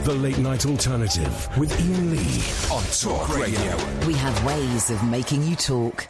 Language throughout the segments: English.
The Late Night Alternative with Iain Lee on Talk Radio. We have ways of making you talk.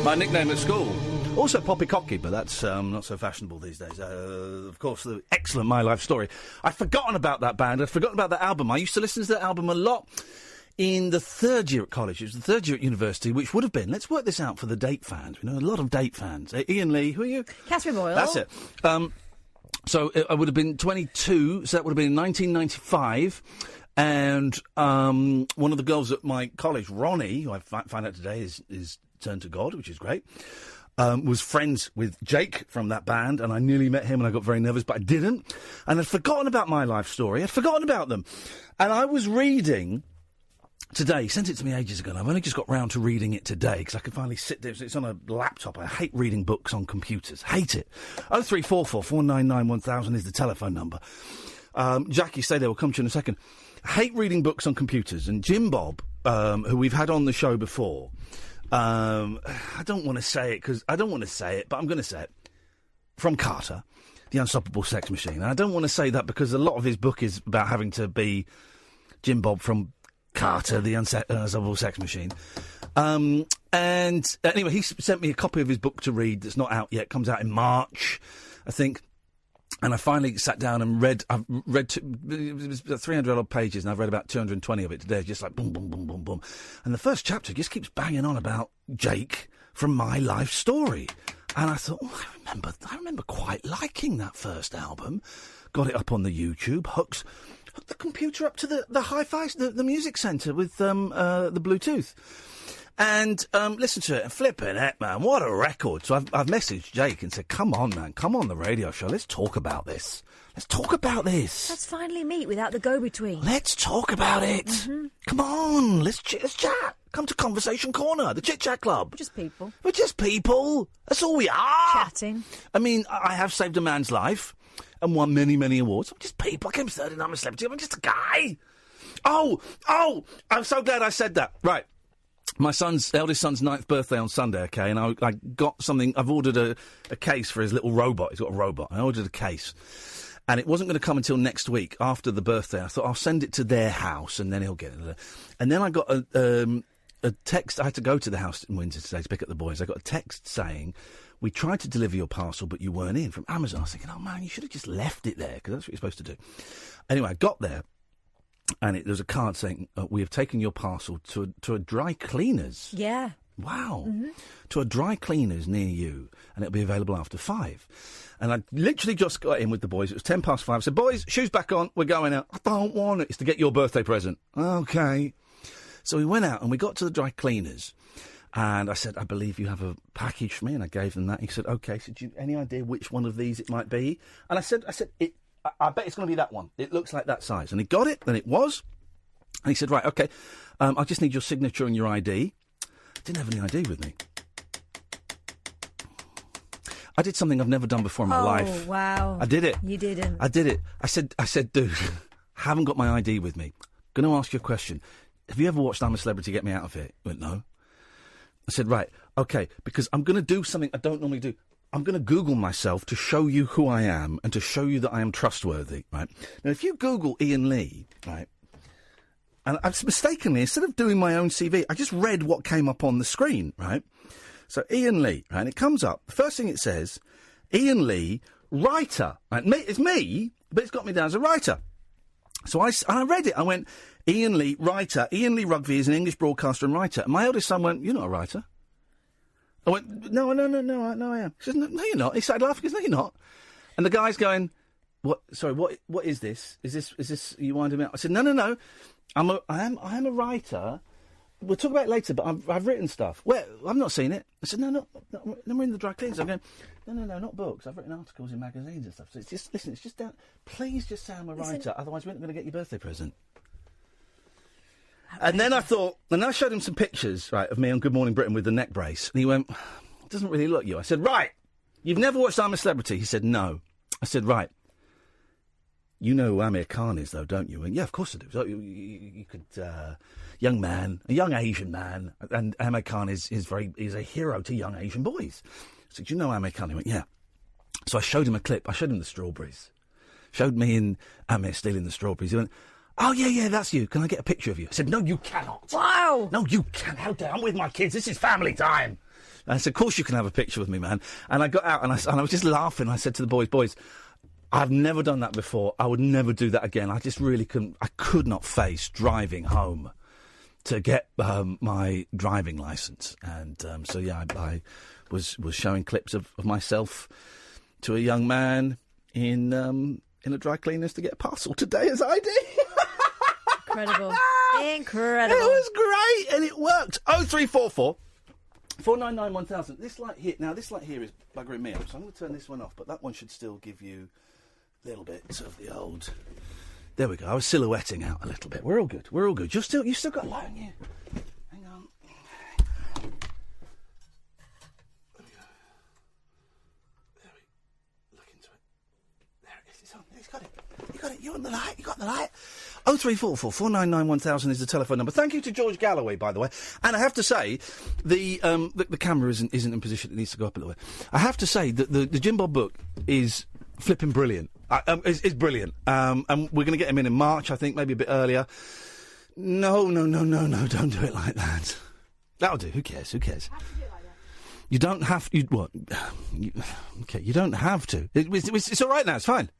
My nickname at school. Also Poppycocky, but that's not so fashionable these days. Of course, the excellent My Life Story. I'd forgotten about that band. I'd forgotten about that album. I used to listen to that album a lot in the third year at college. It was the third year at university, which would have been, let's work this out for the Date fans. We know a lot of Date fans. Iain Lee, who are you? Catherine Boyle. That's it. So I would have been 22, so that would have been 1995. And one of the girls at my college, Ronnie, who I find out today is turned to God, which is great. was friends with Jake from that band, and I nearly met him, and I got very nervous, but I didn't. And I'd forgotten about My Life Story. I'd forgotten about them. And I was reading today. He sent it to me ages ago, and I've only just got round to reading it today, because I can finally sit there. It's on a laptop. I hate reading books on computers. Hate it. 0344 499 1000 is the telephone number. Jackie, stay there. We'll come to you in a second. I hate reading books on computers. And Jim Bob, who we've had on the show before, I don't want to say it, but I'm going to say it. From Carter, The Unstoppable Sex Machine. And I don't want to say that because a lot of his book is about having to be Jim Bob from Carter, The Unstoppable Sex Machine. And anyway, he sent me a copy of his book to read that's not out yet. Comes out in March, I think. And I finally sat down and read. It was 300 odd pages, and I've read about 220 of it today. Just like boom, boom, boom, boom, boom. And the first chapter just keeps banging on about Jake from My Life Story. And I thought, I remember quite liking that first album. Got it up on the YouTube. Hooked the computer up to the hi-fi, the music centre with the Bluetooth. And listen to it, and flipping it, man, what a record. So I've messaged Jake and said, come on, man, come on the radio show, let's talk about this. Let's talk about this. Let's finally meet without the go-between. Let's talk about it. Mm-hmm. Come on, let's chat. Come to Conversation Corner, the Chit Chat Club. We're just people. We're just people. That's all we are. Chatting. I mean, I have saved a man's life and won many, many awards. I'm just people. I came third and I'm a celebrity. I'm just a guy. Oh, I'm so glad I said that. Right. My eldest son's 9th birthday on Sunday, okay, and I got something. I've ordered a case for his little robot. He's got a robot. I ordered a case, and it wasn't going to come until next week after the birthday. I thought I'll send it to their house, and then he'll get it. And then I got a text. I had to go to the house in Windsor today to pick up the boys. I got a text saying, we tried to deliver your parcel, but you weren't in, from Amazon. I was thinking, oh, man, you should have just left it there, because that's what you're supposed to do. Anyway, I got there. And there's a card saying, we have taken your parcel to a dry cleaners. Yeah. Wow. Mm-hmm. To a dry cleaners near you, and it'll be available after 5. And I literally just got in with the boys. It was 5:10. I said, boys, shoes back on. We're going out. I don't want it. It's to get your birthday present. Okay. So we went out, and we got to the dry cleaners. And I said, I believe you have a package for me. And I gave them that. He said, okay. So do you any idea which one of these it might be? And I said, I bet it's going to be that one. It looks like that size. And he got it, and it was. And he said, right, OK, I just need your signature and your ID. I didn't have any ID with me. I did something I've never done before in my life. Oh, wow. I did it. You didn't. I did it. I said, dude, I haven't got my ID with me. Going to ask you a question. Have you ever watched I'm a Celebrity, Get Me Out of Here? He went, no. I said, right, OK, because I'm going to do something I don't normally do. I'm going to Google myself to show you who I am and to show you that I am trustworthy, right? Now, if you Google Iain Lee, right, and I've mistakenly, instead of doing my own CV, I just read what came up on the screen, right? So, Iain Lee, right, and it comes up. The first thing it says, Iain Lee, writer. Right? It's me, but it's got me down as a writer. So I read it. I went, Iain Lee, writer. Iain Lee Rugby is an English broadcaster and writer. And my eldest son went, you're not a writer. I went, no, I am. He says, no, you're not. He started laughing. He goes, no, you're not. And the guy's going, what? Sorry, what is this? Is this, you winding me up? I said, no. I am a writer. We'll talk about it later, but I've written stuff. Well, I've not seen it. I said, no, we're in the dry cleaners. I'm going, no, not books. I've written articles in magazines and stuff. So it's just, listen, it's just down. Please just say I'm a writer. Otherwise, we're not going to get your birthday present. And then I thought, and I showed him some pictures, right, of me on Good Morning Britain with the neck brace. And he went, it doesn't really look you. I said, right, you've never watched I'm a Celebrity? He said, no. I said, right, you know who Amir Khan is, though, don't you? And yeah, of course I do. So you could, young man, a young Asian man, and Amir Khan is a hero to young Asian boys. I said, do you know Amir Khan? He went, yeah. So I showed him a clip. I showed him the strawberries. Showed me and Amir stealing the strawberries. He went, oh, yeah, that's you. Can I get a picture of you? I said, no, you cannot. Wow. No, you can't. How dare I'm with my kids. This is family time. And I said, of course you can have a picture with me, man. And I got out and I was just laughing. I said to the boys, I've never done that before. I would never do that again. I just really couldn't. I could not face driving home to get my driving licence. And so, yeah, I was showing clips of myself to a young man in a dry cleaners to get a parcel today as I did. Incredible. It was great, and it worked. 0344 499 1000. This light here is buggering me up, so I'm going to turn this one off, but that one should still give you little bits of the old... There we go. I was silhouetting out a little bit. We're all good. You still got light on you. Hang on. There we go. There we look into it. There it is. It's on. He's got it. You got it. You're on the light. You got the light. 0344 499 1000 is the telephone number. Thank you to George Galloway, by the way. And I have to say, the camera isn't in position. It needs to go up a little bit. I have to say that the Jim Bob book is flipping brilliant. It's brilliant. And we're going to get him in March, I think, maybe a bit earlier. No, don't do it like that. That'll do. Who cares? I have to do it like that. You don't have to. What? Okay, you don't have to. It's all right now. It's fine.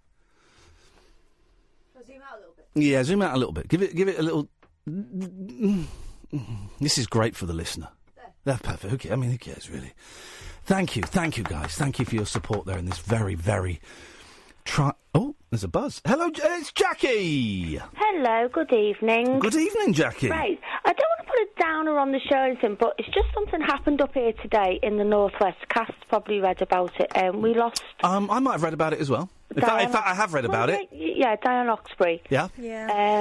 Shall I zoom out a little bit? Yeah, zoom out a little bit. Give it a little... This is great for the listener. That's perfect. Okay, I mean, who cares, really? Thank you, guys. Thank you for your support there in this very, very... Oh, there's a buzz. Hello, it's Jackie! Hello, good evening. Good evening, Jackie. Right, I don't want to put a downer on the show or anything, but it's just something happened up here today in the Northwest. Cass probably read about it. We lost... I might have read about it as well. In fact, I have read about it. Yeah, Diane Oxbury. Yeah.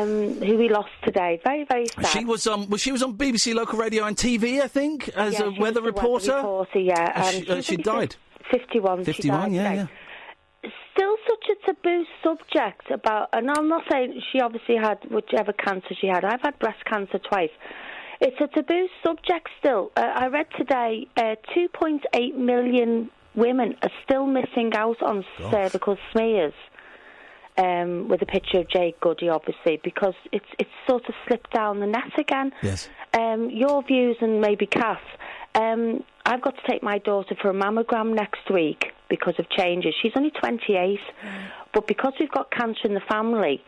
Who we lost today. Very, very sad. She was on BBC Local Radio and TV, I think, as a weather reporter. She died. 51. 51, yeah. Still such a taboo subject about, and I'm not saying she obviously had whichever cancer she had. I've had breast cancer twice. It's a taboo subject still. I read today 2.8 million women are still missing out on cervical smears, with a picture of Jade Goody, obviously, because it's sort of slipped down the net again. Yes. Your views and maybe Kath. I've got to take my daughter for a mammogram next week because of changes. She's only 28, but because we've got cancer in the family,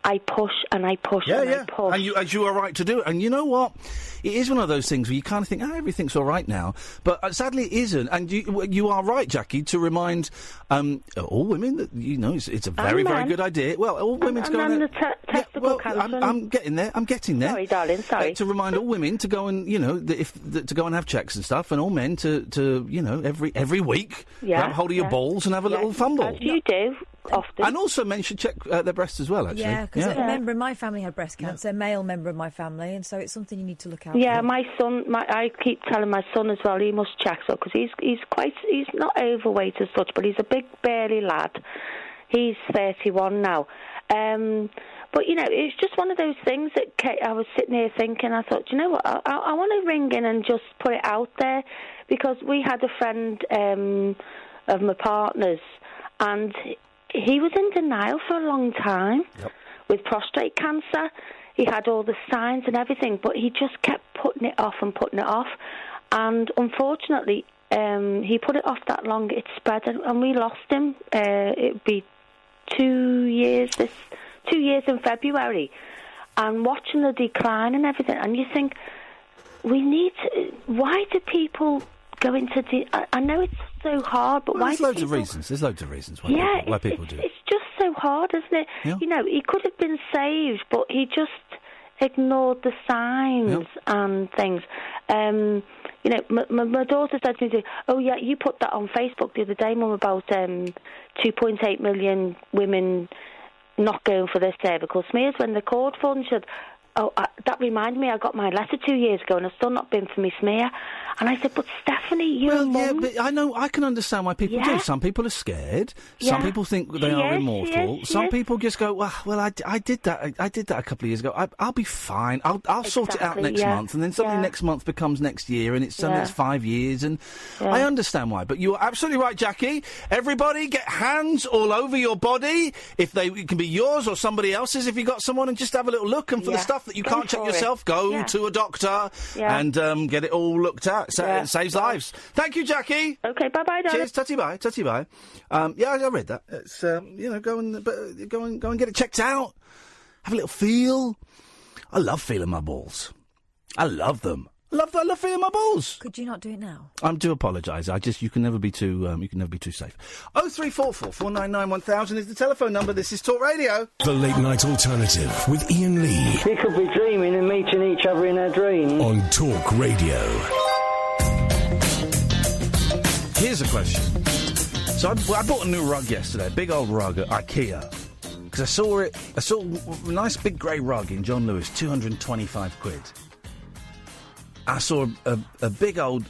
I push and I push and I push. And you are right to do it. And you know what? It is one of those things where you kind of think, everything's all right now. But sadly it isn't. And you are right, Jackie, to remind all women that, it's a very, very good idea. Well, all women to go and testicle cancer. I'm getting there. Sorry, darling, sorry. To remind all women to go and, to go and have checks and stuff, and all men to every week grab hold of your balls and have a little fumble. As you do. Often. And also men should check their breasts as well, actually. Yeah, because a member of my family had breast cancer, a male member of my family, and so it's something you need to look out for. Yeah, my son, I keep telling my son as well, he must check so, because he's not overweight as such, but he's a big, burly lad. He's 31 now. But, it's just one of those things that I was sitting here thinking, I thought, you know what, I want to ring in and just put it out there, because we had a friend of my partner's, and he was in denial for a long time with prostate cancer. He had all the signs and everything, but he just kept putting it off. And unfortunately, he put it off that long, it spread, and we lost him. It'd be 2 years in February. And watching the decline and everything, and you think, why do people go into I know it's so hard, but why? There's loads of reasons why people do it. It's just so hard, isn't it? Yeah. He could have been saved, but he just ignored the signs and things. My daughter said to me, "Oh yeah, you put that on Facebook the other day, Mum, about 2.8 million women not going for their cervical smears when they're called for." And she said, that reminded me, I got my letter 2 years ago and I've still not been for my smear. And I said, but Stephanie, you're Mum. Yeah, but I know, I can understand why people do. Some people are scared. Some people think they are immortal. Some people just go, well, I did that a couple of years ago. I'll be fine. I'll sort it out next month. And then suddenly next month becomes next year, and it's 5 years. And I understand why. But you're absolutely right, Jackie. Everybody get hands all over your body. It can be yours or somebody else's if you got someone, and just have a little look. And for the stuff that you can't check yourself, go to a doctor and get it all looked at. It saves lives. Thank you, Jackie. Okay, bye-bye, darling. Cheers, tutty bye. I read that. It's go and get it checked out. Have a little feel. I love feeling my balls. I love them. I love feeling my balls. Could you not do it now? I do apologise. You can never be too safe. 0344 499 1000 is the telephone number. This is Talk Radio. The Late Night Alternative with Iain Lee. We could be dreaming and meeting each other in our dreams. On Talk Radio. Here's a question. So I bought a new rug yesterday, a big old rug at IKEA. Because I saw a nice big grey rug in John Lewis, 225 quid. I saw a big old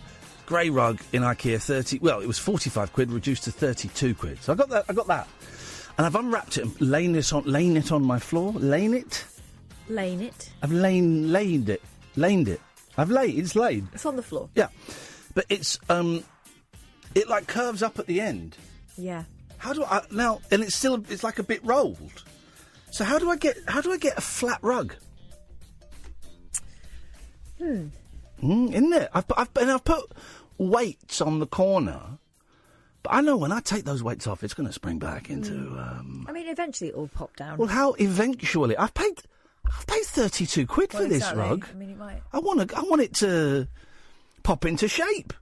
grey rug in IKEA, it was 45 quid, reduced to 32 quid. So I got that. And I've unwrapped it and laying it on my floor. Laying it? Laying it. I've laid it. It's laid. It's on the floor. Yeah. But it's, it like curves up at the end. Yeah. How do I now? And it's like a bit rolled. So how do I get a flat rug? Isn't it? I've put weights on the corner, but I know when I take those weights off, it's going to spring back into. I mean, eventually it will pop down. Well, how eventually? I've paid 32 quid for this rug. I mean, it might. I want it to pop into shape.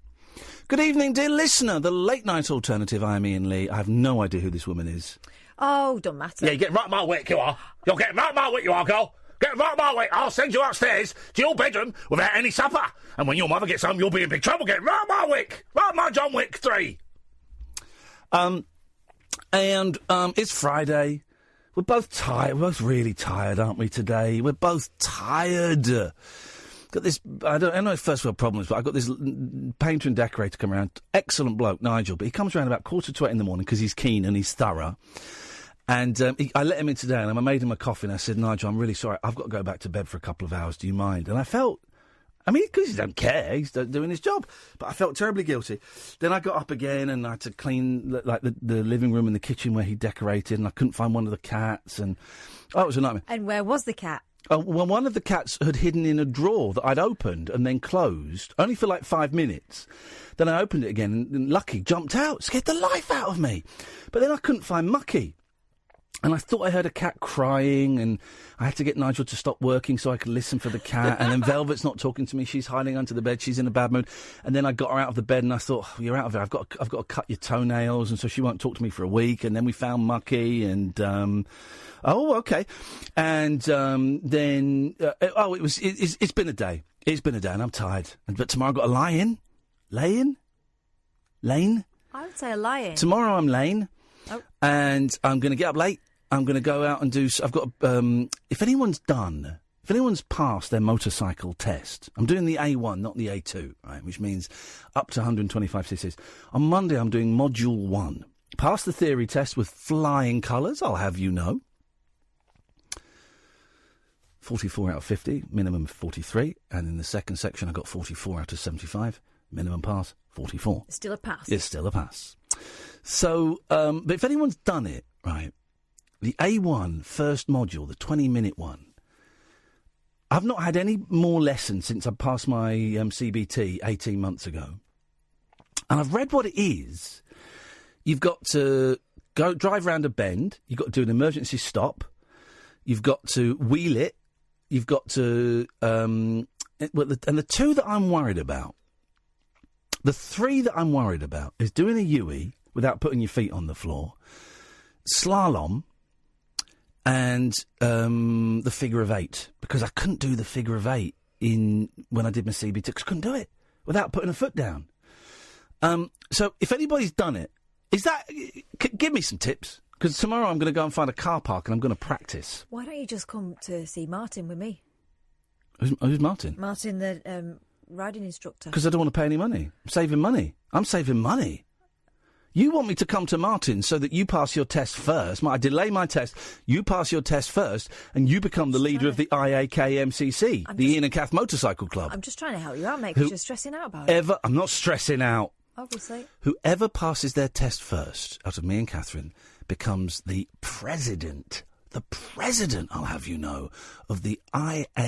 Good evening, dear listener. The late night alternative. I'm Iain Lee. I have no idea who this woman is. Oh, don't matter. Yeah, you get right my wick, you are. You're getting right my wick, you are, girl. Get right my wick. I'll send you upstairs to your bedroom without any supper. And when your mother gets home, you'll be in big trouble. Get right my wick. Right my John Wick 3. It's Friday. We're both tired. We're both really tired, aren't we, today? We're both tired. Got this, I know it's first world problems, but I've got this painter and decorator come around. Excellent bloke, Nigel, but he comes around about 7:45 in the morning because he's keen and he's thorough. And I let him in today and I made him a coffee and I said, Nigel, I'm really sorry. I've got to go back to bed for a couple of hours. Do you mind? And I felt, because he don't care. He's doing his job. But I felt terribly guilty. Then I got up again and I had to clean the living room and the kitchen where he decorated and I couldn't find one of the cats. And it was a nightmare. And where was the cat? Well, one of the cats had hidden in a drawer that I'd opened and then closed, only for like 5 minutes. Then I opened it again and Lucky jumped out, scared the life out of me. But then I couldn't find Mucky. And I thought I heard a cat crying and I had to get Nigel to stop working so I could listen for the cat. And then Velvet's not talking to me. She's hiding under the bed. She's in a bad mood. And then I got her out of the bed and I thought, you're out of it. I've got to cut your toenails. And so she won't talk to me for a week. And then we found Mucky and... okay. And then... it's been a day. It's been a day and I'm tired. But tomorrow I've got a lie-in. Lane? I would say a lie-in. Tomorrow I'm lane. Oh. And I'm going to get up late. I'm going to go out and do... I've got... if anyone's passed their motorcycle test, I'm doing the A1, not the A2, right, which means up to 125 cc's. On Monday, I'm doing Module 1. Passed the theory test with flying colours, I'll have you know. 44 out of 50, minimum 43. And in the second section, I got 44 out of 75. Minimum pass, 44. Still a pass. It's still a pass. So, but if anyone's done it, right, the A1 first module, the 20-minute one, I've not had any more lessons since I passed my CBT 18 months ago. And I've read what it is. You've got to go drive round a bend. You've got to do an emergency stop. You've got to wheel it. You've got to... and the two that I'm worried about, the three that I'm worried about is doing a UE without putting your feet on the floor, slalom, and the figure of eight, because I couldn't do the figure of eight when I did my CBT, because I couldn't do it without putting a foot down. So if anybody's done it, give me some tips, because tomorrow I'm going to go and find a car park and I'm going to practice. Why don't you just come to see Martin with me? Who's Martin? Martin, the riding instructor. Because I don't want to pay any money. I'm saving money. You want me to come to Martin so that you pass your test first. I delay my test. You pass your test first, and you become the leader of the IAKMCC, Iain and Kath Motorcycle Club. I'm just trying to help you out, mate, because you're stressing out about it. I'm not stressing out. Obviously. Whoever passes their test first, out of me and Catherine, becomes the president, I'll have you know, of the IAKMCC,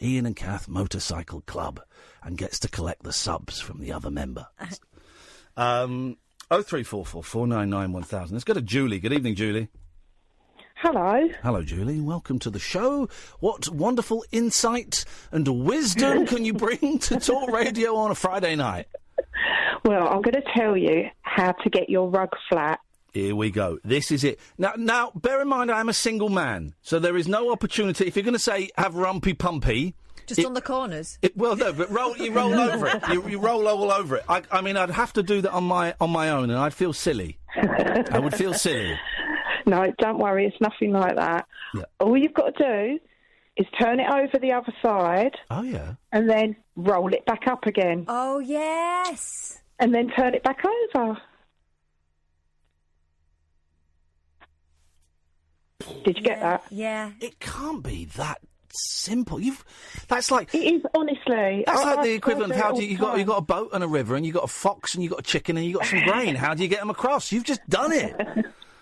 Iain and Kath Motorcycle Club, and gets to collect the subs from the other member. 0344 499 1000. Let's go to Julie. Good evening, Julie. Hello. Hello, Julie. Welcome to the show. What wonderful insight and wisdom can you bring to Talk Radio on a Friday night? Well, I'm going to tell you how to get your rug flat. Here we go. This is it. Now, bear in mind I'm a single man, so there is no opportunity. If you're going to say have rumpy pumpy, Just on the corners. Well, no, but you roll over it. You roll all over it. I mean, I'd have to do that on my own, and I'd feel silly. I would feel silly. No, don't worry. It's nothing like that. Yeah. All you've got to do is turn it over the other side. Oh, yeah. And then roll it back up again. Oh, yes. And then turn it back over. Did you get that? Yeah. It can't be that simple. That's like... It is, honestly. That's like the equivalent of how do you got a boat and a river, and you got a fox, and you got a chicken, and you got some grain. How do you get them across? You've just done it.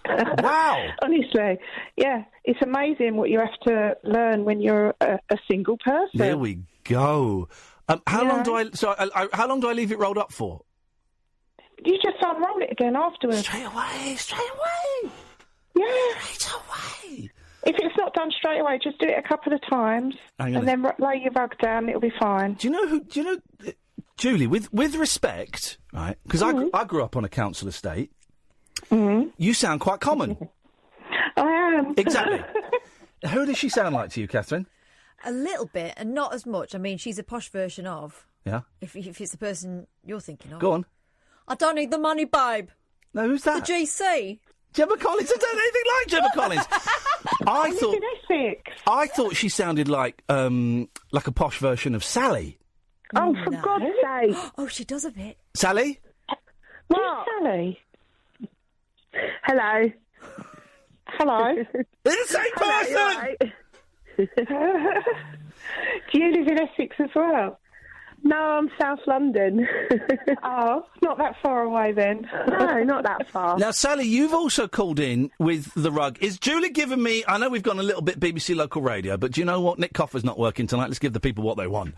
Wow. Honestly, yeah, it's amazing what you have to learn when you're a single person. There we go. How long do I leave it rolled up for? You just unroll it again afterwards. Straight away. Yeah. Straight away. If it's not done straight away, just do it a couple of times, and then lay your rug down. It'll be fine. Do you know, Julie? With respect, right? Because I grew up on a council estate. Mm-hmm. You sound quite common. I am. Exactly. Who does she sound like to you, Catherine? A little bit, and not as much. I mean, she's a posh version of. Yeah. If it's the person you're thinking of. Go on. I don't need the money, babe. No, who's that? The GC. Gemma Collins. I don't know anything like Gemma Collins. I thought she sounded like a posh version of Sally. Oh, for God's sake! Oh, she does a bit. Sally. What? Sally. Hello. It's the same person! Do you live in Essex as well? No, I'm South London. Oh, not that far away then. No, not that far. Now, Sally, you've also called in with the rug. Is Julie giving me... I know we've gone a little bit BBC Local Radio, but do you know what? Nick Coffer's not working tonight. Let's give the people what they want.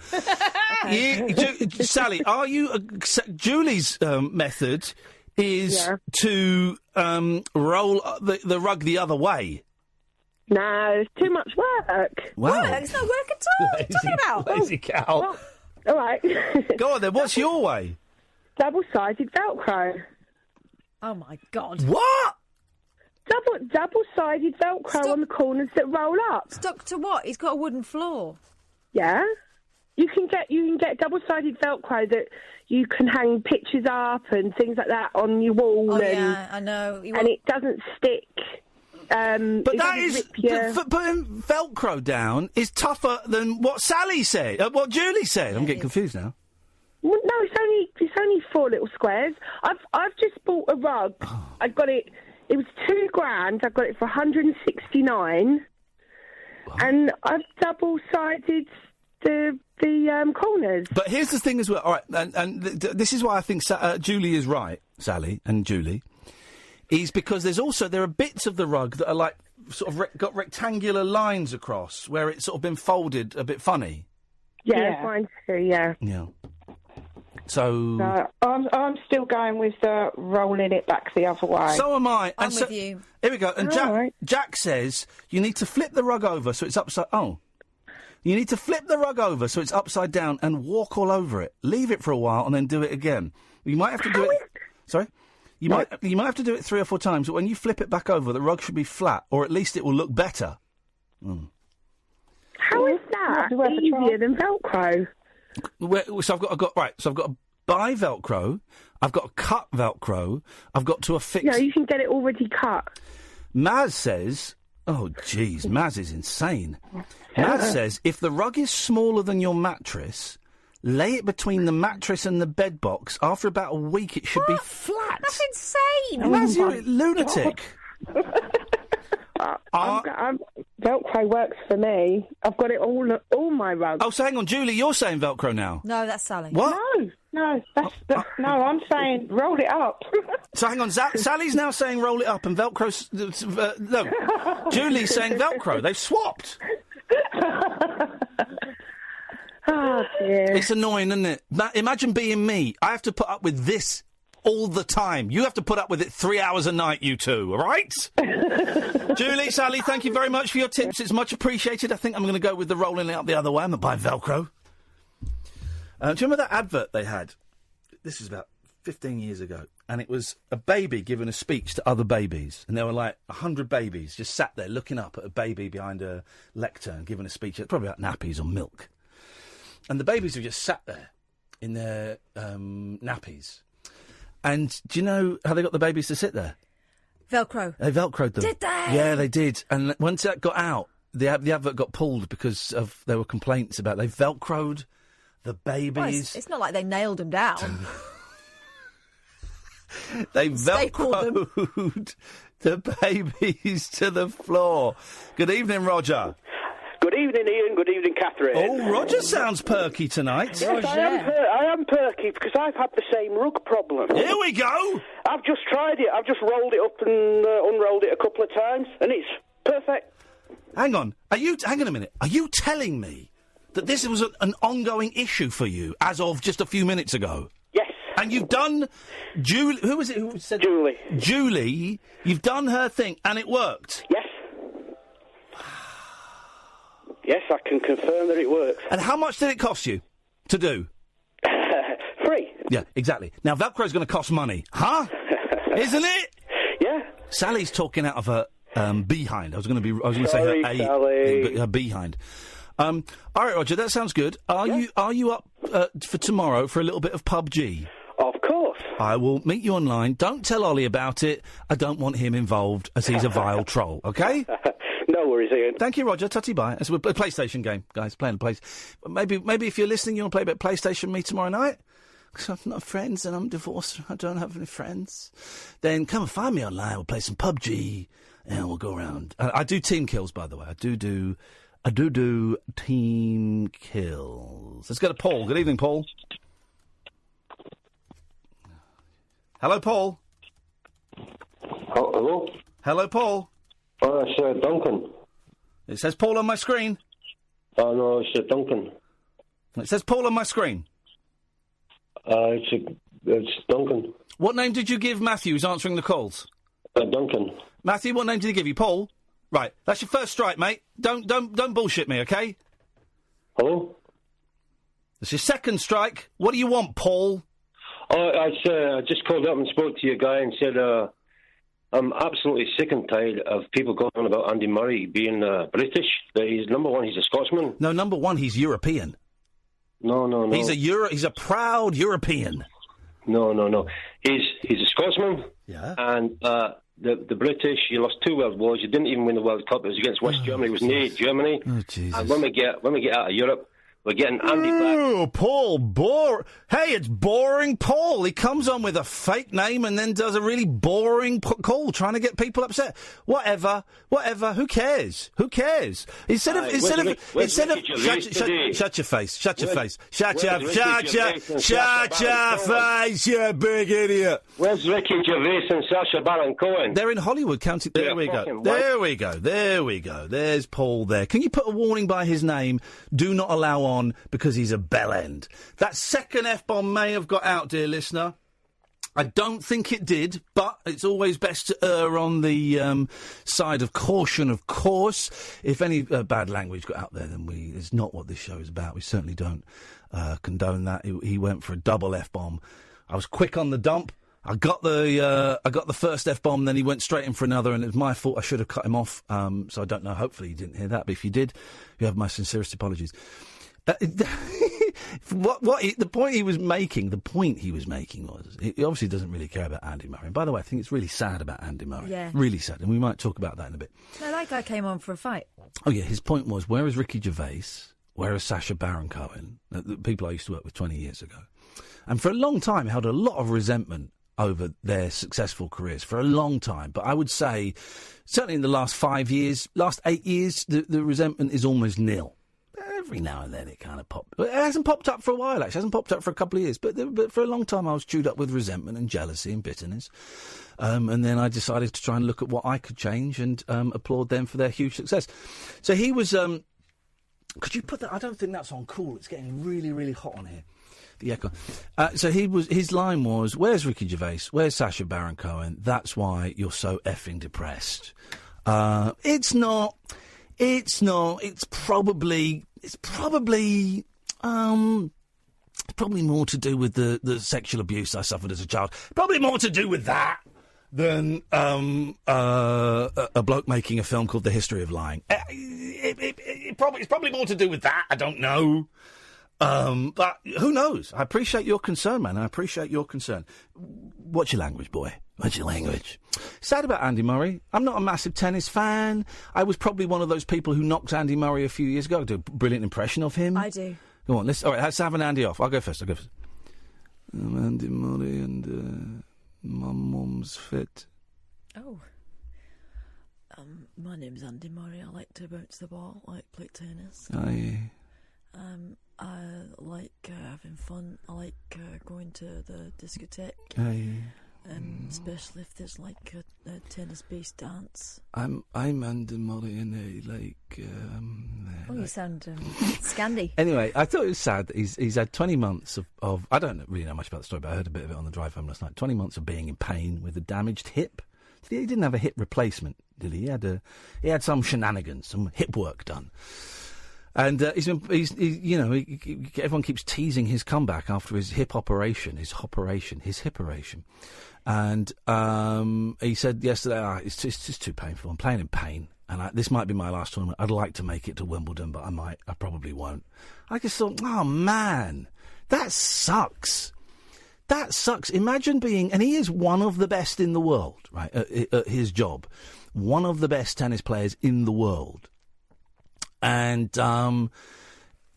Sally, are you... Julie's method is to roll the rug the other way. No, it's too much work. Wow. What? It's not work at all. What are you talking about? Lazy cow. Well, all right. Go on then, what's your way? Double-sided Velcro. Oh, my God. What? Double-sided Velcro on the corners that roll up. Stuck to what? He's got a wooden floor. Yeah. You can get double-sided Velcro that you can hang pictures up and things like that on your wall. Oh, yeah, I know. And it doesn't stick. But that is... Putting Velcro down is tougher than what Sally said, what Julie said. I'm getting confused now. Well, no, it's only 4 little squares. I've just bought a rug. I got it... It was £2,000. I got it for 169, and I've double-sided the corners. But here's the thing as well. All right, and this is why I think Julie is right, Sally and Julie, is because there are bits of the rug that are like sort of got rectangular lines across where it's sort of been folded a bit funny. Yeah, mine too. Yeah. Yeah. So no, I'm still going with rolling it back the other way. So am I. I'm with you. Here we go. And Jack says you need to flip the rug over so it's upside. Oh, you need to flip the rug over so it's upside down and walk all over it. Leave it for a while and then do it again. You might have to do it. Sorry. You might have to do it 3 or 4 times. But when you flip it back over, the rug should be flat, or at least it will look better. Mm. How is that easier than Velcro? So I've got to buy Velcro, I've got to cut Velcro, I've got to affix... No, you can get it already cut. Maz says... Oh, jeez, Maz is insane. Maz says, if the rug is smaller than your mattress, lay it between the mattress and the bed box. After about a week, it should be flat. That's insane. Maz, you're a lunatic. Velcro works for me. I've got it all my rugs. Oh, so hang on, Julie, you're saying Velcro now? No, that's Sally. What? No, no, I'm saying roll it up. So hang on, Sally's now saying roll it up and Velcro's... no, Julie's saying Velcro. They've swapped. Oh, dear. It's annoying, isn't it? Imagine being me. I have to put up with this all the time. You have to put up with it 3 hours a night, you two, all right? Julie, Sally, thank you very much for your tips. It's much appreciated. I think I'm going to go with the rolling it up the other way. I'm not buying Velcro. Do you remember that advert they had? This was about 15 years ago. And it was a baby giving a speech to other babies. And there were like 100 babies just sat there looking up at a baby behind a lectern giving a speech. Probably about nappies or milk. and the babies have just sat there in their nappies. And do you know how they got the babies to sit there? Velcro. They Velcroed them. Did they? Yeah, they did. And once that got out, the advert got pulled because there were complaints about they Velcroed the babies. Well, it's not like they nailed them down. They Velcroed the babies to the floor. Good evening, Roger. Good evening, Ian. Good evening, Catherine. Oh, Roger sounds perky tonight. Yes, I am perky because I've had the same rug problem. Here we go. I've just tried it. I've just rolled it up and unrolled it a couple of times, and it's perfect. Hang on a minute. Are you telling me that this was an ongoing issue for you as of just a few minutes ago? Yes. And you've done Julie. Who was it? Who said Julie? Julie. You've done her thing, and it worked. Yes. Yes, I can confirm that it works. And how much did it cost you to do? Free. Yeah, exactly. Now Velcro's going to cost money, huh? Isn't it? Yeah. Sally's talking out of her behind. I was going to Sorry, say Sally. her behind. All right, Roger, that sounds good. Are you up for tomorrow for a little bit of PUBG? Of course. I will meet you online. Don't tell Ollie about it. I don't want him involved, as he's a vile troll. Okay? No worries, Ian. Thank you, Roger. Tutty bye. It's a PlayStation game, guys. Playing a place. Maybe if you're listening, you want to play a bit of PlayStation with me tomorrow night. Because I've not friends and I'm divorced. I don't have any friends. Then come and find me online. We'll play some PUBG and we'll go around. I do team kills, by the way. I do team kills. Let's go to Paul. Good evening, Paul. Hello, Paul. Oh, hello? Hello, Paul. Oh, it's Duncan. It says Paul on my screen. Oh, no, it's Duncan. It says Paul on my screen. It's Duncan. What name did you give Matthew who's answering the calls? Duncan. Matthew, what name did he give you? Paul? Right, that's your first strike, mate. Don't bullshit me, okay? Hello? That's your second strike. What do you want, Paul? Oh, I just called up and spoke to your guy and said, I'm absolutely sick and tired of people going on about Andy Murray being British. He's number one, he's a Scotsman. No, number one, he's European. No. He's a proud European. No. He's a Scotsman. Yeah. And the British, you lost 2 world wars. You didn't even win the World Cup. It was against West Germany. It was near Germany. Oh, Jesus. And when we get out of Europe, we're getting Andy back. Oh, Paul, Hey, it's boring Paul. He comes on with a fake name and then does a really boring call, trying to get people upset. Whatever. Who cares? Instead of shut your face. Shut your face, you big idiot. Where's Ricky Gervais and Sacha Baron Cohen? They're in Hollywood County. There we go. There's Paul there. Can you put a warning by his name? Do not allow on because he's a bellend. That second F-bomb may have got out, dear listener. I don't think it did, but it's always best to err on the side of caution, of course. If any bad language got out there, then it's not what this show is about. We certainly don't condone that. He went for a double F-bomb. I was quick on the dump. I got the first F-bomb, then he went straight in for another, and it was my fault. I should have cut him off. So I don't know. Hopefully you didn't hear that, but if you did, you have my sincerest apologies. The point he was making was he obviously doesn't really care about Andy Murray. And by the way, I think it's really sad about Andy Murray. Yeah. Really sad, and we might talk about that in a bit. No, that guy came on for a fight. Oh yeah, his point was, where is Ricky Gervais? Where is Sacha Baron Cohen? The people I used to work with 20 years ago. And for a long time held a lot of resentment over their successful careers, for a long time. But I would say, certainly in the last 8 years, the resentment is almost nil. Every now and then it kind of pops. It hasn't popped up for a while, actually. It hasn't popped up for a couple of years. But for a long time I was chewed up with resentment and jealousy and bitterness. And then I decided to try and look at what I could change and applaud them for their huge success. So he was... could you put that... I don't think that's on cool. It's getting really, really hot on here. The echo. So his line was, where's Ricky Gervais? Where's Sacha Baron Cohen? That's why you're so effing depressed. It's not. It's probably more to do with the sexual abuse I suffered as a child. Probably more to do with that than a bloke making a film called The History of Lying. It's probably more to do with that. I don't know. But who knows? I appreciate your concern, man. I appreciate your concern. What's your language, boy? What's your language? Sad about Andy Murray. I'm not a massive tennis fan. I was probably one of those people who knocked Andy Murray a few years ago. I do a brilliant impression of him. I do. Go on, all right, let's have an Andy off. I'll go first. I'm Andy Murray and my mum's fit. Oh. My name's Andy Murray. I like to bounce the ball, I like play tennis. Aye. I like having fun. I like going to the discotheque. Aye. Especially if there's like a tennis-based dance. I'm Andy Murray and I like... you sound Scandi. Anyway, I thought it was sad that he's had 20 months of... I don't really know much about the story, but I heard a bit of it on the drive home last night. 20 months of being in pain with a damaged hip. He didn't have a hip replacement, did he? He had some shenanigans, some hip work done. And everyone keeps teasing his comeback after his hip operation, his hip operation. And he said yesterday, it's just too painful. I'm playing in pain. And this might be my last tournament. I'd like to make it to Wimbledon, but I probably won't. I just thought, oh, man, that sucks. That sucks. Imagine being... And he is one of the best in the world, right, at his job. One of the best tennis players in the world. And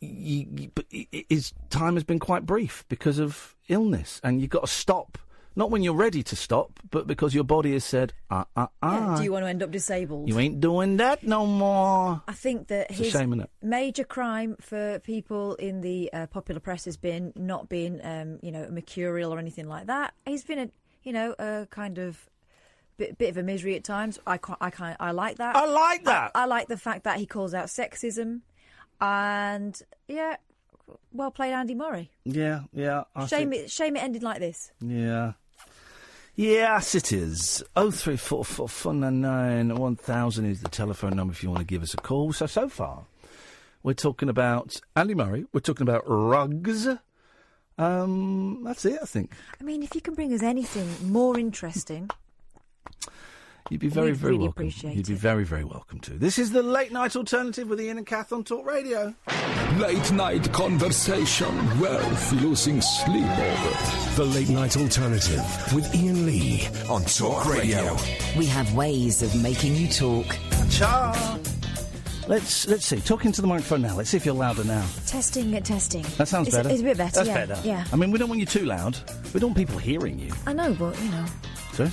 his time has been quite brief because of illness. And you've got to stop. Not when you're ready to stop, but because your body has said, Yeah, do you want to end up disabled? You ain't doing that no more. I think that it's his a shame, isn't it? Major crime for people in the popular press has been not being, mercurial or anything like that. He's been a kind of bit of a misery at times. I like that. I like that. I like the fact that he calls out sexism, and well played, Andy Murray. Yeah. Shame it ended like this. Yeah. Yes, it is. 0344 499 1000 is the telephone number if you want to give us a call. So far, we're talking about Andy Murray. We're talking about rugs. That's it, I think. I mean, if you can bring us anything more interesting... You'd be very, very really welcome. Appreciate You'd be it. very, very welcome to. This is the Late Night Alternative with Iain and Kath on Talk Radio. Late night conversation worth losing sleep over. The Late Night Alternative with Iain Lee on Talk Radio. We have ways of making you talk. Cha! Let's see. Talk into the microphone now. Let's see if you're louder now. Testing. That sounds better. It's a bit better, That's better. Yeah. I mean, we don't want you too loud. We don't want people hearing you. I know, but, Sorry?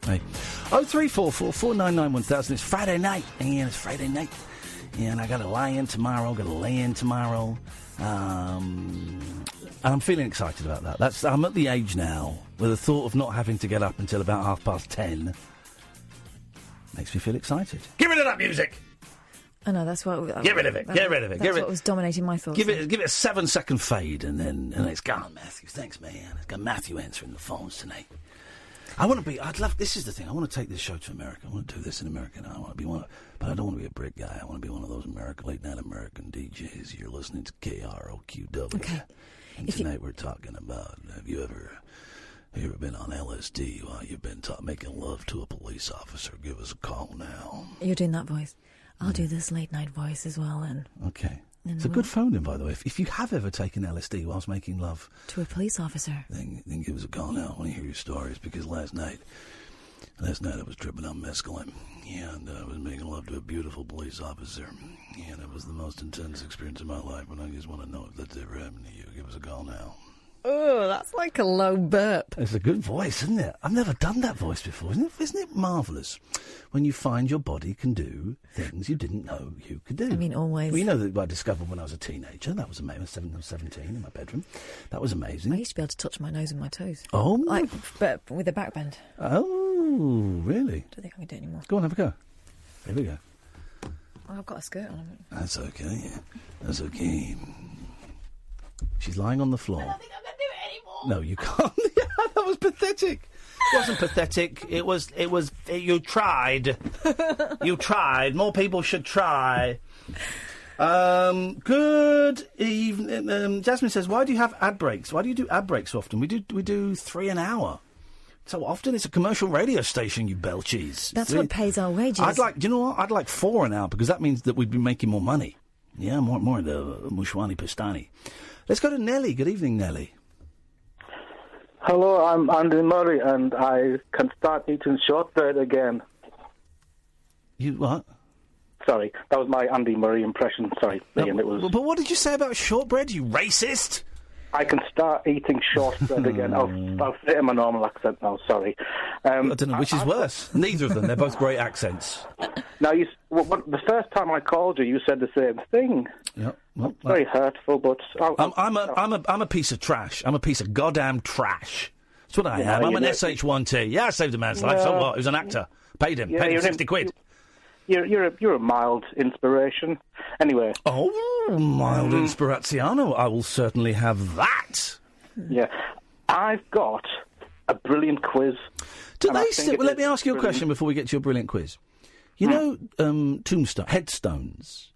Hey. 0344 499 1000. It's Friday night. Ian, it's Friday night. And I got to lay in tomorrow. And I'm feeling excited about that. I'm at the age now where the thought of not having to get up until about 10:30 makes me feel excited. Get rid of that music! I know, that's what... Get rid of it. That's what was dominating my thoughts. Give it a 7-second fade and it's gone, Matthew. Thanks, man. It's got Matthew answering the phones tonight. This is the thing, I want to take this show to America. I want to do this in America. And I want to be but I don't want to be a brick guy. I want to be one of those late night American DJs. You're listening to KROQW. Okay. And tonight we're talking about, have you ever been on LSD while you've been making love to a police officer? Give us a call now. You're doing that voice. I'll do this late night voice as well, and... Okay. It's a good phone in, by the way. If you have ever taken LSD whilst making love... To a police officer. Then give us a call now. I want to hear your stories, because last night I was tripping on mescaline, and I was making love to a beautiful police officer, and it was the most intense experience of my life, and I just want to know if that's ever happened to you. Give us a call now. Oh, that's like a low burp. It's a good voice, isn't it? I've never done that voice before. Isn't it marvellous when you find your body can do things you didn't know you could do? I mean, always. Well, you know that I discovered when I was a teenager. That was amazing. I was 17 in my bedroom. That was amazing. I used to be able to touch my nose and my toes. Oh. But with a back bend. Oh, really? I don't think I can do it anymore. Go on, have a go. Here we go. Oh, I've got a skirt on. That's okay. That's okay. She's lying on the floor. I don't think I can do it anymore. No, you can't. Yeah, that was pathetic. It wasn't pathetic. It was. You tried. You tried. More people should try. Good evening. Jasmine says, "Why do you have ad breaks? Why do you do ad breaks so often? We do 3 an hour. So often it's a commercial radio station, you belchies. That's what pays our wages. Do you know what? I'd like 4 an hour because that means that we'd be making more money. Yeah, more of the Mushwani Pastani. Let's go to Nelly. Good evening, Nelly. Hello, I'm Andy Murray, and I can start eating shortbread again. You what? Sorry, that was my Andy Murray impression. Sorry, Ian, it was... But what did you say about shortbread, you racist? I can start eating shortbread again. I'll say it in my normal accent now, sorry. I don't know which is worse. Neither of them. They're both great accents. Now, the first time I called you said the same thing. Yep. Well, it's very hurtful, but... I'm a piece of trash. I'm a piece of goddamn trash. That's what I am. I'm an SH1T. Yeah, I saved a man's life. So what? He was an actor. Paid him 60 quid. You're a mild inspiration. Anyway. Oh, mild inspiraziano. I will certainly have that. Yeah. I've got a brilliant quiz. Do they still... Well, let me ask you a question before we get to your brilliant quiz. You know, headstones.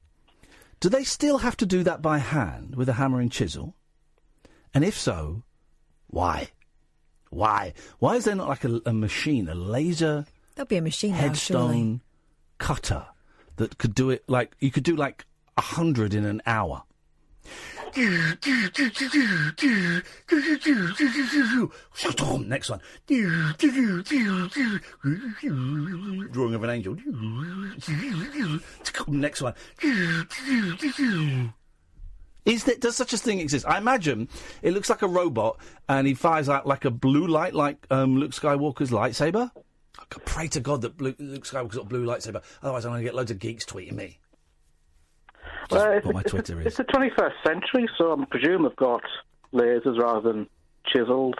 Do they still have to do that by hand with a hammer and chisel? And if so, why? Why? Why is there not like a machine, a laser... There'll be a machine headstone cutter that could do it like... You could do like 100 in an hour. Next one. Drawing of an angel. Next one. Does such a thing exist? I imagine it looks like a robot and he fires out like a blue light like Luke Skywalker's lightsaber. I could pray to God that Luke Skywalker's got a blue lightsaber. Otherwise I'm going to get loads of geeks tweeting me. It's the 21st century, so I presume they've got lasers rather than chiselled.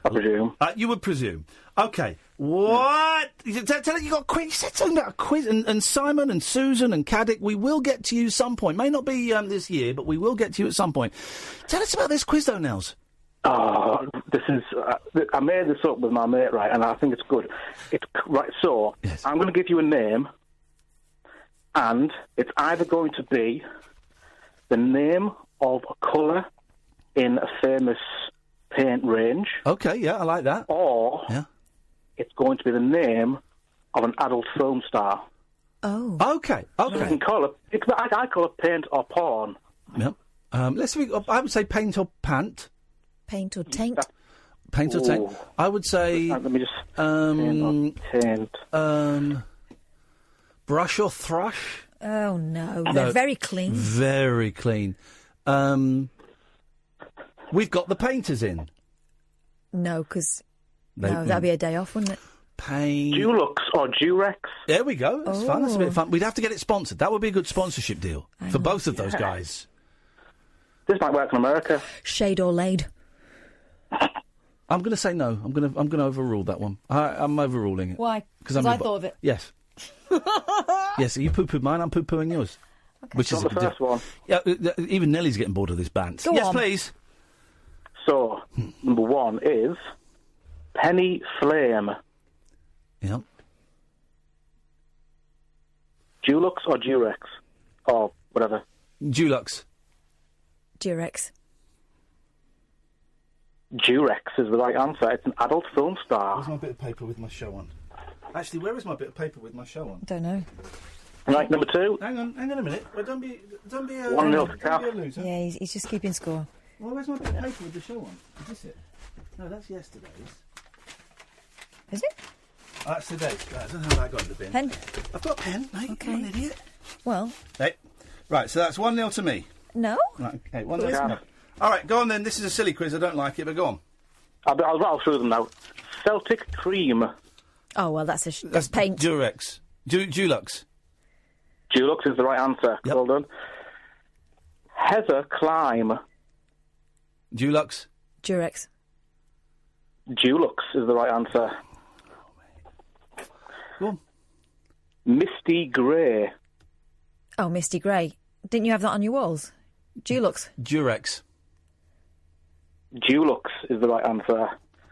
I presume. You would presume. Okay. What? Tell it you got a quiz. You said something about a quiz. And Simon and Susan and Caddick, we will get to you some point. May not be this year, but we will get to you at some point. Tell us about this quiz, though, Nels. This is... I made this up with my mate, right, and I think it's good. Right, so, yes. I'm going to give you a name... And it's either going to be the name of a colour in a famous paint range. Okay, yeah, I like that. Or it's going to be the name of an adult film star. Oh. Okay. So you can call it... I call it paint or porn. Yep. I would say paint or pant. Paint or taint. Paint or taint. I would say... Let me just... paint or taint. Brush or thrush? Oh, no. They're very clean. Very clean. We've got the painters in. No, because... No, that'd be a day off, wouldn't it? Paint... Dulux or Durex. There we go. That's fun. That's a bit of fun. We'd have to get it sponsored. That would be a good sponsorship deal for both of those guys. This might work in America. Shade or Lade. I'm going to say no. I'm going to overrule that one. I'm overruling it. Why? Because I thought of it. Yes. Yes, you poo-pooed mine, I'm poo-pooing yours. Okay. Which is the first one. Yeah, even Nelly's getting bored of this band. Yes, please. So, number one is Penny Flame. Yep. Dulux or Durex? Or whatever. Dulux. Durex. Durex is the right answer. It's an adult film star. Where's my bit of paper with my show on? Actually, where is my bit of paper with my show on? Don't know. Right, number two. Hang on a minute. Well, don't be a 1-0 to Cap. Yeah, he's just keeping score. Well, where's my bit of paper with the show on? Is this it? No, that's yesterday's. Is it? Oh, that's today's. I don't know how that got in the bin. Pen? I've got a pen, mate. Okay. I'm an idiot. Well. Hey. Right, so that's 1-0 to me. No. Right, okay, 1-0 to me. All right, go on then. This is a silly quiz. I don't like it, but go on. I'll rattle through them now. Celtic Cream. Oh, well, that's paint. Durex. Dulux. Dulux is the right answer. Yep. Well done. Heather Climb. Dulux. Durex. Dulux is the right answer. Go on. Misty Grey. Oh, Misty Grey. Didn't you have that on your walls? Dulux. Durex. Dulux is the right answer.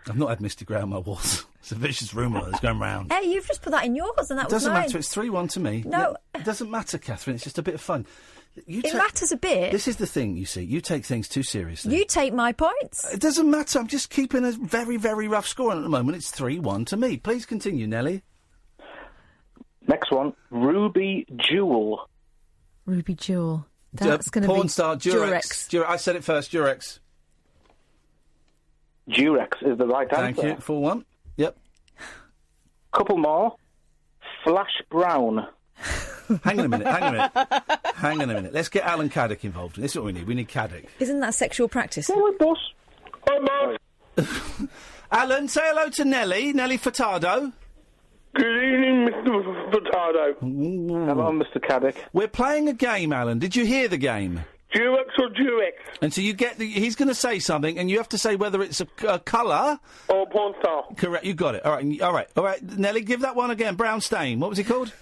I've not had Misty Grey on my walls. It's a vicious rumour that's going round. Hey, you've just put that in yours and that was mine. Doesn't matter. It's 3-1 to me. No. It doesn't matter, Catherine. It's just a bit of fun. It matters a bit. This is the thing, you see. You take things too seriously. You take my points. It doesn't matter. I'm just keeping a very, very rough score on at the moment. It's 3-1 to me. Please continue, Nelly. Next one. Ruby Jewel. Ruby Jewel. That's going to be porn star Durex. I said it first. Durex. Durex is the right answer. Thank you. 4-1. Yep. Couple more. Flash Brown. Hang on a minute. Let's get Alan Caddick involved. This is what we need. We need Caddick. Isn't that sexual practice? Oh, boss. Hi, Mark. Alan, say hello to Nelly. Nelly Furtado. Good evening, Mr. Furtado. Hello, Mr. Caddick. We're playing a game, Alan. Did you hear the game? Durex or Durex? And so you get he's going to say something, and you have to say whether it's a colour or porn star. Correct. You got it. All right. Nelly, give that one again. Brown stain. What was he called?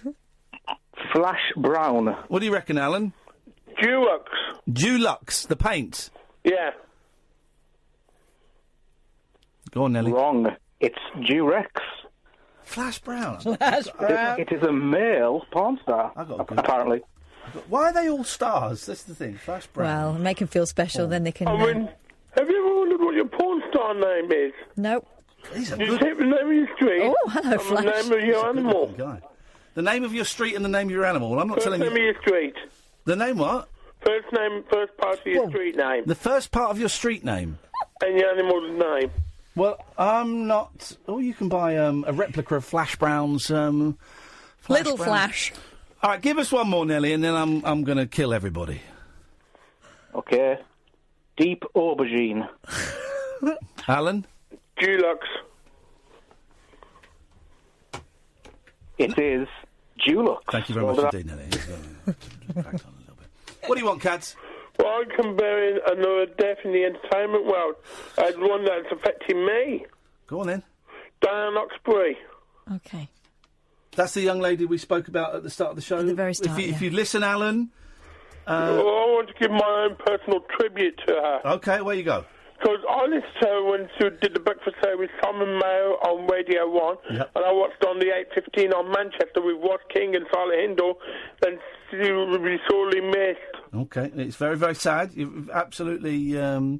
Flash Brown. What do you reckon, Alan? Dulux. Dulux, the paint. Yeah. Go on, Nelly. Wrong. It's Durex. Flash Brown. It is a male porn star, apparently. Why are they all stars? That's the thing. Flash Brown. Well, make them feel special, then they can... I mean, have you ever wondered what your porn star name is? Nope. He's a You take the name of your street. Oh, hello, Flash. The name of your animal. Guy. The name of your street and the name of your animal. Well, I'm not First telling name you. of your street. The name what? First part of your street name. The first part of your street name. And your animal's name. Well, I'm not... Oh, you can buy a replica of Flash Brown's... Little Flash. All right, give us one more, Nelly, and then I'm going to kill everybody. Okay. Deep aubergine. Alan? Dulux. It is Dulux. Thank you very much indeed, Nelly. What do you want, Cads? Well, I'm comparing another death in the entertainment world as one that's affecting me. Go on, then. Diane Oxbury. Okay. That's the young lady we spoke about at the start of the show. At the very start, If you listen, Alan... Well, I want to give my own personal tribute to her. OK, where you go? Because I listened to her when she did the breakfast show with Simon Mayo on Radio 1, yep. And I watched on the 8:15 on Manchester with Ross King and Silent Hindle, and she will be sorely missed. OK, it's very, very sad. You've absolutely... a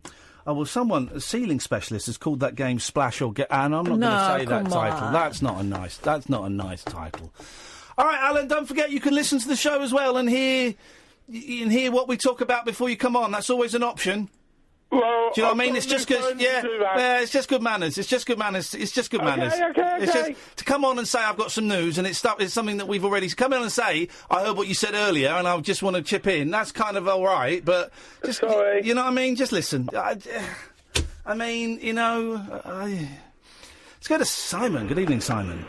ceiling specialist has called that game Splash or Get... And I'm not going to say that title. That's not a nice title. All right, Alan, don't forget you can listen to the show as well and hear what we talk about before you come on. That's always an option. Well, do you know what I mean? It's just because, it's just good manners. It's just good manners. It's just to come on and say I've got some news, and it's something that we've already come in and say. I heard what you said earlier, and I just want to chip in. That's kind of all right, but just you know what I mean. Just listen. I mean, you know, let's go to Simon. Good evening, Simon.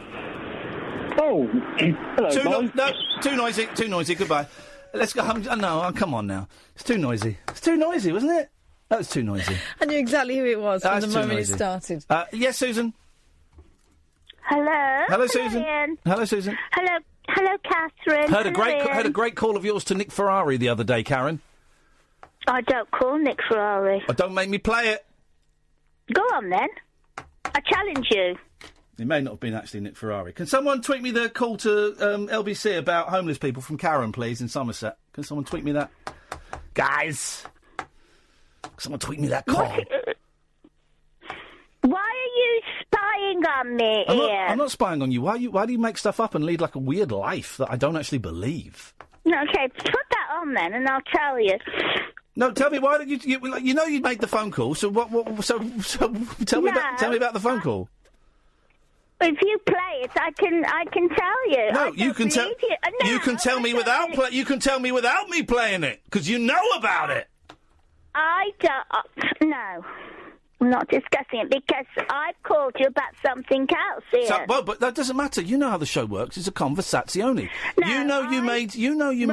Oh, hello, too noisy. Goodbye. Let's go. No, come on now. It's too noisy. Wasn't it? That was too noisy. I knew exactly who it was from the moment it started. Yes, Susan. Hello. Hello, Susan. Ian. Hello, Susan. Hello, Catherine. Heard a great call of yours to Nick Ferrari the other day, Karen. I don't call Nick Ferrari. Oh, don't make me play it. Go on then. I challenge you. It may not have been actually Nick Ferrari. Can someone tweet me the call to LBC about homeless people from Karen, please, in Somerset? Can someone tweet me that? Guys! Someone tweet me that call. Why are you spying on me, Ian? I'm not spying on you. Why do you make stuff up and lead like a weird life that I don't actually believe? Okay, put that on then, and I'll tell you. No, tell me why did you know you made the phone call? So So tell me about the phone call. If you play it, I can tell you. No, you can tell. You can tell me without. You can tell me without me playing it because you know about it. I don't. No, I'm not discussing it because I've called you about something else here. But that doesn't matter. You know how the show works. It's a conversazione. No, you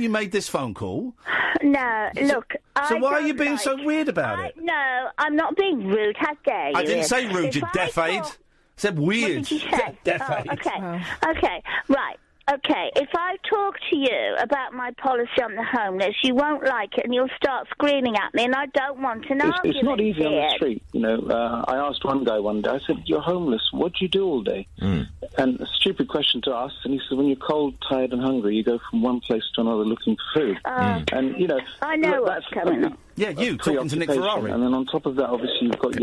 made this phone call. No, look. So why are you being so weird about it? No, I'm not being rude. How dare you? I didn't say rude. You deaf aid. I said weird. What did you say? Deaf aid. Okay, right. Okay, if I talk to you about my policy on the homeless, you won't like it and you'll start screaming at me, and I don't want an argument. It's not easy on the street, you know. I asked one guy one day, I said, "You're homeless, what do you do all day?" And a stupid question to ask, and he said, "When you're cold, tired and hungry, you go from one place to another looking for food." And, you know... I know what's coming up. Yeah, you talking to Nick Ferrari. And then on top of that, obviously, you've got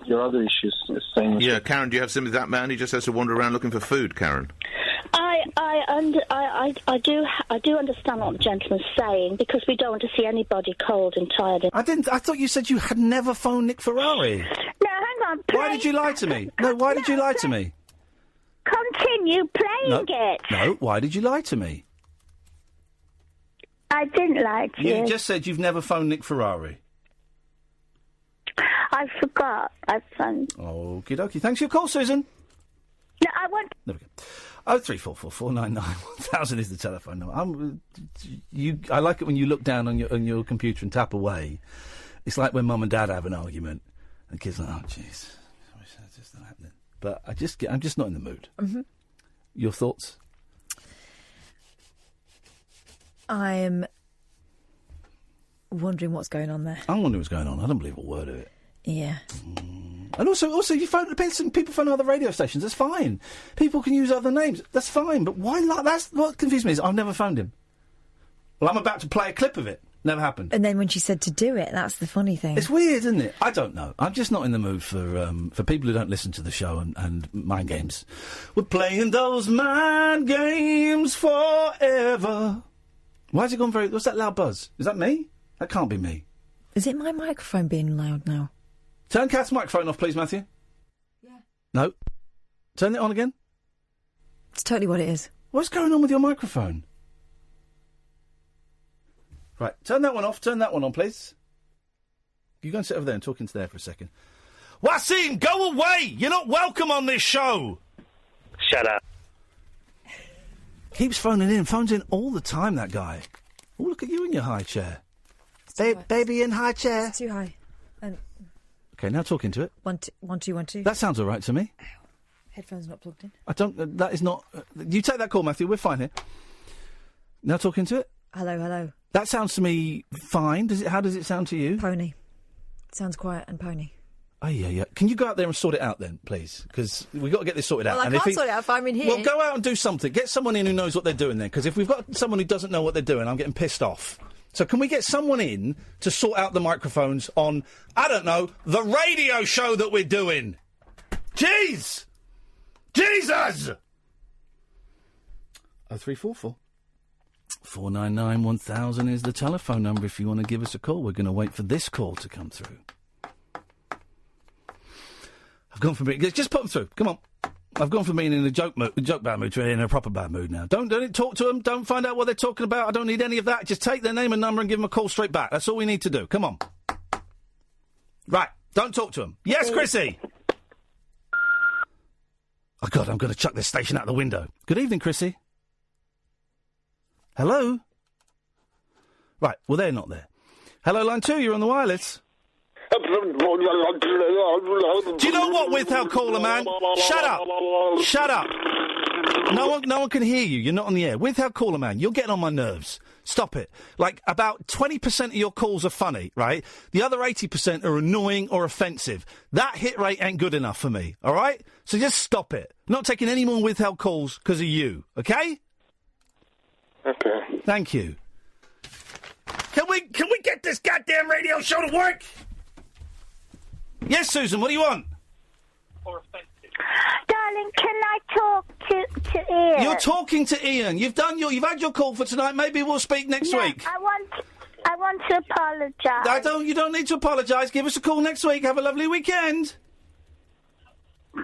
your other issues. Yeah, Karen, do you have sympathy with that man? He just has to wander around looking for food, Karen. I I do understand what the gentleman's saying, because we don't want to see anybody cold and tired. I thought you said you had never phoned Nick Ferrari. No, hang on. Why did you lie to me? No, why did you lie to me? Continue playing it. No, why did you lie to me? I didn't lie to you. You just said you've never phoned Nick Ferrari. I forgot. I phoned. Okie dokie. Thanks for your call, Susan. No, I want. There we go. 03444991000 is the telephone number. I like it when you look down on your computer and tap away. It's like when Mum and Dad have an argument, and the kids are like, "Oh, jeez, that's just not happening." But I'm just not in the mood. Mm-hmm. Your thoughts? I'm wondering what's going on there. I'm wondering what's going on. I don't believe a word of it. Yeah. And also, you phone people phone other radio stations. That's fine. People can use other names. That's fine. But why? That's what confused me. Is I've never phoned him. Well, I'm about to play a clip of it. Never happened. And then when she said to do it, that's the funny thing. It's weird, isn't it? I don't know. I'm just not in the mood for people who don't listen to the show and mind games. We're playing those mind games forever. Why has it gone very... What's that loud buzz? Is that me? That can't be me. Is it my microphone being loud now? Turn Kath's microphone off, please, Matthew. Yeah. No. Turn it on again. It's totally what it is. What's going on with your microphone? Right, turn that one off. Turn that one on, please. You go and sit over there and talk into there for a second. Wasim, go away! You're not welcome on this show! Shut up. Keeps phoning in. Phones in all the time, that guy. Oh, look at you in your high chair. Baby in high chair. It's too high. Okay, now talk into it. 1 2 1 2. That sounds all right to me. Ow. Headphones not plugged in. I don't... that is not... you take that call, Matthew. We're fine here. Now talk into it. Hello, hello. That sounds to me fine. How does it sound to you? Pony. It sounds quiet and pony. Oh, yeah. Can you go out there and sort it out then, please? Because we've got to get this sorted out. Well, I can't sort it out if I'm in here. Well, go out and do something. Get someone in who knows what they're doing then. Because if we've got someone who doesn't know what they're doing, I'm getting pissed off. So can we get someone in to sort out the microphones on, I don't know, the radio show that we're doing? Jeez! Jesus! 0344 499 1000 is the telephone number if you want to give us a call. We're going to wait for this call to come through. I've gone from being... Just put them through. Come on. I've gone from being in a joke bad mood to in a proper bad mood now. Don't talk to them. Don't find out what they're talking about. I don't need any of that. Just take their name and number and give them a call straight back. That's all we need to do. Come on. Right. Don't talk to them. Yes, Chrissy. Oh, God, I'm going to chuck this station out the window. Good evening, Chrissy. Hello? Right. Well, they're not there. Hello, line 2. You're on the wireless. Do you know what, withheld caller man? Shut up. Shut up. No one can hear you. You're not on the air. Withheld caller man, you're getting on my nerves. Stop it. Like, about 20% of your calls are funny, right? The other 80% are annoying or offensive. That hit rate ain't good enough for me, all right? So just stop it. I'm not taking any more withheld calls because of you, okay? Okay. Thank you. Can we get this goddamn radio show to work? Yes, Susan, what do you want? Darling, can I talk to Ian? You're talking to Ian. You've had your call for tonight. Maybe we'll speak next week. I want to apologise. You don't need to apologise. Give us a call next week. Have a lovely weekend.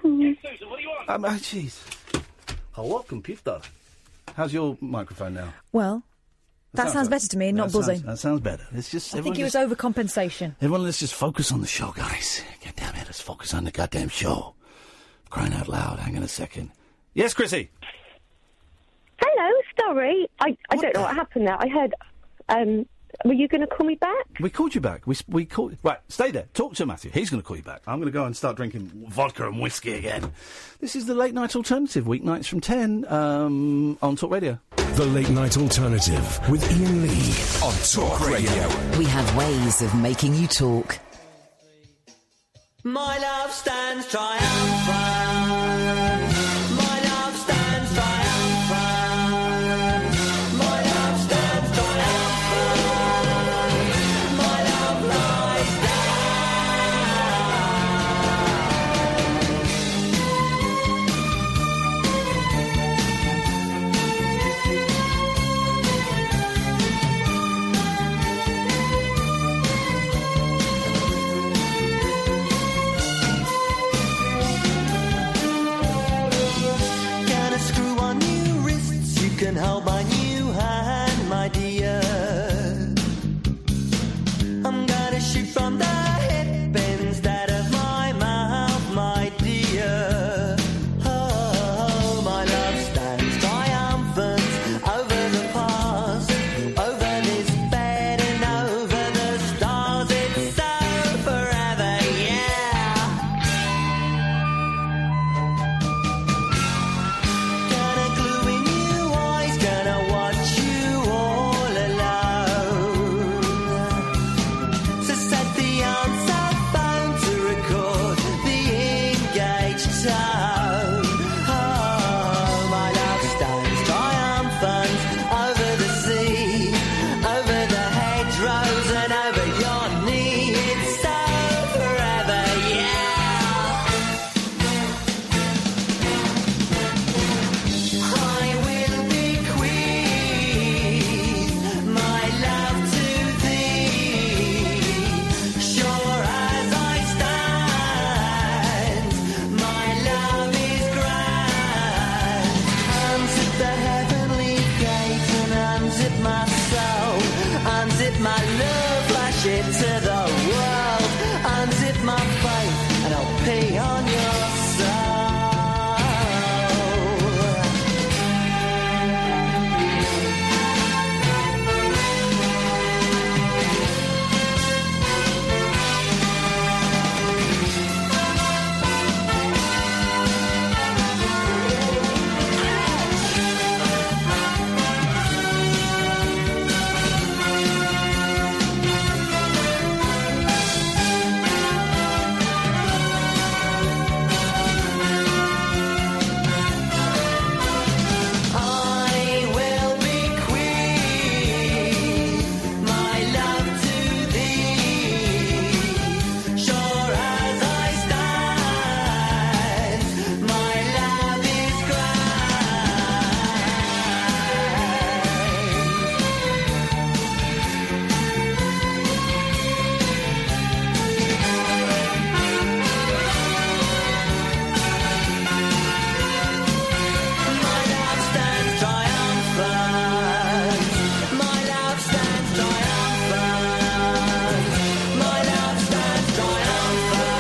Yes, Susan, what do you want? Jeez. Hello, computer. How's your microphone now? Well, that sounds better to me, not buzzing. That sounds better. It's just. I think it was overcompensation. Everyone, let's just focus on the show, guys. God damn it, let's focus on the goddamn show. Crying out loud. Hang on a second. Yes, Chrissy. Hello, sorry. I don't know what happened there. I heard. Were you going to call me back? We called you back. We called. Right, stay there. Talk to Matthew. He's going to call you back. I'm going to go and start drinking vodka and whiskey again. This is the Late Night Alternative, weeknights from 10 on Talk Radio. The Late Night Alternative with Iain Lee on Talk Radio. We have ways of making you talk. My love stands triumphant. My love stands triumphant. My love stands triumphant. My love lies down. hold my new hand, my dear. I'm gonna shoot from the hip instead of my mouth, my dear. Oh, my love stands triumphant over the past, over this bed and over the stars. It's so forever, yeah. Gonna glue in you eyes, gonna watch you all alone. So set the answer phone to record the engaged tone. Oh, my love stands triumphant over the sea, over the hedgerows and over your knee. It's so forever, yeah. I will bequeath my love to thee. Sure as I stand, my love is grand. Unzip the heavenly gate and unzip my soul. Unzip my love, flash it to the world. Unzip my faith and I'll pee on your soul. I will bequeath my love to thee. Sure as I stand, my love is My love stands triumphant. My love stands triumphant. My love stands triumphant.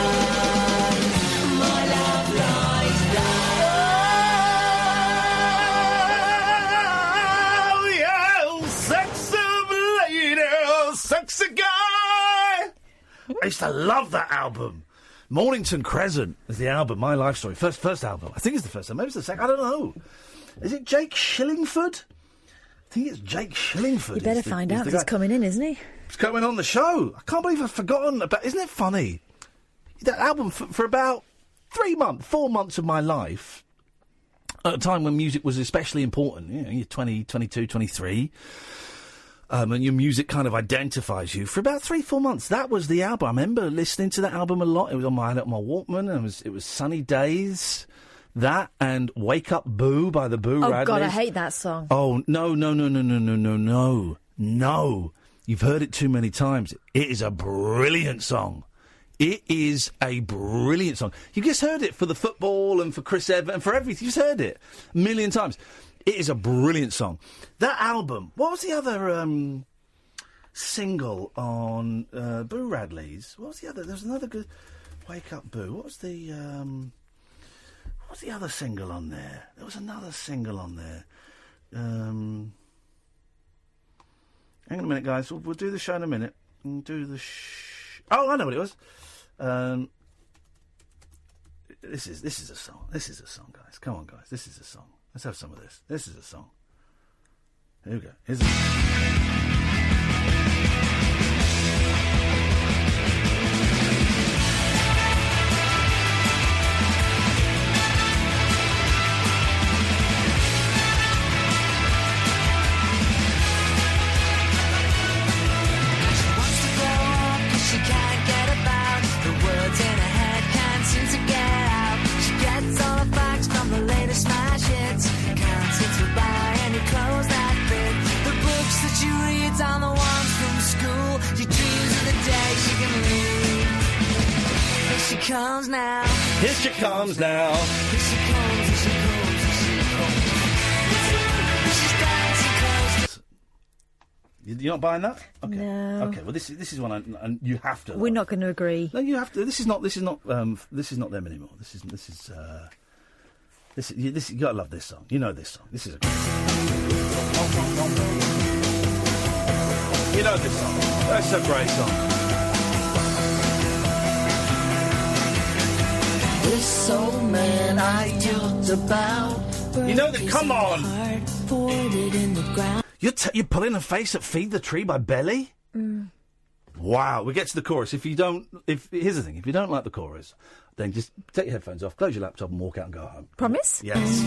My love lies Oh, yeah, sexy lady, sexy guy. I used to love that album. Mornington Crescent is the album, My Life Story. First album. I think it's the first album. Maybe it's the second. I don't know. Is it Jake Shillingford? I think it's Jake Shillingford. You better find out, 'cause he's coming in, isn't he? He's coming on the show. I can't believe I've forgotten about... Isn't it funny? That album, for about 4 months of my life, at a time when music was especially important, you know, you're 20, 22, 23, and your music kind of identifies you. For about 3-4 months, that was the album. I remember listening to that album a lot. It was on my Walkman, and it was Sunny Days, that, and Wake Up Boo by the Boo Radleys. Oh, God, I hate that song. Oh, no. No. You've heard it too many times. It is a brilliant song. It is a brilliant song. You just heard it for the football and for Chris Evans and for everything. You just heard it a million times. It is a brilliant song. That album, what was the other single on Boo Radley's? What was the other? There's another good... Wake Up Boo. What was the other single on there? There was another single on there. Hang on a minute, guys. We'll do the show in a minute. We'll do the Oh, I know what it was. This is a song. This is a song, guys. Come on, guys. This is a song. Let's have some of this. This is a song. Here we go. Here's She can't get about. The words in her head can't seem to get out. She gets all the facts from the latest smash hits. Can't seem to buy any clothes that fit. The books that she reads are the ones from school. She dreams of the day she can leave. Here she comes now. Here she comes now. Here she comes, here she comes, here she comes. She's down. You're not buying that? Okay. No. Okay. Well, this is one and you have to. We're not going to agree. No, you have to. This is not them anymore. You gotta love this song. You know this song. This is a great song. You know this song. That's a great song. This old man I talked about. You know that. Come on. You're pulling a face at "Feed the Tree" by Belly. Wow. We get to the chorus. Here's the thing. If you don't like the chorus, then just take your headphones off, close your laptop, and walk out and go home. Promise? Yes.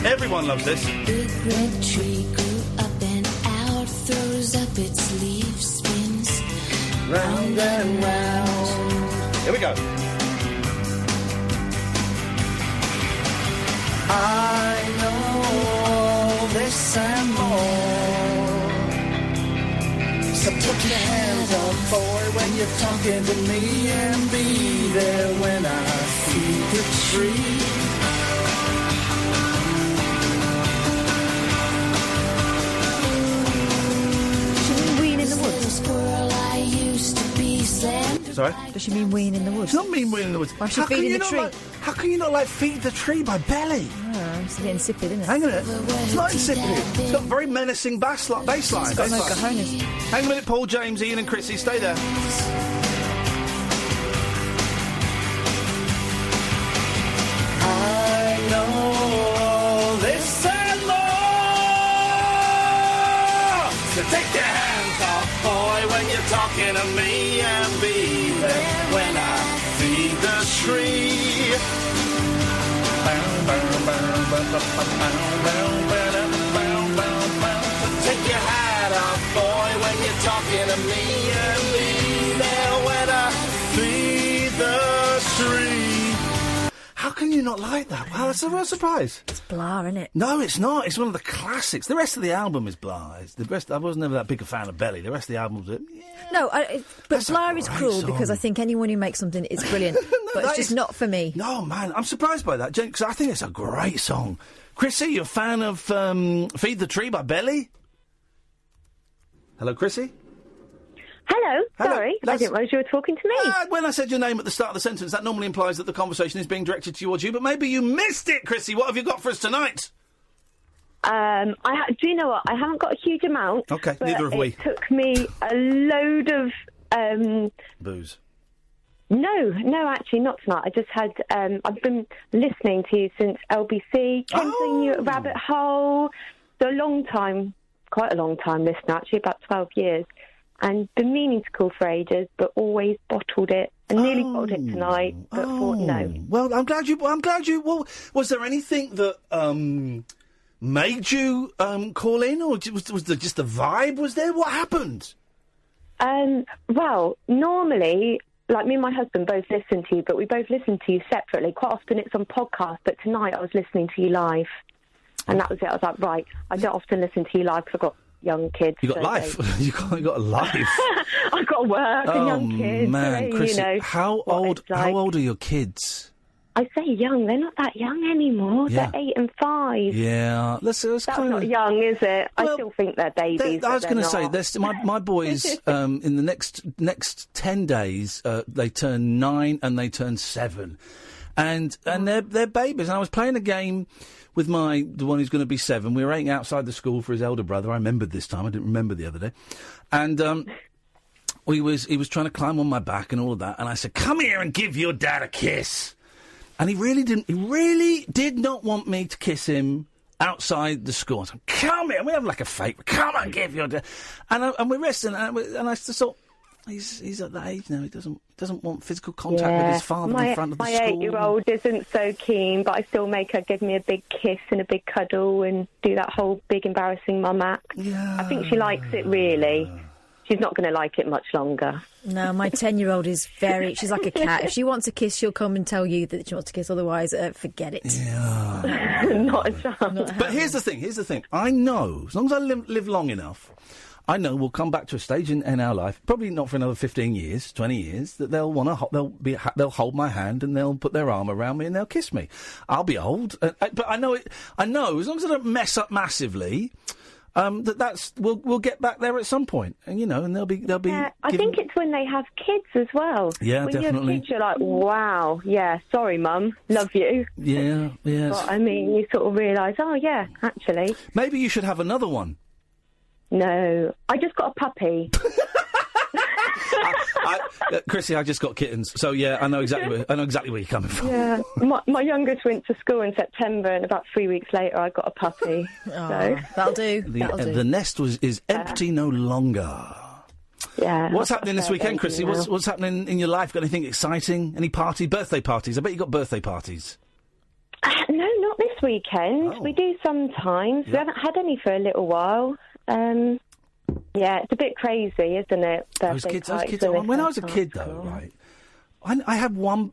Everyone loves this. Big red tree grew up and out, throws up its leaves, spins round and round. Here we go. I know this and more. So put your hands up, boy, when you're talking to me, and be there when I feed the tree. Sorry? Does she mean weeing in the woods? She doesn't mean weeing in the woods. Why is she feeding the tree? How can you not like Feed the Tree by Belly? Oh, it's getting insipid, isn't it? Hang on a minute. It's not insipid. It's got a very menacing bass line. It's got no cojones. Hang on a minute, Paul, James, Ian and Chrissy. Stay there. I know this and more. So take your hands off, boy, when you're talking to me, and be there when I feed the tree. Take your hat off, boy, when you're talking to me, and be there when I feed the tree. How can you not like that? Wow, that's a real surprise. It's blah, isn't it? No, it's not. It's one of the classics. The rest of the album is blah. I was never that big a fan of Belly. The rest of the album's No, but blah is cruel song. because I think anyone who makes something is brilliant. But it's just not for me. No, man, I'm surprised by that, because I think it's a great song. Chrissy, you a fan of Feed the Tree by Belly? Hello, Chrissy? Hello. Sorry, I didn't realise you were talking to me. When I said your name at the start of the sentence, that normally implies that the conversation is being directed towards you, but maybe you missed it, Chrissy. What have you got for us tonight? Do you know what? I haven't got a huge amount. Okay, but neither have we. It took me a load of... Booze. No, actually, not tonight. I just had... I've been listening to you since LBC, cancelling you at Rabbit Hole. So quite a long time listener, actually, about 12 years. And been meaning to call for ages, but always bottled it. And nearly bottled it tonight, but thought no. Well, I'm glad you. Well, was there anything that made you call in, or was there just the vibe? Was there? What happened? Well, normally, like me and my husband both listen to you, but we both listen to you separately. Quite often it's on podcast, but tonight I was listening to you live, and that was it. I was like, right, I don't often listen to you live because I've got young kids. You got life. You got a life. I've got work and young kids. Man, so, Chrissy, how old are your kids? I say young. They're not that young anymore. Yeah. They're 8 and 5. Yeah, that's That's kind not of young, is it? I still think they're babies. I was going to say, my boys in the next 10 days they turn 9 and they turn 7, and they're babies. And I was playing a game with the one who's going to be 7. We were eating outside the school for his elder brother. I remembered this time. I didn't remember the other day. And he was trying to climb on my back and all of that. And I said, "Come here and give your dad a kiss." And he really didn't. He really did not want me to kiss him outside the school. I said, "Come here." We have like a fake. "Come and give your dad." And we're resting. And I just thought, he's at that age now. He doesn't want physical contact with his father in front of the school. My 8-year-old isn't so keen, but I still make her give me a big kiss and a big cuddle and do that whole big embarrassing mum act. Yeah. I think she likes it, really. She's not going to like it much longer. No, my 10-year-old is she's like a cat. If she wants a kiss, she'll come and tell you that she wants a kiss. Otherwise, forget it. Yeah. Not a chance. But here's the thing. I know, as long as I live long enough, I know we'll come back to a stage in our life, probably not for another 15 years, 20 years, that they'll hold my hand and they'll put their arm around me and they'll kiss me. I'll be old, but I know, as long as I don't mess up massively, we'll get back there at some point, and and they'll be. Yeah, I think it's when they have kids as well. Yeah, when definitely. You have kids, you're like, wow, yeah, sorry, Mum, love you. Yeah, yes. But I mean, you sort of realise, oh yeah, actually. Maybe you should have another one. No, I just got a puppy. Chrissy, I just got kittens, so yeah, I know exactly where you're coming from. Yeah, my youngest went to school in September, and about 3 weeks later, I got a puppy. So that'll do. The nest is empty no longer. Yeah. What's happening this weekend, Chrissy? What's happening in your life? Got anything exciting? Any birthday parties? I bet you got birthday parties. No, not this weekend. Oh. We do sometimes. Yeah. We haven't had any for a little while. Yeah, it's a bit crazy, isn't it? Those kids. When I was a kid, though, right? I had one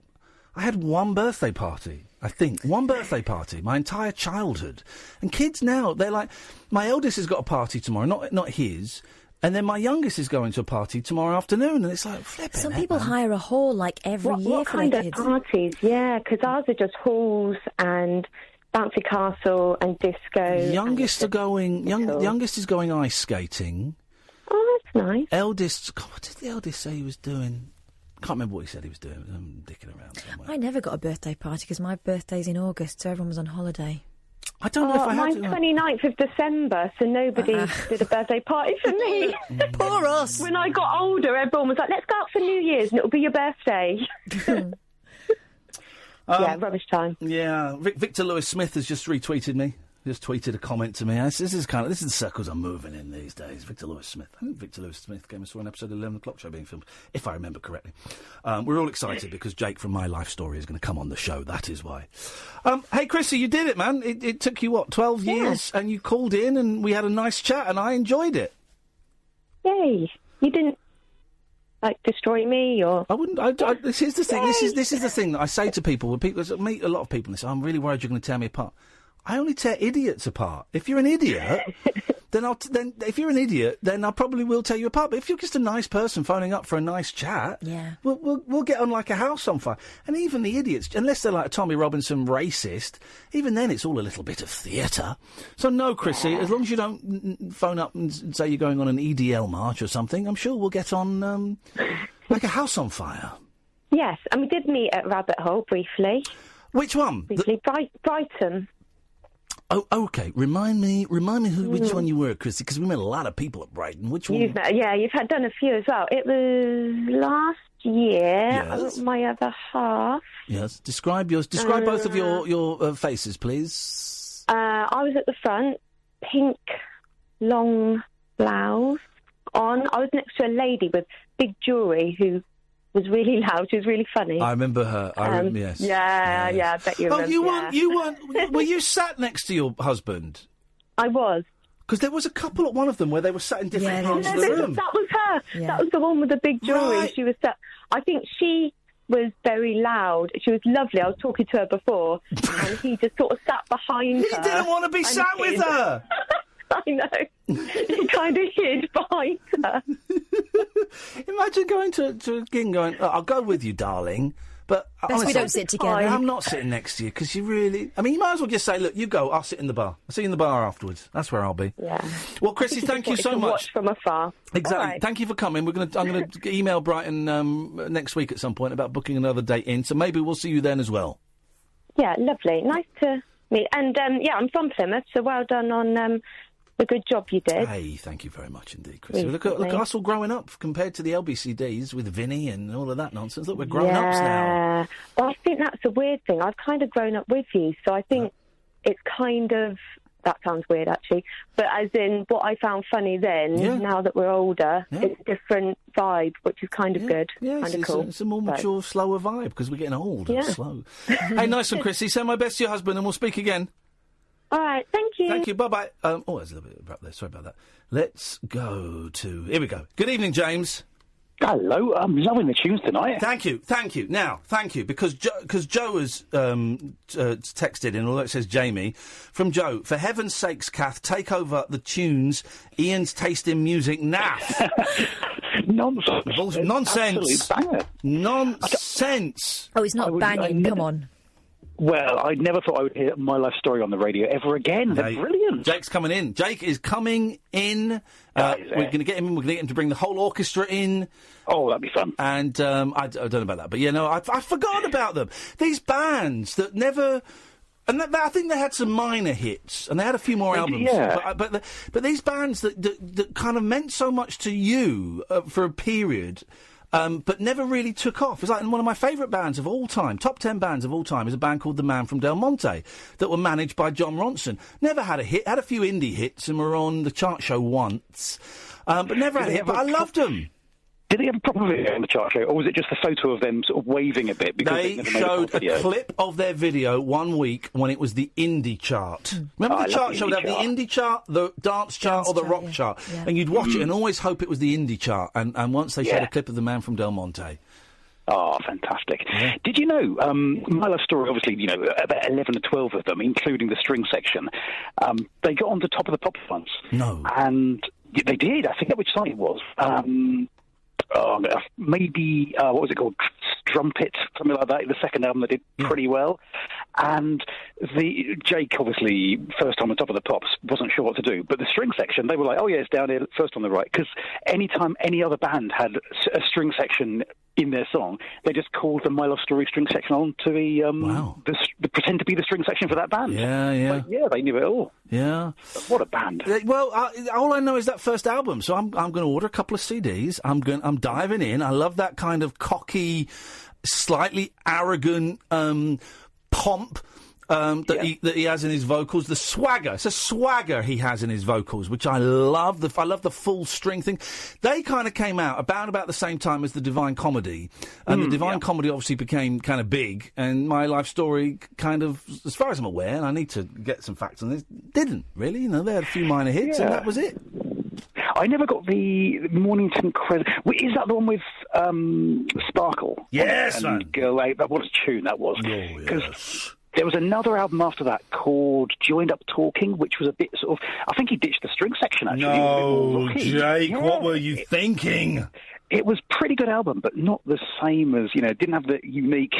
birthday party. I think one birthday party my entire childhood. And kids now, they're like, my eldest has got a party tomorrow, not his. And then my youngest is going to a party tomorrow afternoon, and it's like flipping. Some people hire a hall like every year what for kind their of kids. parties? Yeah, because ours are just halls and bouncy castle and disco. Youngest is going ice skating. Oh, that's nice. Eldest, God, what did the eldest say he was doing? Can't remember what he said he was doing. I'm dicking around somewhere. I never got a birthday party because my birthday's in August, so everyone was on holiday. I don't know if I had mine's 29th of December, so nobody did a birthday party for me. Poor us. When I got older, everyone was like, let's go out for New Year's and it'll be your birthday. Yeah, rubbish time. Yeah, Victor Lewis Smith has just retweeted me. Just tweeted a comment to me. This is the circles I'm moving in these days. Victor Lewis Smith. I think Victor Lewis Smith came and saw an episode of the 11 o'clock show being filmed, if I remember correctly. We're all excited because Jake from My Life Story is going to come on the show. That is why. Hey, Chrissy, you did it, man. It took you, 12 years? And you called in and we had a nice chat and I enjoyed it. Yay. You didn't, destroy me or... I wouldn't... this is the thing. This is the thing that I say to people. When people meet a lot of people and they say, I'm really worried you're going to tear me apart. I only tear idiots apart. If you're an idiot, then I probably will tear you apart. But if you're just a nice person phoning up for a nice chat, we'll get on like a house on fire. And even the idiots, unless they're like a Tommy Robinson racist, even then it's all a little bit of theatre. So no, Chrissy, as long as you don't phone up and say you're going on an EDL march or something, I'm sure we'll get on like a house on fire. Yes, and we did meet at Rabbit Hole briefly. Which one? Briefly, Brighton. Oh, OK. Remind me which one you were, Chrissy, because we met a lot of people at Brighton. Which one? You've done a few as well. It was last year. Yes. My other half. Yes. Describe both of your faces, please. I was at the front, pink, long blouse on. I was next to a lady with big jewellery who was really loud. She was really funny. I remember her. Yes. Yeah, I bet you remember. You weren't. Were you sat next to your husband? I was. Because there was a couple at one of them where they were sat in different parts of the room. That was her. Yeah. That was the one with the big jewellery. Right. She was sat. I think she was very loud. She was lovely. I was talking to her before, and he just sort of sat behind her. He didn't want to be sat with her. I know. He kind of hid behind her. Imagine going to a gig and going, I'll go with you, darling. But honestly, we don't sit together. I'm not sitting next to you because you really... I mean, you might as well just say, look, you go, I'll sit in the bar. I'll see you in the bar afterwards. That's where I'll be. Yeah. Well, Chrissy, thank you so much. Watch from afar. Exactly. Right. Thank you for coming. I'm going to email Brighton next week at some point about booking another date in, so maybe we'll see you then as well. Yeah, lovely. Nice to meet. And, I'm from Plymouth, so well done on... the good job you did. Hey, thank you very much indeed, Chrissy. Look at us all growing up compared to the LBCDs with Vinny and all of that nonsense. Look, we're grown-ups now. Well, I think that's a weird thing. I've kind of grown up with you, so I think it's kind of... That sounds weird, actually. But as in, what I found funny then, now that we're older, it's a different vibe, which is kind of good. Yeah, kind of cool. It's a more mature, slower vibe, because we're getting old and slow. Hey, nice one, Chrissy. Send my best to your husband, and we'll speak again. All right, thank you. Thank you, bye-bye. There's a little bit about there. Sorry about that. Let's go to... Here we go. Good evening, James. Hello, I'm loving the tunes tonight. Thank you. Now, thank you, because Joe has texted in, although it says Jamie, from Joe, for heaven's sakes, Kath, take over the tunes. Ian's taste in music, naff. Nonsense. Nonsense. Nonsense. Oh, it's not banging, come on. Well, I never thought I would hear My Life Story on the radio ever again. They're brilliant. Jake's coming in. Jake is coming in. We're going to get him in. We're going to get him to bring the whole orchestra in. Oh, that'd be fun. And I don't know about that. But, I forgot about them. These bands that never... And I think they had some minor hits, and they had a few more albums. Yeah. But these bands that kind of meant so much to you for a period... but never really took off. It's like one of my favourite bands of all time, top 10 bands of all time, is a band called The Man from Del Monte that were managed by John Ronson. Never had a hit, had a few indie hits and were on the chart show once, but never had a hit, but I loved them. Did they have a proper video on the chart show, or was it just a photo of them sort of waving a bit? Because they showed a clip of their video one week when it was the indie chart. Remember the chart show would have the indie chart, the dance chart, or the rock chart? Yeah. And you'd watch it and always hope it was the indie chart. And once they showed a clip of The Man from Del Monte. Oh, fantastic. Yeah. Did you know, My Life Story, obviously, about 11 or 12 of them, including the string section, they got on the Top of the Pops once. No. And they did. I forget which song it was. Maybe, what was it called? Strumpet, something like that. The second album they did pretty well. And Jake, obviously, first time on Top of the Pops, wasn't sure what to do. But the string section, they were like, oh yeah, it's down here, first on the right. Because anytime any other band had a string section in their song, they just called the My Life Story string section on to the pretend to be the string section for that band. Yeah. They knew it all. Yeah. What a band. Well, all I know is that first album, so I'm going to order a couple of CDs. I'm diving in. I love that kind of cocky, slightly arrogant pomp that he has in his vocals. The swagger. It's a swagger he has in his vocals, which I love. I love the full string thing. They kind of came out about the same time as the Divine Comedy. And the Divine Comedy obviously became kind of big. And My Life Story kind of, as far as I'm aware, and I need to get some facts on this, didn't really. They had a few minor hits and that was it. I never got the Mornington Crescent. Is that the one with Sparkle? Yes, man. Girl 8. What a tune that was. Because there was another album after that called Joined Up Talking, which was a bit sort of... I think he ditched the string section, actually. No, Jake, what were you thinking? It was a pretty good album, but not the same as, didn't have the unique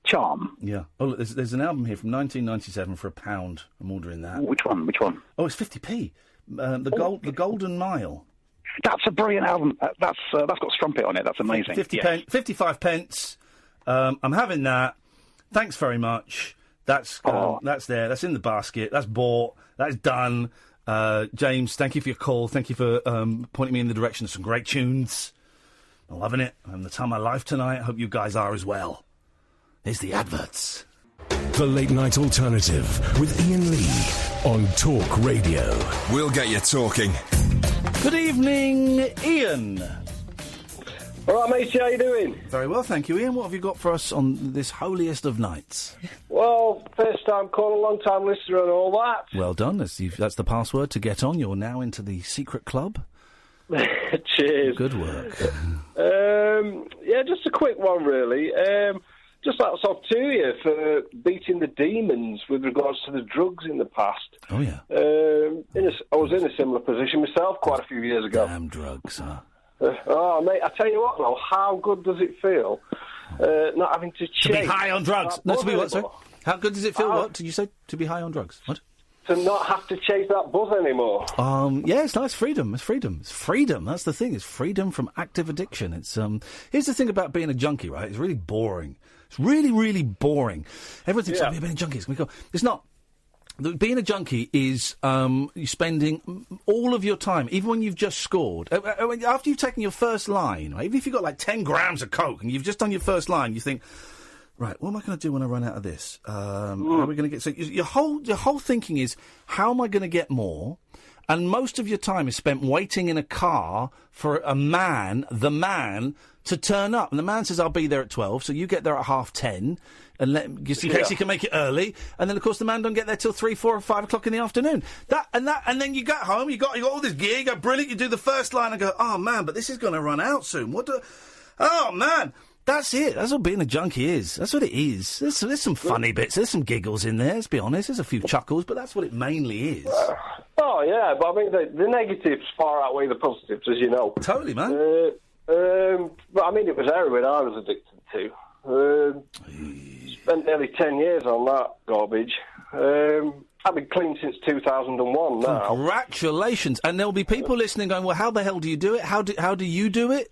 charm. Yeah. Oh, look, there's an album here from 1997 for £1. I'm ordering that. Which one? Oh, it's 50p. The Golden Mile. That's a brilliant album. That's got Strumpet on it. That's amazing. 55 pence. I'm having that. Thanks very much. That's there. That's in the basket. That's bought. That's done. James, thank you for your call. Thank you for pointing me in the direction of some great tunes. I'm loving it. I'm having the time of my life tonight. I hope you guys are as well. Here's the adverts. The Late Night Alternative with Iain Lee on Talk Radio. We'll get you talking. Good evening, Iain. All right, mate, how you doing? Very well, thank you, Iain. What have you got for us on this holiest of nights? Well, first time caller, long time listener and all that. Well done. That's the password to get on. You're now into the secret club. Cheers. Good work. Just a quick one, really. Just that's off to you for beating the demons with regards to the drugs in the past. Oh, yeah. I was in a similar position myself quite a few years ago. Damn drugs, huh? Mate, I tell you what, though, how good does it feel not having to chase... To be high on drugs. No, to be what, sorry? How good does it feel, what? Did you say to be high on drugs? What? To not have to chase that buzz anymore. Yeah, it's nice. Freedom. It's freedom. It's freedom. That's the thing. It's freedom from active addiction. It's here's the thing about being a junkie, right? It's really boring. It's really, really boring. Everyone thinks, being a junkie is going to go. It's not. Being a junkie is you spending all of your time, even when you've just scored, after you've taken your first line, right, even if you've got like 10 grams of coke and you've just done your first line, you think, right, what am I going to do when I run out of this? How are we going to get... So your whole thinking is, how am I going to get more? And most of your time is spent waiting in a car for the man, to turn up. And the man says, I'll be there at 12, so you get there at 10:30, and just in case he can make it early. And then, of course, the man don't get there till 3, 4 or 5 o'clock in the afternoon. And then you get home, you got all this gear, you go, brilliant, you do the first line and go, oh, man, but this is going to run out soon. Oh, man. That's it. That's what being a junkie is. That's what it is. There's some funny bits. There's some giggles in there, let's be honest. There's a few chuckles, but that's what it mainly is. But I mean, the negatives far outweigh the positives, as you know. Totally, man. But I mean, it was heroin I was addicted to. spent nearly 10 years on that garbage. I've been clean since 2001 now. Congratulations. And there'll be people listening going, well, how the hell do you do it? How do you do it?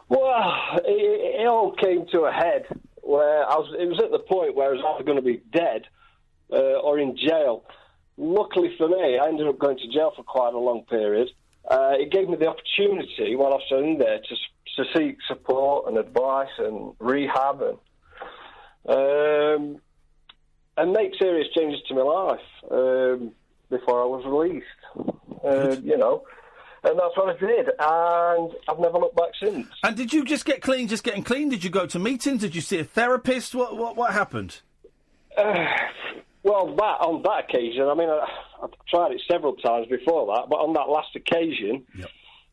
Well, it all came to a head where it was at the point where I was either going to be dead or in jail. Luckily for me, I ended up going to jail for quite a long period. It gave me the opportunity, while I was in there, to seek support and advice and rehab and make serious changes to my life before I was released. You know, and that's what I did, and I've never looked back since. And did you just get clean, just getting clean? Did you go to meetings? Did you see a therapist? What happened? Well, on that occasion, I mean, I've tried it several times before that, but on that last occasion,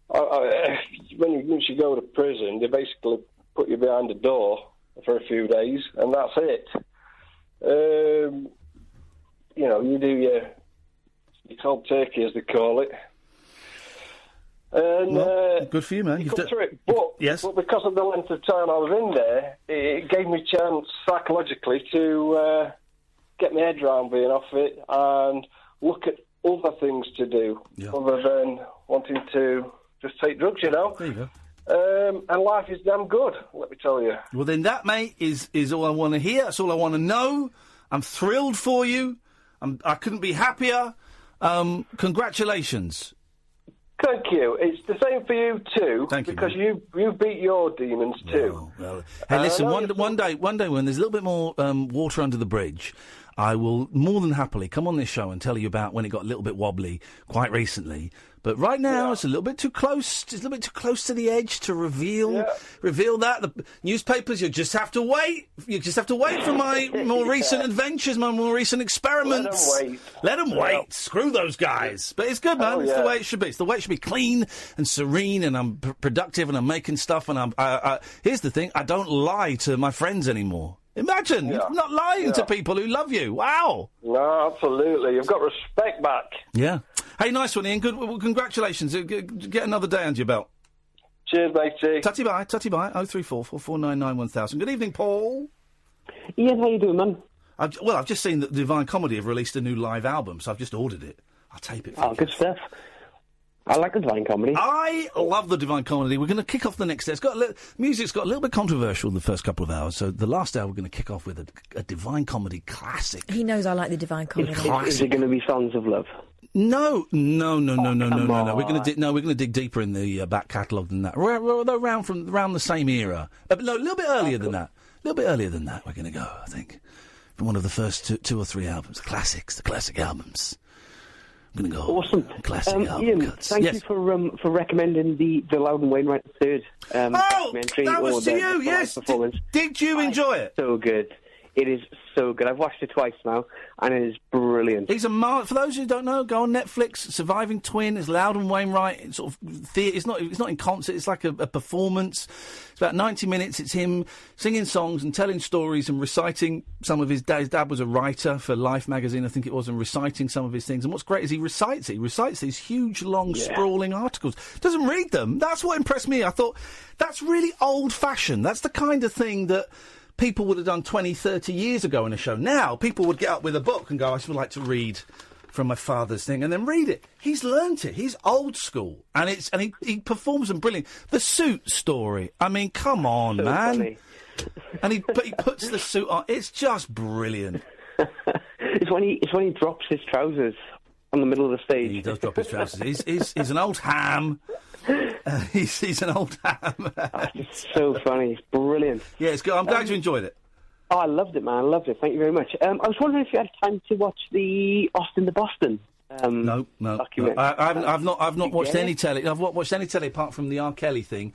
once you go to prison, they basically put you behind a door for a few days, and that's it. You know, you do your cold turkey, as they call it. And good for you, man. You've come through it. But because of the length of time I was in there, it gave me a chance psychologically to get my head round being off it and look at other things to do other than wanting to just take drugs, you know. There you go. And life is damn good, let me tell you. Well, then that, mate, is all I want to hear. That's all I want to know. I'm thrilled for you. I couldn't be happier. Congratulations. Thank you. It's the same for you too. Thank you, because you beat your demons too. Well, hey, listen. One day when there's a little bit more water under the bridge, I will more than happily come on this show and tell you about when it got a little bit wobbly quite recently. But right now, it's a little bit too close. It's a little bit too close to the edge to reveal that. The newspapers, you just have to wait. You just have to wait for my more recent adventures, my more recent experiments. Let them wait. Screw those guys. But it's good, man. It's the way it should be. It's the way it should be, clean and serene, and I'm productive, and I'm making stuff. And here's the thing: I don't lie to my friends anymore. Imagine not lying to people who love you. Wow. No, absolutely. You've got respect back. Yeah. Hey, nice one, Ian. Good. Well, congratulations. Get another day under your belt. Cheers, matey. Tutty bye. 034 4499 1000. Good evening, Paul. Ian, how you doing, man? I've just seen that Divine Comedy have released a new live album, so I've just ordered it. I'll tape it for you. Good stuff. I like the Divine Comedy. I love the Divine Comedy. We're going to kick off the next day. Music's got a little bit controversial the first couple of hours, so the last hour we're going to kick off with a Divine Comedy classic. He knows I like the Divine Comedy. Is it going to be Songs of Love? No. We're going to dig deeper in the back catalogue than that. We're around the same era. No, a little bit earlier than that. A little bit earlier than that. We're going to go, I think, from one of the first two or three albums, the classic albums. I'm going to go. Awesome. Classic album Ian, cuts. thank you for recommending the Loudon Wainwright III documentary. That was to you, yes. Did you enjoy it? So good. It is so good. I've watched it twice now, and it is brilliant. He's for those who don't know, go on Netflix. Surviving Twin. It's Loudon Wainwright. It's sort of theatre. It's not in concert. It's like a performance. It's about 90 minutes. It's him singing songs and telling stories and reciting some of his dad. His dad was a writer for Life magazine, I think it was, and reciting some of his things. And what's great is he recites these huge, long, sprawling articles. Doesn't read them. That's what impressed me. I thought that's really old-fashioned. That's the kind of thing that people would have done 20, 30 years ago in a show. Now, people would get up with a book and go, I just would like to read from my father's thing, and then read it. He's learnt it. He's old school. And he performs them brilliant. The suit story. I mean, come on, man. Funny. And he puts the suit on. It's just brilliant. It's when he drops his trousers on the middle of the stage. He does drop his trousers. He's an old ham. He's an old ham. It's so funny. It's brilliant. Yeah, it's good. I'm glad you enjoyed it. Oh, I loved it, man. I loved it. Thank you very much. I was wondering if you had time to watch the Austin to Boston. No. I've not watched any telly. I've watched any telly apart from the R. Kelly thing.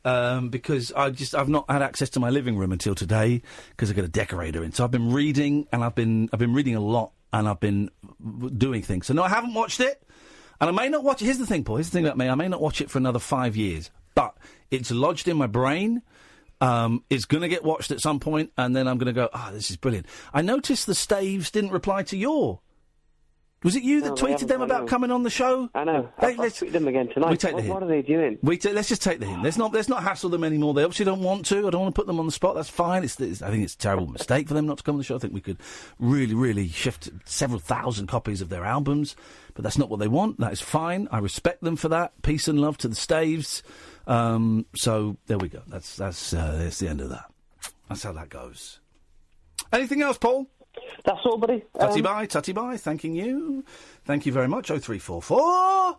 Because I've not had access to my living room until today because I got a decorator in. So I've been reading, and I've been reading a lot, and I've been doing things. So no, I haven't watched it. And I may not watch it. Here's the thing, Paul. Here's the thing about me. I may not watch it for another 5 years. But it's lodged in my brain. It's going to get watched at some point. And then I'm going to go, this is brilliant. I noticed the Staves didn't reply to your Was it you that tweeted them about coming on the show? I know. I'll tweet them again tonight. We take the hint. What are they doing? Let's just take the hint. Let's not hassle them anymore. They obviously don't want to. I don't want to put them on the spot. That's fine. I think it's a terrible mistake for them not to come on the show. I think we could really, really shift several thousand copies of their albums, but that's not what they want. That is fine. I respect them for that. Peace and love to the Staves. So there we go. That's the end of that. That's how that goes. Anything else, Paul? That's all, buddy. Tutty bye. Thanking you. Thank you very much. 0344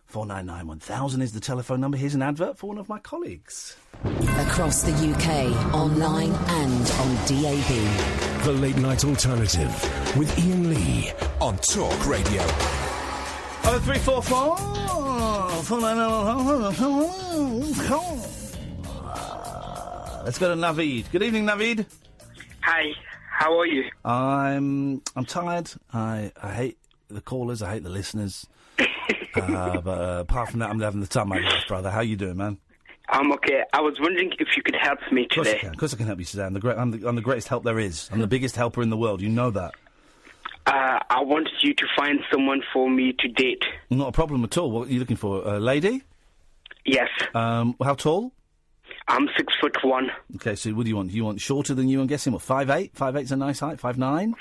499 1000 is the telephone number. Here's an advert for one of my colleagues. Across the UK, online and on DAB. The Late Night Alternative with Iain Lee on Talk Radio. 0344 499. Let's go to Naveed. Good evening, Naveed. Hi. How are you? I'm tired. I hate the callers. I hate the listeners. But apart from that, I'm having the time of my life, brother. How you doing, man? I'm okay. I was wondering if you could help me today. Of course I can help you, Suzanne. I'm the greatest help there is. I'm the biggest helper in the world. You know that. I wanted you to find someone for me to date. Not a problem at all. What are you looking for? A lady? Yes. How tall? I'm 6'1". Okay, so what do you want? You want shorter than you, I'm guessing? What, 5'8"? 5'8's a nice height. 5'9"?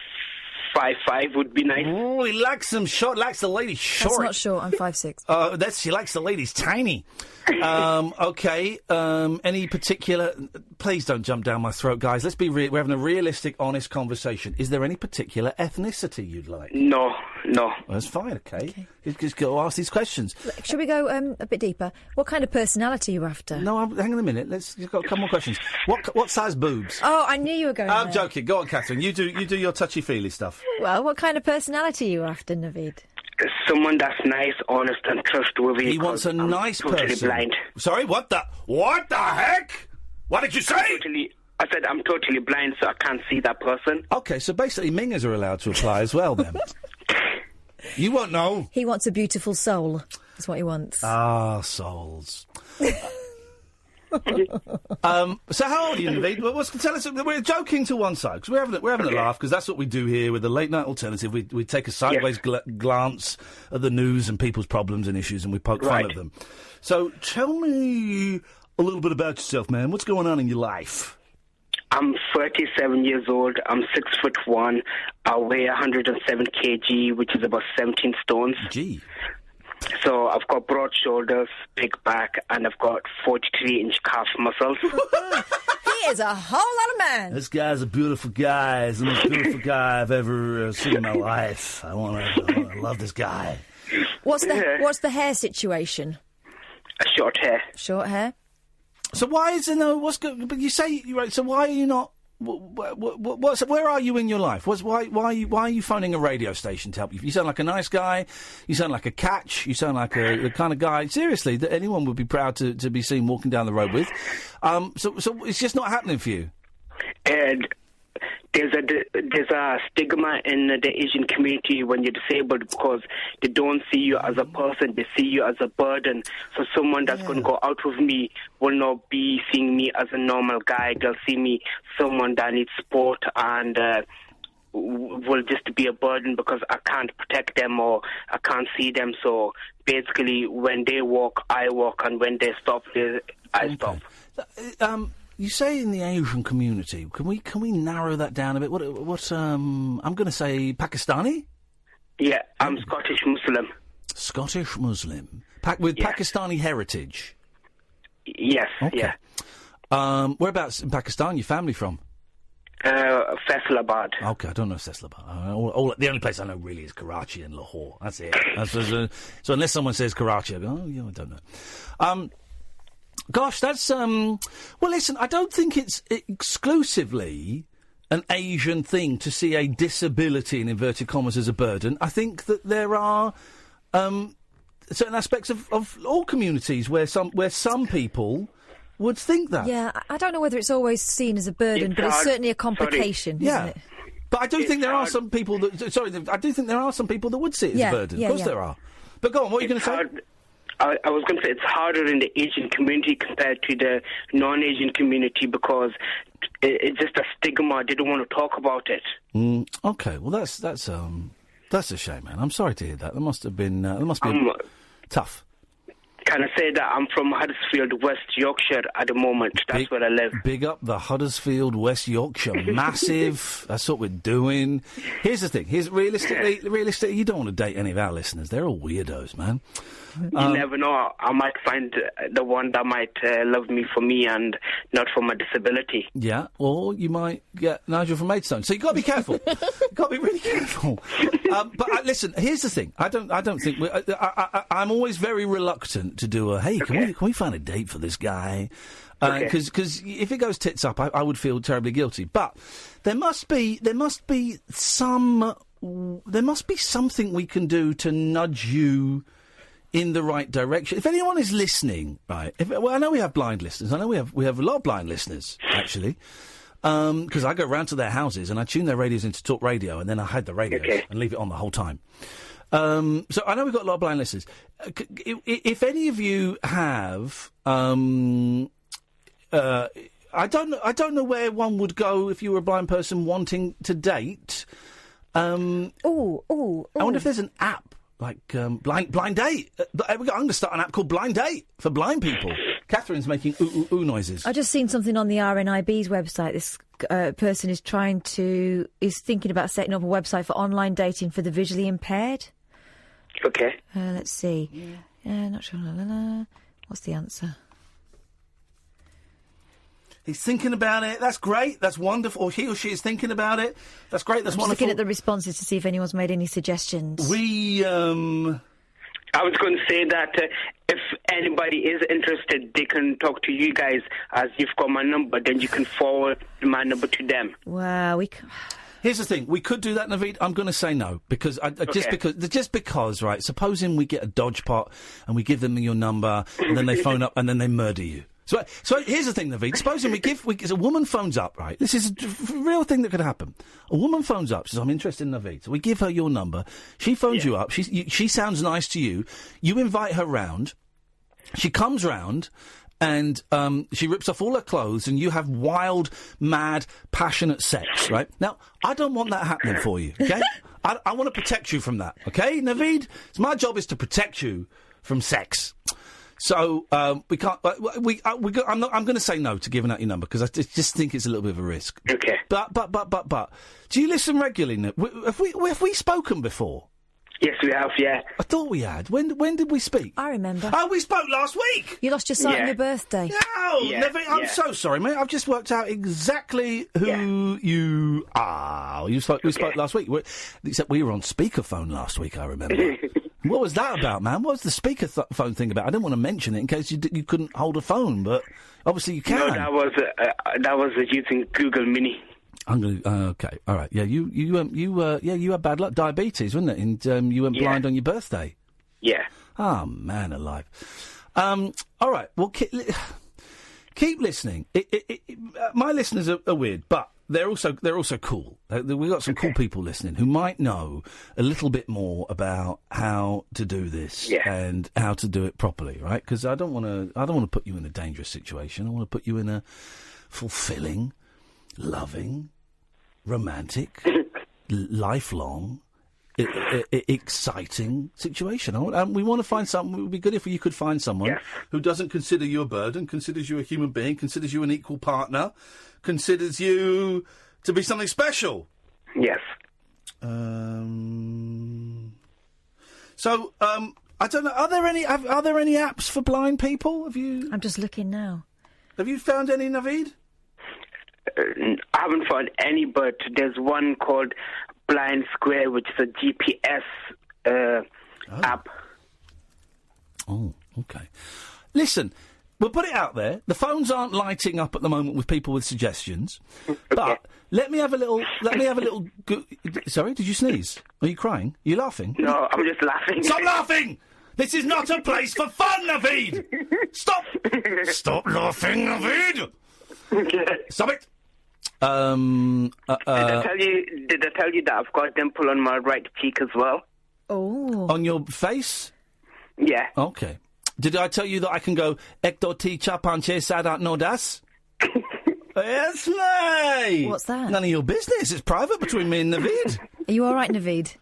5'5" would be nice. Oh, he likes them short. Likes the lady short. That's not short. I'm 5'6". She likes the ladies tiny. Okay. Any particular? Please don't jump down my throat, guys. Let's be real. We're having a realistic, honest conversation. Is there any particular ethnicity you'd like? No. Well, that's fine. Okay. Just go ask these questions. Should we go a bit deeper? What kind of personality are you after? No, hang on a minute. You've got a couple more questions. What size boobs? Oh, I knew you were going. I'm joking. Go on, Catherine. You do your touchy-feely stuff. Well, what kind of personality are you after, Naveed? Someone that's nice, honest, and trustworthy. He wants a nice person. Totally blind. Sorry, what the heck? What did you say? I said I'm totally blind, so I can't see that person. Okay, so basically mingers are allowed to apply as well, then. You won't know. He wants a beautiful soul. That's what he wants. Ah, souls. So how old are you, Naveed? Tell us. We're joking to one side because we're having a laugh because that's what we do here with the Late Night Alternative. We take a sideways glance at the news and people's problems and issues, and we poke fun at them. So tell me a little bit about yourself, man. What's going on in your life? I'm 37 years old. I'm 6'1". I weigh 107 kg, which is about 17 stones. Gee. So I've got broad shoulders, big back, and I've got 43-inch calf muscles. He is a whole lot of man. This guy's a beautiful guy. He's the most beautiful guy I've ever seen in my life. I love this guy. What's the hair situation? Short hair. Short hair. So why is there no? What's good? But you say right. So why are you not? Where are you in your life? Why are you phoning a radio station to help you? You sound like a nice guy. You sound like a catch. You sound like the kind of guy, seriously, that anyone would be proud to be seen walking down the road with. So it's just not happening for you. And there's a stigma in the Asian community when you're disabled because they don't see you as a person, they see you as a burden. So someone that's going to go out with me will not be seeing me as a normal guy. They'll see me someone that needs support and will just be a burden because I can't protect them or I can't see them. So basically, when they walk, I walk, and when they stop, I stop. You say in the Asian community. Can we narrow that down a bit? What I'm going to say Pakistani? Yeah, I'm Scottish Muslim. Scottish Muslim with Pakistani heritage. Yes. Okay. Yeah. Whereabouts in Pakistan? Your family from? Faisalabad. Okay, I don't know Faisalabad. The only place I know really is Karachi and Lahore. That's it. So unless someone says Karachi, I go, oh yeah, I don't know. Gosh, that's well. Listen, I don't think it's exclusively an Asian thing to see a disability in inverted commas as a burden. I think that there are certain aspects of all communities where some people would think that. Yeah, I don't know whether it's always seen as a burden, but it's certainly a complication, isn't it? But I do think there are some people that. Sorry, I do think there are some people that would see it as a burden. Of course, there are. But go on. What are you going to say? I was going to say it's harder in the Asian community compared to the non-Asian community because it's just a stigma. They don't want to talk about it. Okay, well that's That's a shame, man. I'm sorry to hear that. That must have been. Tough. Can I say that I'm from Huddersfield, West Yorkshire at the moment? That's where I live. Big up the Huddersfield, West Yorkshire. Massive. That's what we're doing. Here's the thing. Realistically, you don't want to date any of our listeners. They're all weirdos, man. You never know. I might find the one that might love me for me and not for my disability. Yeah, or you might get Nigel from Maidstone. So you've got to be careful. You've got to be really careful. But listen, here's the thing. I don't think... I'm always very reluctant to do a, hey, can we find a date for this guy? Because if it goes tits up, I would feel terribly guilty. But there must be something we can do to nudge you in the right direction. If anyone is listening, right? I know we have blind listeners. I know we have a lot of blind listeners, actually. Because I go round to their houses and I tune their radios into talk radio, and then I hide the radio and leave it on the whole time. So I know we've got a lot of blind listeners. If any of you have, I don't know where one would go if you were a blind person wanting to date. I wonder if there's an app like Blind Date. I'm going to start an app called Blind Date for blind people. Catherine's making ooh noises. I just seen something on the RNIB's website. This person is thinking about setting up a website for online dating for the visually impaired. Okay. Let's see. Not sure. What's the answer? He's thinking about it. That's great. That's wonderful. Or he or she is thinking about it. That's great. That's wonderful. Looking at the responses to see if anyone's made any suggestions. I was going to say that if anybody is interested, they can talk to you guys, as you've got my number, then you can forward my number to them. Wow, Here's the thing. We could do that, Naveed. I'm going to say no because just because, right? Supposing we get a dodge pot and we give them your number and then they phone up and then they murder you. So here's the thing, Naveed. Supposing a woman phones up, right? This is a real thing that could happen. A woman phones up, says, I'm interested in Naveed. So we give her your number. She phones you up. She sounds nice to you. You invite her round. She comes round and she rips off all her clothes and you have wild, mad, passionate sex, right? Now, I don't want that happening for you, okay? I want to protect you from that, okay, Naveed? So my job is to protect you from sex. So we can't. I'm going to say no to giving out your number because I just think it's a little bit of a risk. Okay. But do you listen regularly? Have we spoken before? Yes, we have. Yeah. I thought we had. When did we speak? I remember. Oh, we spoke last week. You lost your sight on your birthday. No, I'm so sorry, mate. I've just worked out exactly who you are. We spoke last week. Except we were on speakerphone last week. I remember. What was that about, man? What was the speaker phone thing about? I didn't want to mention it in case you couldn't hold a phone, but obviously you can. No, that was using Google Mini. I'm going to... okay, all right. Yeah, you had bad luck. Diabetes, wasn't it? And you went blind on your birthday. Yeah. Oh, man alive. All right, well, keep listening. My listeners are weird, but they're also cool. We've got some cool people listening who might know a little bit more about how to do this and how to do it properly, right? Because I don't want to put you in a dangerous situation. I want to put you in a fulfilling, loving, romantic, lifelong, exciting situation. We want to find someone. It would be good if you could find someone who doesn't consider you a burden, considers you a human being, considers you an equal partner, considers you to be something special. Yes. So I don't know. Are there any apps for blind people? I'm just looking now. Have you found any, Naveed? I haven't found any, but there's one called Blind Square, which is a GPS app. Oh, okay. Listen, we'll put it out there. The phones aren't lighting up at the moment with people with suggestions, but let me have a little. Sorry, did you sneeze? Are you crying? Are you laughing? No, I'm just laughing. Stop laughing! This is not a place for fun, Naveed. Stop laughing, Naveed. Stop it. Did I tell you that I've got a dimple on my right cheek as well? Oh. On your face? Yeah. Okay. Did I tell you that I can go Ekto T Chapanche Sadat Nodas? Yes, mate. What's that? None of your business. It's private between me and Naveed. Are you all right, Naveed?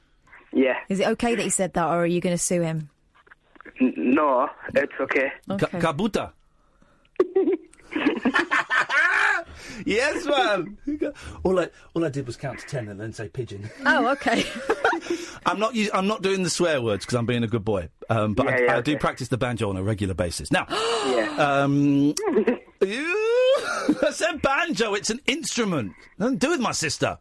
Yeah. Is it okay that he said that, or are you going to sue him? No, it's okay. Kabuta. Yes, man. All I did was count to 10 and then say pigeon. Oh, okay. I'm not doing the swear words because I'm being a good boy. But I do practice the banjo on a regular basis. Now, I said banjo. It's an instrument. Nothing to do with my sister.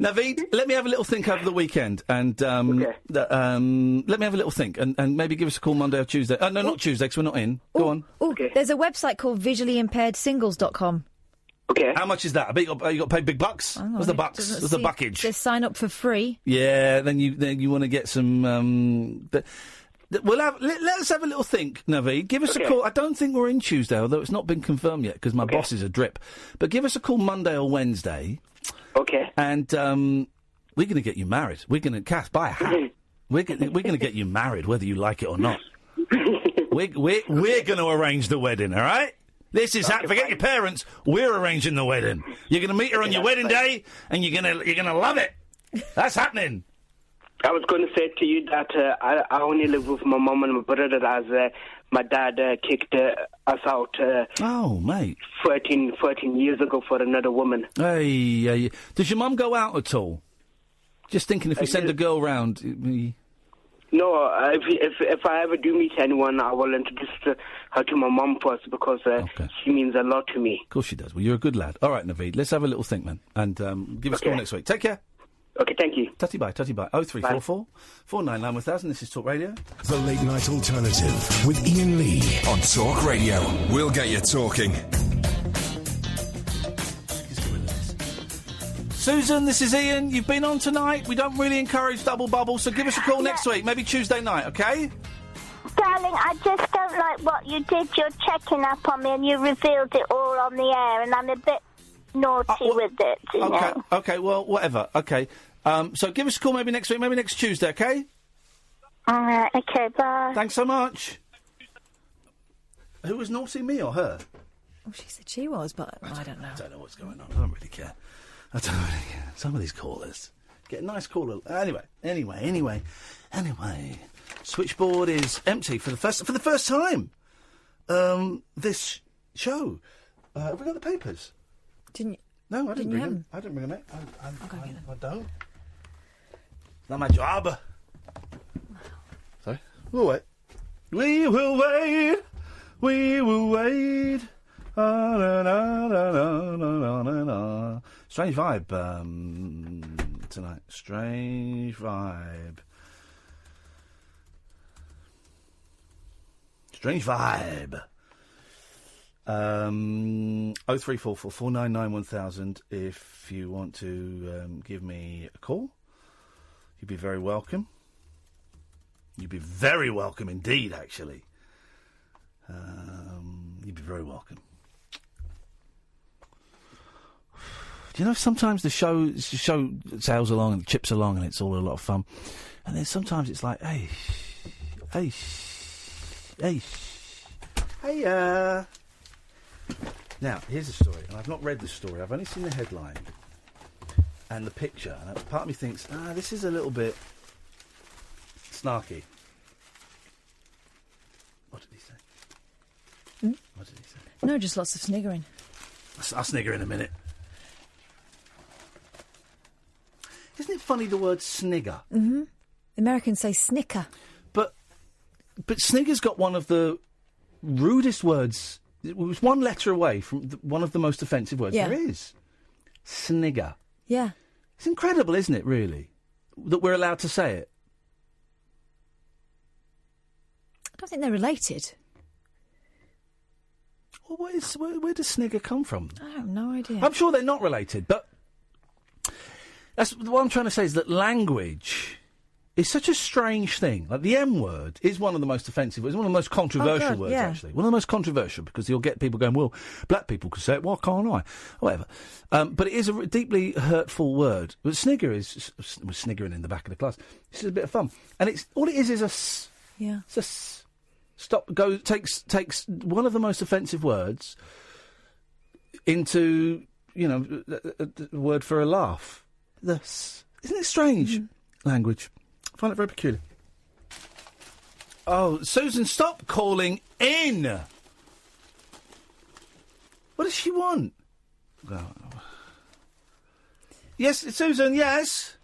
Naveed, let me have a little think over the weekend, and let me have a little think, and maybe give us a call Monday or Tuesday. No, not Tuesday, because we're not in. Go on. There's a website called visuallyimpairedsingles.com. Okay. How much is that? I bet you got to pay big bucks. What's the bucks? What's the buckage? Just sign up for free. Yeah, then you want to get some. Let's have a little think, Naveed. Give us a call. I don't think we're in Tuesday, although it's not been confirmed yet because my boss is a drip. But give us a call Monday or Wednesday. Okay. And we're going to get you married. We're going to, Kath, buy a hat. We're going to get you married, whether you like it or not. We're going to arrange the wedding, all right? This is forget your parents. We're arranging the wedding. You're going to meet her on your wedding day, and you're gonna love it. That's happening. I was going to say to you that I only live with my mum and my brother as my dad kicked us out. Oh, mate. 13 years ago for another woman. Hey, does your mum go out at all? Just thinking if we send a girl round. No, if I ever do meet anyone, I will introduce her to my mum first because she means a lot to me. Of course she does. Well, you're a good lad. All right, Naveed, let's have a little think, man, and give us a call next week. Take care. Okay, thank you. Tutty bye. 0344 499 1000. This is Talk Radio. The Late Night Alternative with Iain Lee on Talk Radio. We'll get you talking. Susan, this is Iain. You've been on tonight. We don't really encourage double bubble, so give us a call next week, maybe Tuesday night, okay? Darling, I just don't like what you did. You're checking up on me and you revealed it all on the air, and I'm a bit naughty with it, you know. Okay, well, whatever. Okay. So give us a call maybe next week, maybe next Tuesday, okay? All right, okay, bye. Thanks so much. Who was naughty, me or her? Oh, she said she was, but I don't know. I don't know what's going on. I don't really care. Some of these callers get a nice caller. Anyway. Switchboard is empty for the first time. This show. Have we got the papers? Didn't you? No, I didn't bring them. I didn't bring them. I don't. Not my job. Sorry. We'll wait. We will wait. We will wait. Strange vibe tonight. Strange vibe. 0344 499 1000 if you want to give me a call. You'd be very welcome. You'd be very welcome indeed, actually. You'd be very welcome. Do you know, sometimes the show sails along and chips along and it's all a lot of fun. And then sometimes it's like, hey. Now, here's the story, and I've not read the story. I've only seen the headline and the picture, and part of me thinks, this is a little bit snarky. What did he say? What did he say? No, just lots of sniggering. I'll snigger in a minute. Isn't it funny, the word snigger? Mm-hmm. Americans say snicker. But snigger's got one of the rudest words. It was one letter away from one of the most offensive words there is. Snigger. Yeah. It's incredible, isn't it, really, that we're allowed to say it? I don't think they're related. Well, where does snigger come from? I have no idea. I'm sure they're not related, but that's what I'm trying to say is that language is such a strange thing. Like, the M word is one of the most offensive words, one of the most controversial words, actually. One of the most controversial, because you'll get people going, well, black people could say it, why can't I? Whatever. But it is a deeply hurtful word. But snigger is, we're sniggering in the back of the class. It's just a bit of fun. And all it is a s. Yeah. It's a s. Takes one of the most offensive words into, a word for a laugh. The Isn't it strange? Language. I find it very peculiar. Oh, Susan, stop calling in! What does she want? Well, yes, Susan, yes?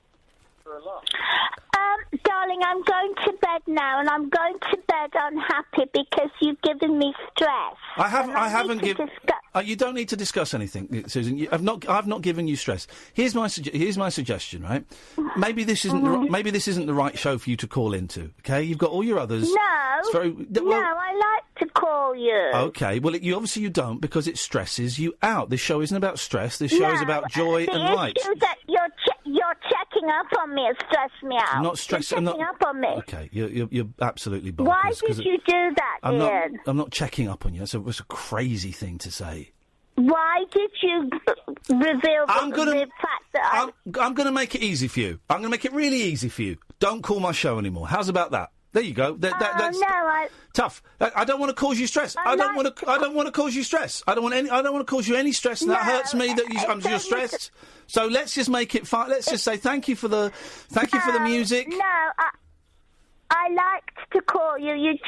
Darling, I'm going to bed now, and I'm going to bed unhappy because you've given me stress. I haven't given. You don't need to discuss anything, Susan. I've not given you stress. Here's my suggestion, right? Maybe this isn't. Maybe this isn't the right show for you to call into. Okay, you've got all your others. No, I like to call you. Okay, well, you don't because it stresses you out. This show isn't about stress. This show is about joy and light. The issue that you're checking up on me has stressed me out. I'm not stressing. Checking up on me. Okay, you're absolutely bonkers. Why did you do that, Ian? I'm not checking up on you. It's a crazy thing to say. Why did you reveal the fact that I'm going to make it easy for you. I'm going to make it really easy for you. Don't call my show anymore. How's about that? There you go. That's tough. I don't want to cause you stress. I don't want to cause you stress. I don't want to cause you any stress, and that hurts me that you're stressed. So let's just make it fun. Let's just say thank you for the music. No, I liked to call you. I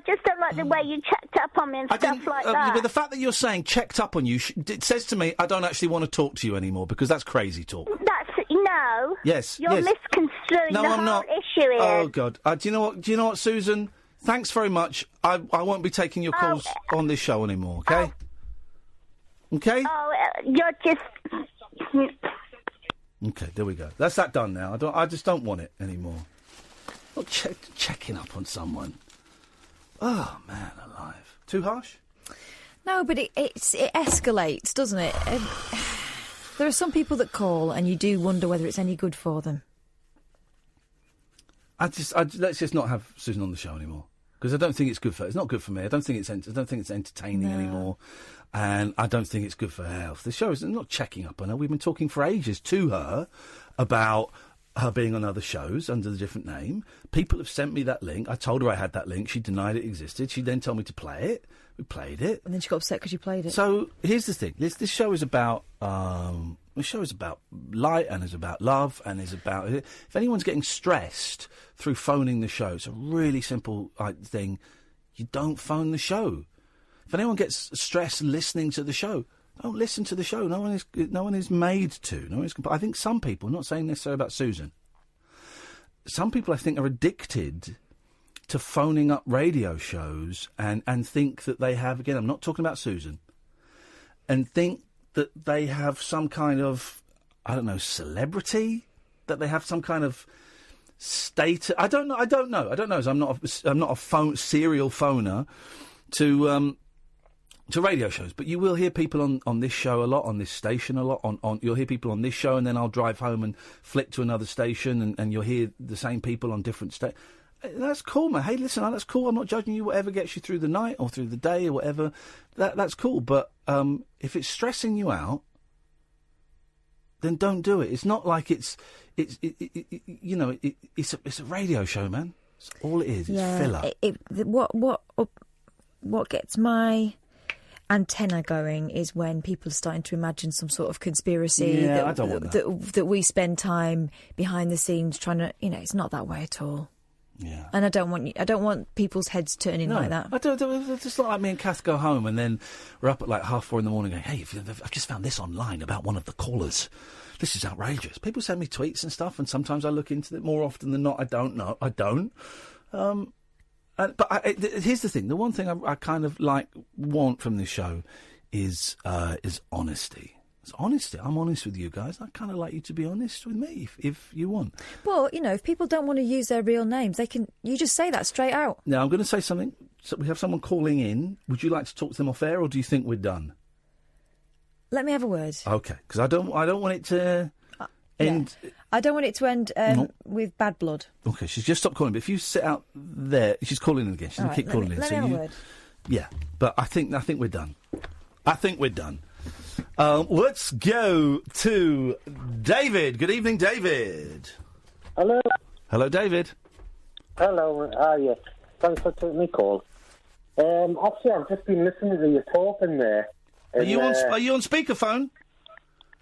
just don't like the way you checked up on me and stuff like that. But the fact that you're saying checked up on you, it says to me I don't actually want to talk to you anymore because that's crazy talk. No. Yes. You're misconstruing the I'm whole not. issue here. Oh God. Do you know what, Susan? Thanks very much. I won't be taking your calls on this show anymore. Okay. Okay. Oh, you're just. Okay, there we go. That's that done now. I just don't want it anymore. Not checking up on someone. Oh man, alive. Too harsh? No, but it escalates, doesn't it? There are some people that call, and you do wonder whether it's any good for them. Let's just not have Susan on the show anymore because I don't think it's good for her. It's not good for me. I don't think it's entertaining anymore, and I don't think it's good for her health. The show is not checking up on her. We've been talking for ages to her about her being on other shows under the different name. People have sent me that link. I told her I had that link. She denied it existed. She then told me to play it. We played it, and then she got upset because you played it. So here's the thing: this show is about light and is about love and is about. If anyone's getting stressed through phoning the show, it's a really simple thing. You don't phone the show. If anyone gets stressed listening to the show, don't listen to the show. No one is made to. I think some people, not saying necessarily about Susan, some people I think are addicted to phoning up radio shows and think that they have, again, I'm not talking about Susan, and think that they have some kind of, I don't know, celebrity, that they have some kind of status. I don't know. So I'm not a serial phoner to radio shows, but you will hear people on this show a lot, on this station a lot. You'll hear people on this show, and then I'll drive home and flick to another station, and you'll hear the same people on different stations. That's cool, man. Hey, listen, that's cool. I'm not judging you. Whatever gets you through the night or through the day or whatever, that's cool. But if it's stressing you out, then don't do it. It's not like it's a radio show, man. It's all it is. It's filler. What gets my antenna going is when people are starting to imagine some sort of conspiracy that we spend time behind the scenes trying to. It's not that way at all. Yeah, and I don't want people's heads turning like that. It's just like me and Kath go home, and then we're up at like 4:30 in the morning going, "Hey, I've just found this online about one of the callers. This is outrageous." People send me tweets and stuff, and sometimes I look into it. More often than not, I don't. But here's the thing: the one thing I kind of want from this show is honesty. It's honesty. I'm honest with you guys. I kind of like you to be honest with me if you want. Well, if people don't want to use their real names, you just say that straight out. Now, I'm going to say something. So we have someone calling in. Would you like to talk to them off air, or do you think we're done? Let me have a word. Okay, because I don't want it to end. Yeah. I don't want it to end with bad blood. Okay, she's just stopped calling. But if you sit out there, she's calling in again. She's going to keep calling in. Let me have a word. Yeah, but I think we're done. Let's go to David. Good evening, David. Hello. Hello, David. Hello. Yeah. Thanks for taking my call. Actually, I've just been listening to you talking there. Are you on speakerphone?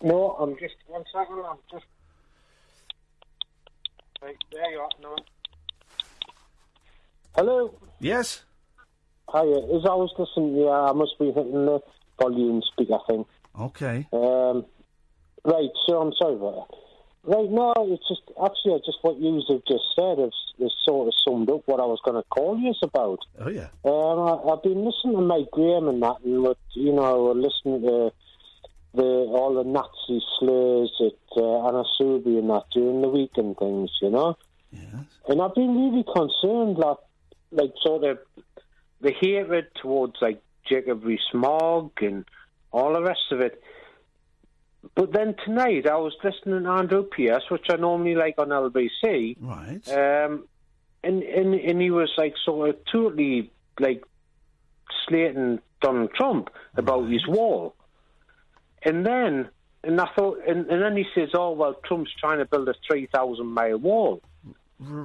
No, I'm just... One second, Right, there you are. No. Hello. Yes. Hiya. As I was listening, I must be hitting the volume speaker thing. Okay. Right, so I'm sorry about that. Right, no, it's just, actually, just what you have just said has sort of summed up what I was going to call you about. Oh, yeah. I've been listening to Mike Graham and that, and listening to all the Nazi slurs at Anna Subi and that during the week and things, Yes. And I've been really concerned, like sort of the hatred towards, like, Jacob Rees-Mogg and all the rest of it. But then tonight I was listening to Andrew Pierce, which I normally like on LBC. Right. And he was, like, sort of totally, like, slating Donald Trump about his wall. And I thought, and then he says, oh, well, Trump's trying to build a 3,000-mile wall,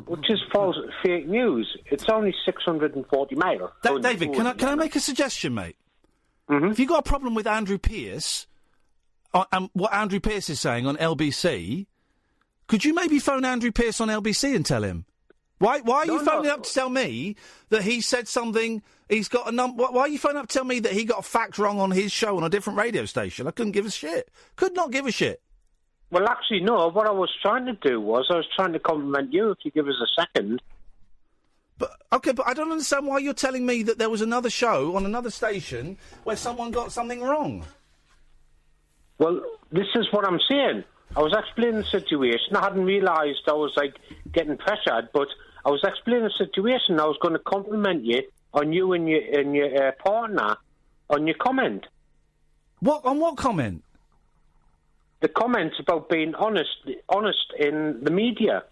which is false, fake news. It's only 640 miles. David, can I make a suggestion, mate? Mm-hmm. If you've got a problem with Andrew Pierce, and what Andrew Pierce is saying on LBC, could you maybe phone Andrew Pierce on LBC and tell him? Why are you phoning up to tell me that he said something, he's got a number... Why are you phoning up to tell me that he got a fact wrong on his show on a different radio station? I couldn't give a shit. Could not give a shit. Well, actually, no. What I was trying to do was I was trying to compliment you if you give us a second. But I don't understand why you're telling me that there was another show on another station where someone got something wrong. Well, this is what I'm saying. I was explaining the situation. I hadn't realised I was, like, getting pressured, but I was explaining the situation. I was going to compliment you on you and your partner on your comment. On what comment? The comments about being honest in the media.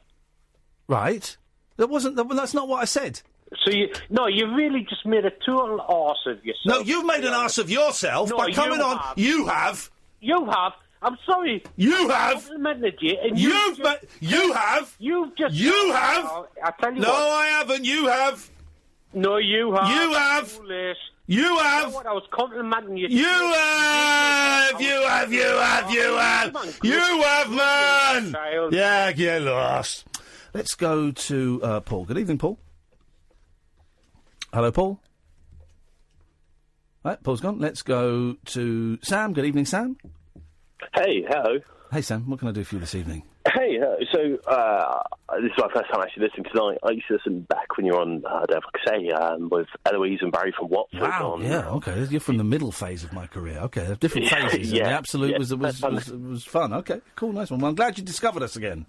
Right. That's not what I said. So you really just made a total arse of yourself. No, you've made an arse of yourself by coming on. You have. You have. I'm sorry. You have. Complimented you, and you have. You've just. You have. I tell you no, what. No, I haven't. You have. No, you have. You have. Foolish. You have. You know what? I was complimenting you. You have. You have. You have. You have. You have, man. Yeah, get lost. Let's go to Paul. Good evening, Paul. Hello, Paul. Right, Paul's gone. Let's go to Sam. Good evening, Sam. Hey, hello. Hey, Sam. What can I do for you this evening? Hey, so this is my first time actually listening tonight. I used to listen back when you were on, I don't know if I could say, with Eloise and Barry from Watford. Wow, yeah, okay. You're from the middle phase of my career. Okay, there's different phases. Yeah, and the absolute was fun. Okay, cool, nice one. Well, I'm glad you discovered us again.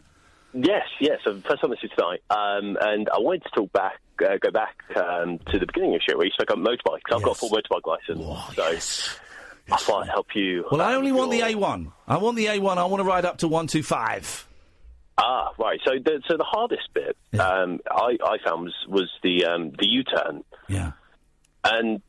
Yes. So first time listening tonight. And I wanted to go back to the beginning of the show where you spoke about motorbikes. I've got a full motorbike licence. Oh, so yes. I thought I'd help you. Well, I only want the A1. I want the A1. I want to ride up to 125. Ah, right. So the hardest bit I found was the U-turn. Yeah. And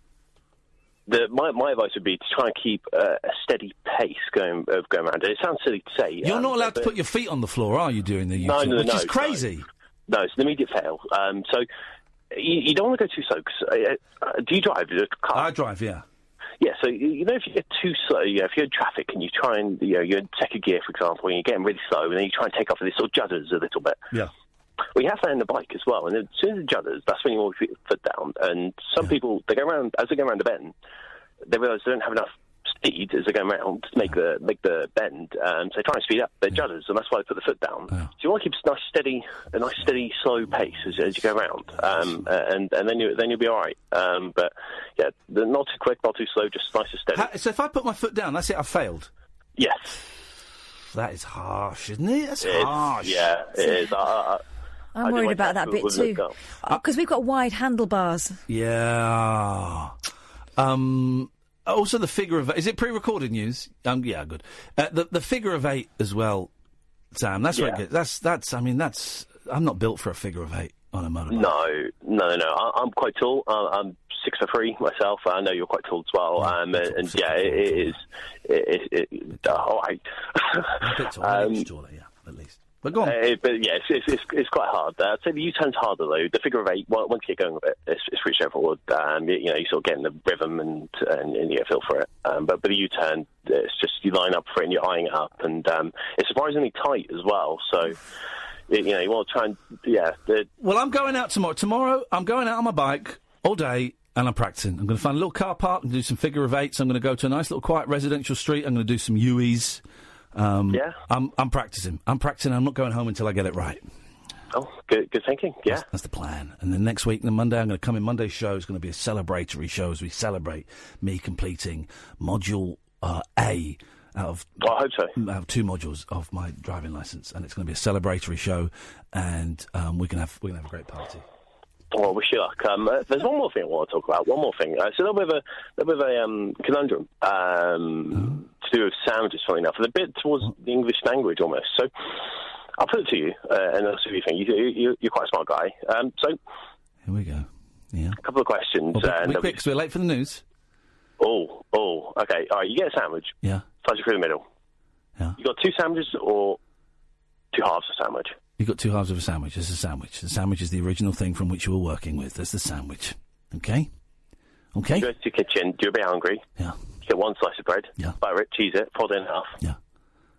my advice would be to try and keep a steady pace going around. It sounds silly to say. You're not allowed to put your feet on the floor, are you, during the U-turn? No. Which is crazy. No, it's an immediate fail. So you don't want to go too slow. Do you drive? I drive, yeah. Yeah, so, if you get too slow, if you're in traffic and you try and, you're in second gear, for example, and you're getting really slow, and then you try and take off and it sort of judders a little bit. Yeah. Well, you have that in the bike as well, and as soon as it judders, that's when you want to put your foot down. And some people, as they go around the bend, they realise they don't have enough speed as they go around to make the bend, so they try and speed up. They judders, and that's why they put the foot down. Yeah. So you want to keep a nice steady, slow pace as you go around, and then you'll be all right. But yeah, not too quick, not too slow, just nice and steady. So if I put my foot down, that's it. I've failed. Yes. That is harsh, isn't it? That's harsh. Yeah, it is. I'm worried about that bit too, because we've got wide handlebars. Yeah. Also, the figure of 8. Is it pre-recorded news? Yeah, good. The figure of 8 as well, Sam. That's where it gets. That's. I mean, that's. I'm not built for a figure of 8 on a motorbike. No. I'm quite tall. I'm 6'3" myself. I know you're quite tall as well. It is. All right. A bit taller, yeah, at least. But go on. But yeah, it's quite hard. I'd say the U-turn's harder though. The figure of 8, once you get going with it, it's pretty straightforward. You sort of get in the rhythm and you get a feel for it. But the U-turn, it's just you line up for it and you're eyeing it up, and it's surprisingly tight as well. So You want to try and Well, I'm going out tomorrow. Tomorrow, I'm going out on my bike all day. And I'm practicing. I'm going to find a little car park and do some figure of eights. I'm going to go to a nice little quiet residential street. I'm going to do some U's. I'm practicing. I'm not going home until I get it right. Oh, good thinking. Yeah. That's the plan. And then next week, on Monday, I'm going to come in. Monday's show is going to be a celebratory show as we celebrate me completing module A out of... Well, I hope so. Out of 2 modules of my driving licence. And it's going to be a celebratory show. And we're going to have a great party. Well, wish you luck. There's one more thing I want to talk about. One more thing. So a little bit of a conundrum to do with sandwiches, funny enough, and a bit towards the English language almost. So I'll put it to you, and I'll see what you think. You're quite a smart guy. So here we go. Yeah. A couple of questions. Well, be quick, because we're late for the news. Oh, okay. All right, you get a sandwich. Yeah. Slice it through the middle. Yeah. You got 2 sandwiches or 2 halves of sandwich? You've got 2 halves of a sandwich. It's a sandwich. The sandwich is the original thing from which you were working with. That's the sandwich. Okay? Okay? You go to your kitchen, you're a bit hungry. Yeah. You get 1 slice of bread. Yeah. Butter it, cheese it, fold it in half. Yeah.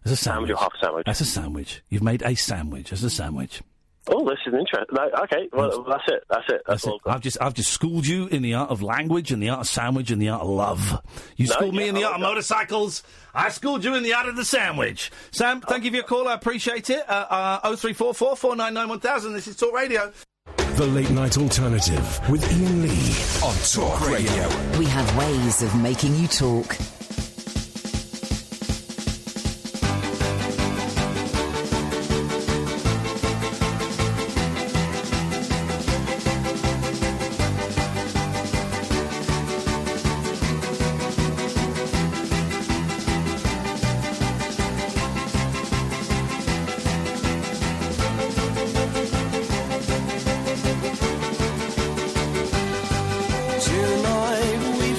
It's a sandwich. Or half a sandwich. That's a sandwich. You've made a sandwich. That's a sandwich. Oh, this is interesting. No, okay, well, that's it. That's all. I've just schooled you in the art of language and the art of sandwich and the art of love. You schooled me in the art of motorcycles. I schooled you in the art of the sandwich. Sam, thank you for your call. I appreciate it. 0344 499 1000. This is Talk Radio. The Late Night Alternative with Iain Lee on Talk Radio. We have ways of making you talk. Tonight we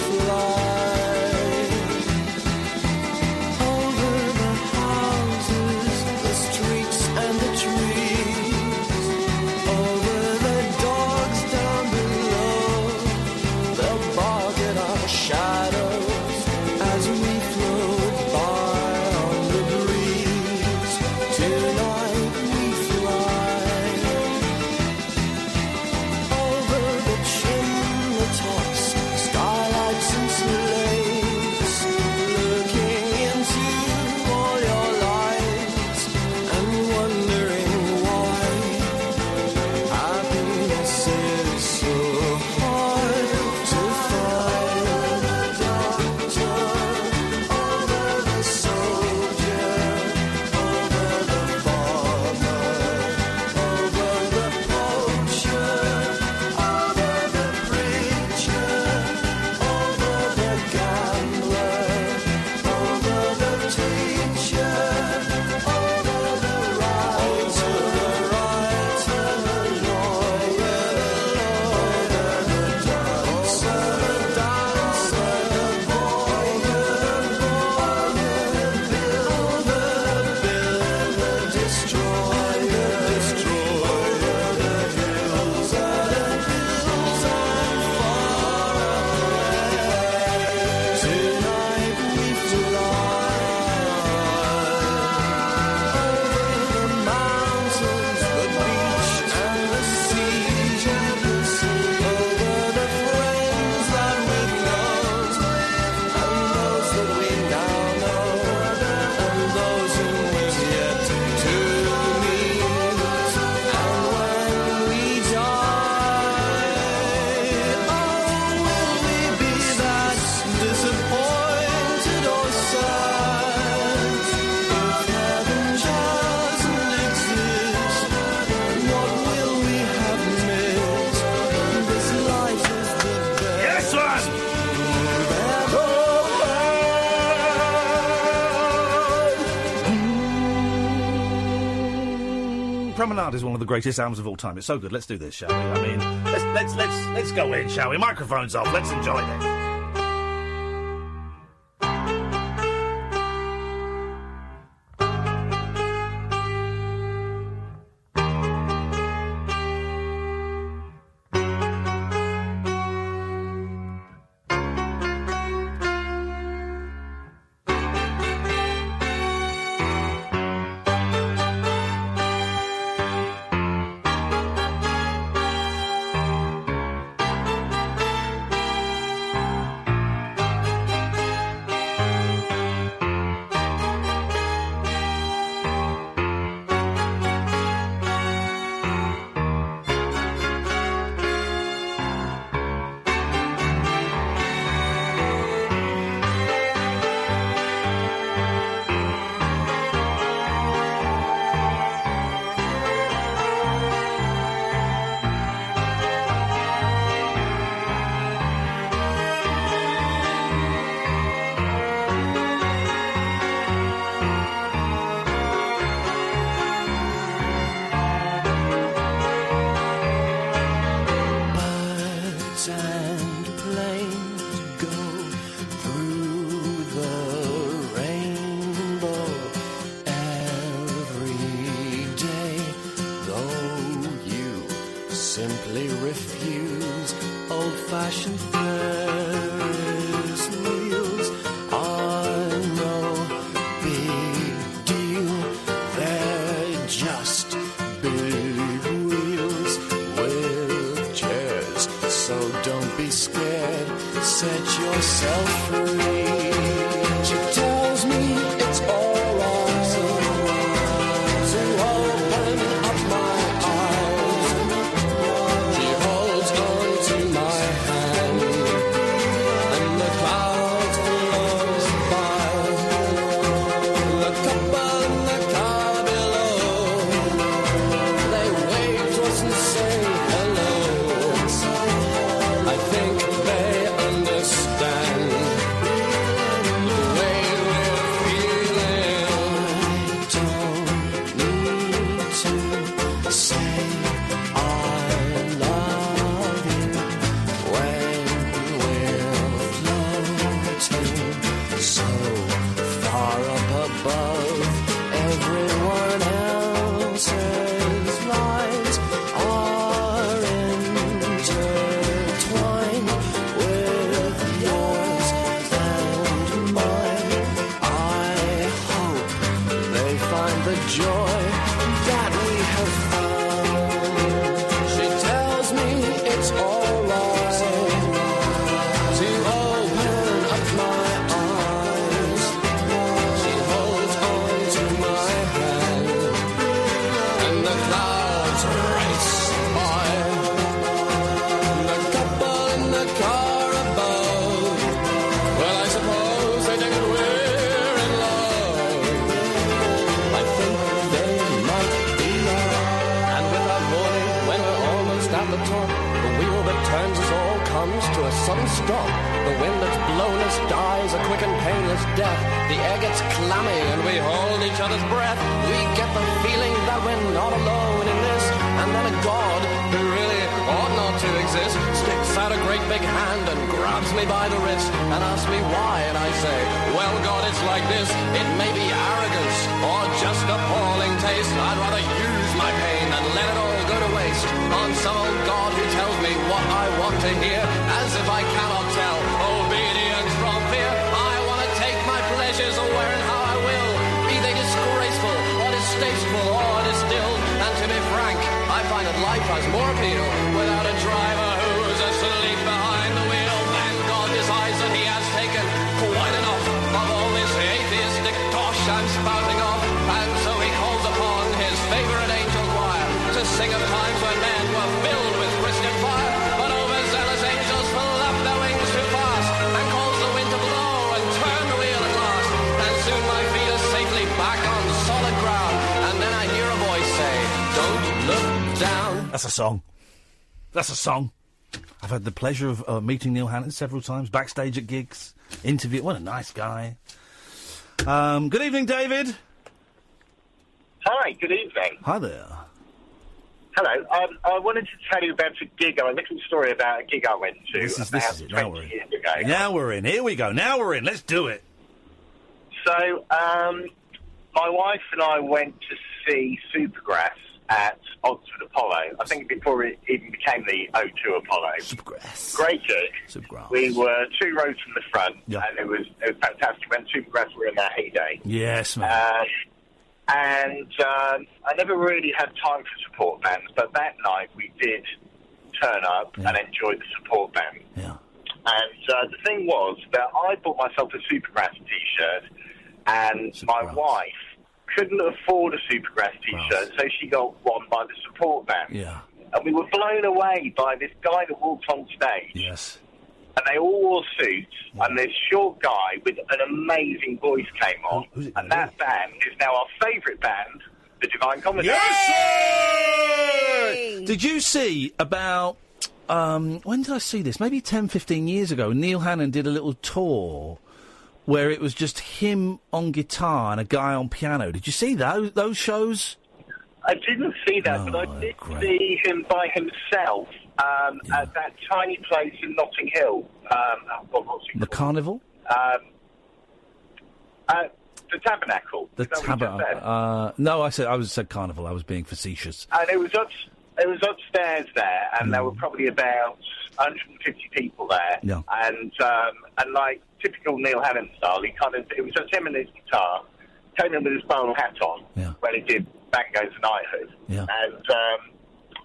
Promenade is one of the greatest albums of all time. It's so good. Let's do this, shall we? I mean, let's go in, shall we? Microphones off. Let's enjoy this. simply refuse old-fashioned Ferris wheels are no big deal. They're just big wheels with chairs, so don't be scared. Set yourself free. She tells me it's all right to open up my eyes. She holds on to my hand, and the clouds flow by. Look up on the car below. They wave to us and say hello. I think they understand the way we're feeling. I don't need to say I love you when we're floating so far up above. Everyone else's lives are intertwined with yours and mine. I hope they find the joy that we have found. She tells me it's alright to open up my eyes. She holds on to my hand, and the clouds race by. The couple in the car above, well, I suppose they think that we're in love. I think they might be right. And with our morning, when we're almost at the top, the wheel that turns us all comes to a sudden stop. The wind that's blown us dies a quick and painless death. The air gets clammy and we hold each other's breath. We get the feeling that we're not alone in this. And then a God, who really ought not to exist, sticks out a great big hand and grabs me by the wrist and asks me why. And I say, well, God, it's like this. It may be arrogance or just appalling taste. I'd rather use my pain than let it all go to waste on some old God who tells me what I want to hear, as if I cannot tell obedience from fear. I want to take my pleasures where and how I will, be they disgraceful or distasteful or distilled. And to be frank, I find that life has more appeal without a driver who's asleep behind the wheel. And God decides that he has taken quite enough of all this atheistic tosh I'm spouting off, and so he calls upon his favourite angel choir to sing of times when men were filled with Christian fire, but overzealous angels flap their wings too fast and cause the wind to blow and turn the wheel at last. And soon my feet are safely back on solid ground, and then I hear a voice say, don't look down. That's a song. That's a song. I've had the pleasure of meeting Neil Hannon several times, backstage at gigs, interview. What a nice guy. Good evening, David. Hi, good evening. Hi there. Hello. I wanted to tell you about a gig, a little story about a gig I went to This is it. 20 years ago. Now we're in. Here we go. Now we're in. Let's do it. So, my wife and I went to see Supergrass at Oxford Apollo. I think before it even became the O2 Apollo. Supergrass. Great gig. Supergrass. We were 2 rows from the front, Yeah. and it was fantastic when Supergrass were in their heyday. Yes, man. And I never really had time for support bands, but that night we did turn up and enjoy the support band. Yeah. And the thing was that I bought myself a Supergrass T-shirt, and my wife couldn't afford a Supergrass T-shirt, so she got one by the support band. Yeah. And we were blown away by this guy that walked on stage. Yes. And they all wore suits, and this short guy with an amazing voice came on. And that band is now our favourite band, the Divine Comedy. Did you see about... when did I see this? Maybe 10, 15 years ago. Neil Hannon did a little tour where it was just him on guitar and a guy on piano. Did you see those shows? I didn't see that, but I did see him by himself at that tiny place in Notting Hill. What's it The Carnival? The Tabernacle. The Tabernacle. No, I said Carnival. I was being facetious. And it was it was upstairs there, and there were probably about 150 people there. Yeah. And like typical Neil Hannon style, it was just him and his guitar, Tony with his bowler hat on when he did Bango's Knighthood. Yeah.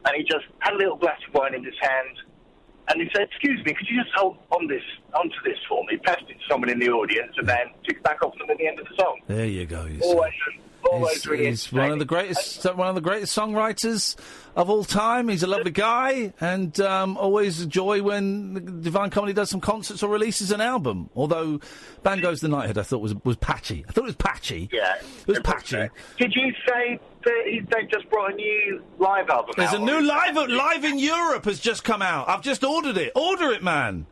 And he just had a little glass of wine in his hand, and he said, "Excuse me, could you just hold onto this for me?" He passed it to someone in the audience, and then took it back off them at the end of the song. There you go. Always really He's one of the greatest songwriters of all time. He's a lovely guy, and always a joy when Divine Comedy does some concerts or releases an album. Although Bango's The Nighthead, I thought was patchy. I thought it was patchy. Yeah, it was patchy. Did you say that they've just brought a new live album out? There's a new live in Europe has just come out. I've just ordered it. Order it, man.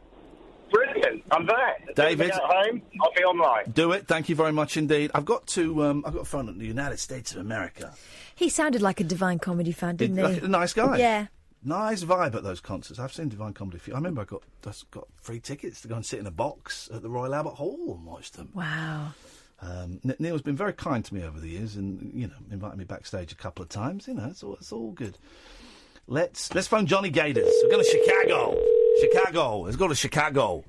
Brilliant. I'm there. David, at home, I'll be online. Do it. Thank you very much indeed. I've got a phone in the United States of America. He sounded like a Divine Comedy fan, didn't he? Like a nice guy. Yeah. Nice vibe at those concerts. I've seen Divine Comedy. I remember I got free tickets to go and sit in a box at the Royal Albert Hall and watch them. Wow. Neil's been very kind to me over the years, and invited me backstage a couple of times. It's all good. Let's phone Johnny Gators. We're going to Chicago. Let's go to Chicago.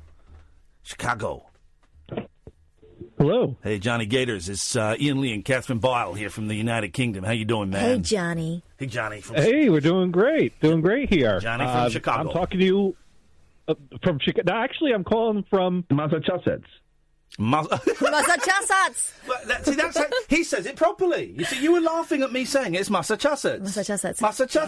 Hello. Hey, Johnny Gators. It's Iain Lee and Catherine Boyle here from the United Kingdom. How you doing, man? Hey, Johnny. Hey, Johnny. Hey, we're doing great. Doing great here. Johnny from Chicago. I'm talking to you from Chicago. No, actually, I'm calling from Massachusetts. Massachusetts. He says it properly. You see, you were laughing at me saying it's Massachusetts. Massachusetts.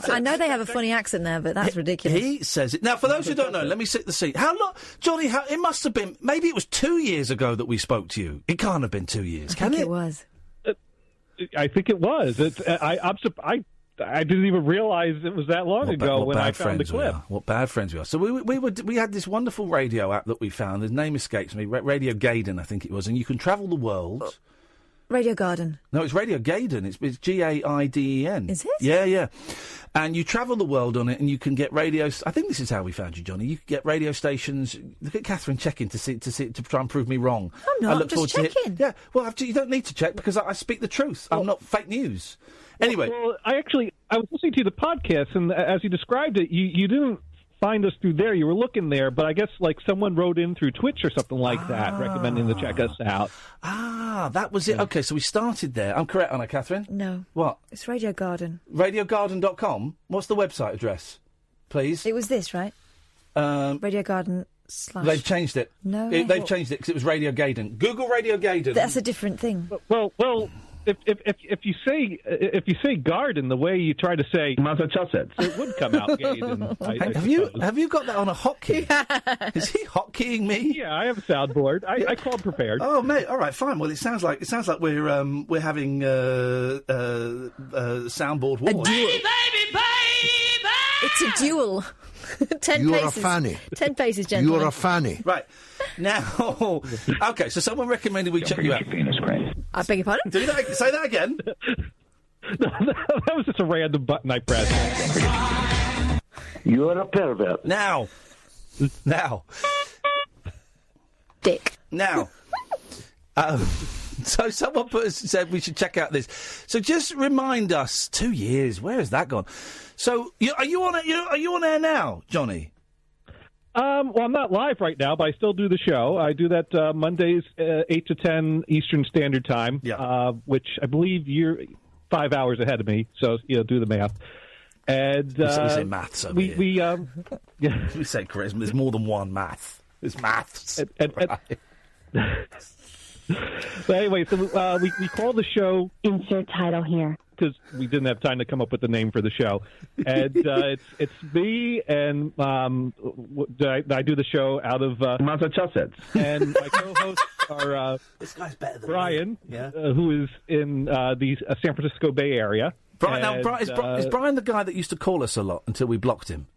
I know they have a funny accent there, but that's ridiculous. He says it. Now, for those who don't know, let me set the scene. How long, Johnny? It must have been. Maybe it was 2 years ago that we spoke to you. It can't have been 2 years. I think it was. I think it was. I didn't even realize it was that long ago when I found the clip. What bad friends we are. So we had this wonderful radio app that we found. The name escapes me. Radio Gaiden, I think it was, and you can travel the world. Radio Garden. No, it's Radio Gaiden. It's Gaiden. Is it? Yeah. And you travel the world on it, and you can get radio. I think this is how we found you, Johnny. You can get radio stations. Look at Catherine checking to try and prove me wrong. I'm not. I'm just checking. Yeah. Well, you don't need to check because I speak the truth. I'm not fake news. Anyway, well, I was listening to the podcast, and as you described it, you didn't find us through there. You were looking there, but I guess someone wrote in through Twitch or something like that, recommending to check us out. That was it. Yeah. Okay, so we started there. I'm correct, aren't I, Catherine? No. What? It's Radio Garden. RadioGarden.com. What's the website address, please? It was this, right? Radio Garden / They've changed it. No, they've changed it because it was Radio Gaiden. Google Radio Gaiden. That's a different thing. Well. If you say garden the way you try to say Massachusetts, it would come out Gaiden. Have you got that on a hotkey? Yeah. Is he hotkeying me? Yeah, I have a soundboard. I called prepared. Oh mate, all right, fine. Well, it sounds like we're having soundboard war. A duel. Baby. It's a duel. 10 You're paces. a fanny. 10 paces, gentlemen. You're a fanny. Right. Now, okay, so someone recommended we check you out. I beg your pardon? Say that again. That was just a random button I pressed. You're a pervert. Now. Dick. Now. So someone said we should check out this. So just remind us, 2 years, where has that gone? So are you on air now, Johnny? Well, I'm not live right now, but I still do the show. I do that Mondays, 8 to 10 Eastern Standard Time, which I believe you're 5 hours ahead of me, so do the math. And we say maths over here. We say charisma. There's more than one math. There's maths. But anyway, so we call the show... Insert title here. Because we didn't have time to come up with the name for the show. And it's me, and I do the show out of Massachusetts. And my co-hosts are this guy's better than Brian, me. who is in the San Francisco Bay Area. Brian, is Brian the guy that used to call us a lot until we blocked him?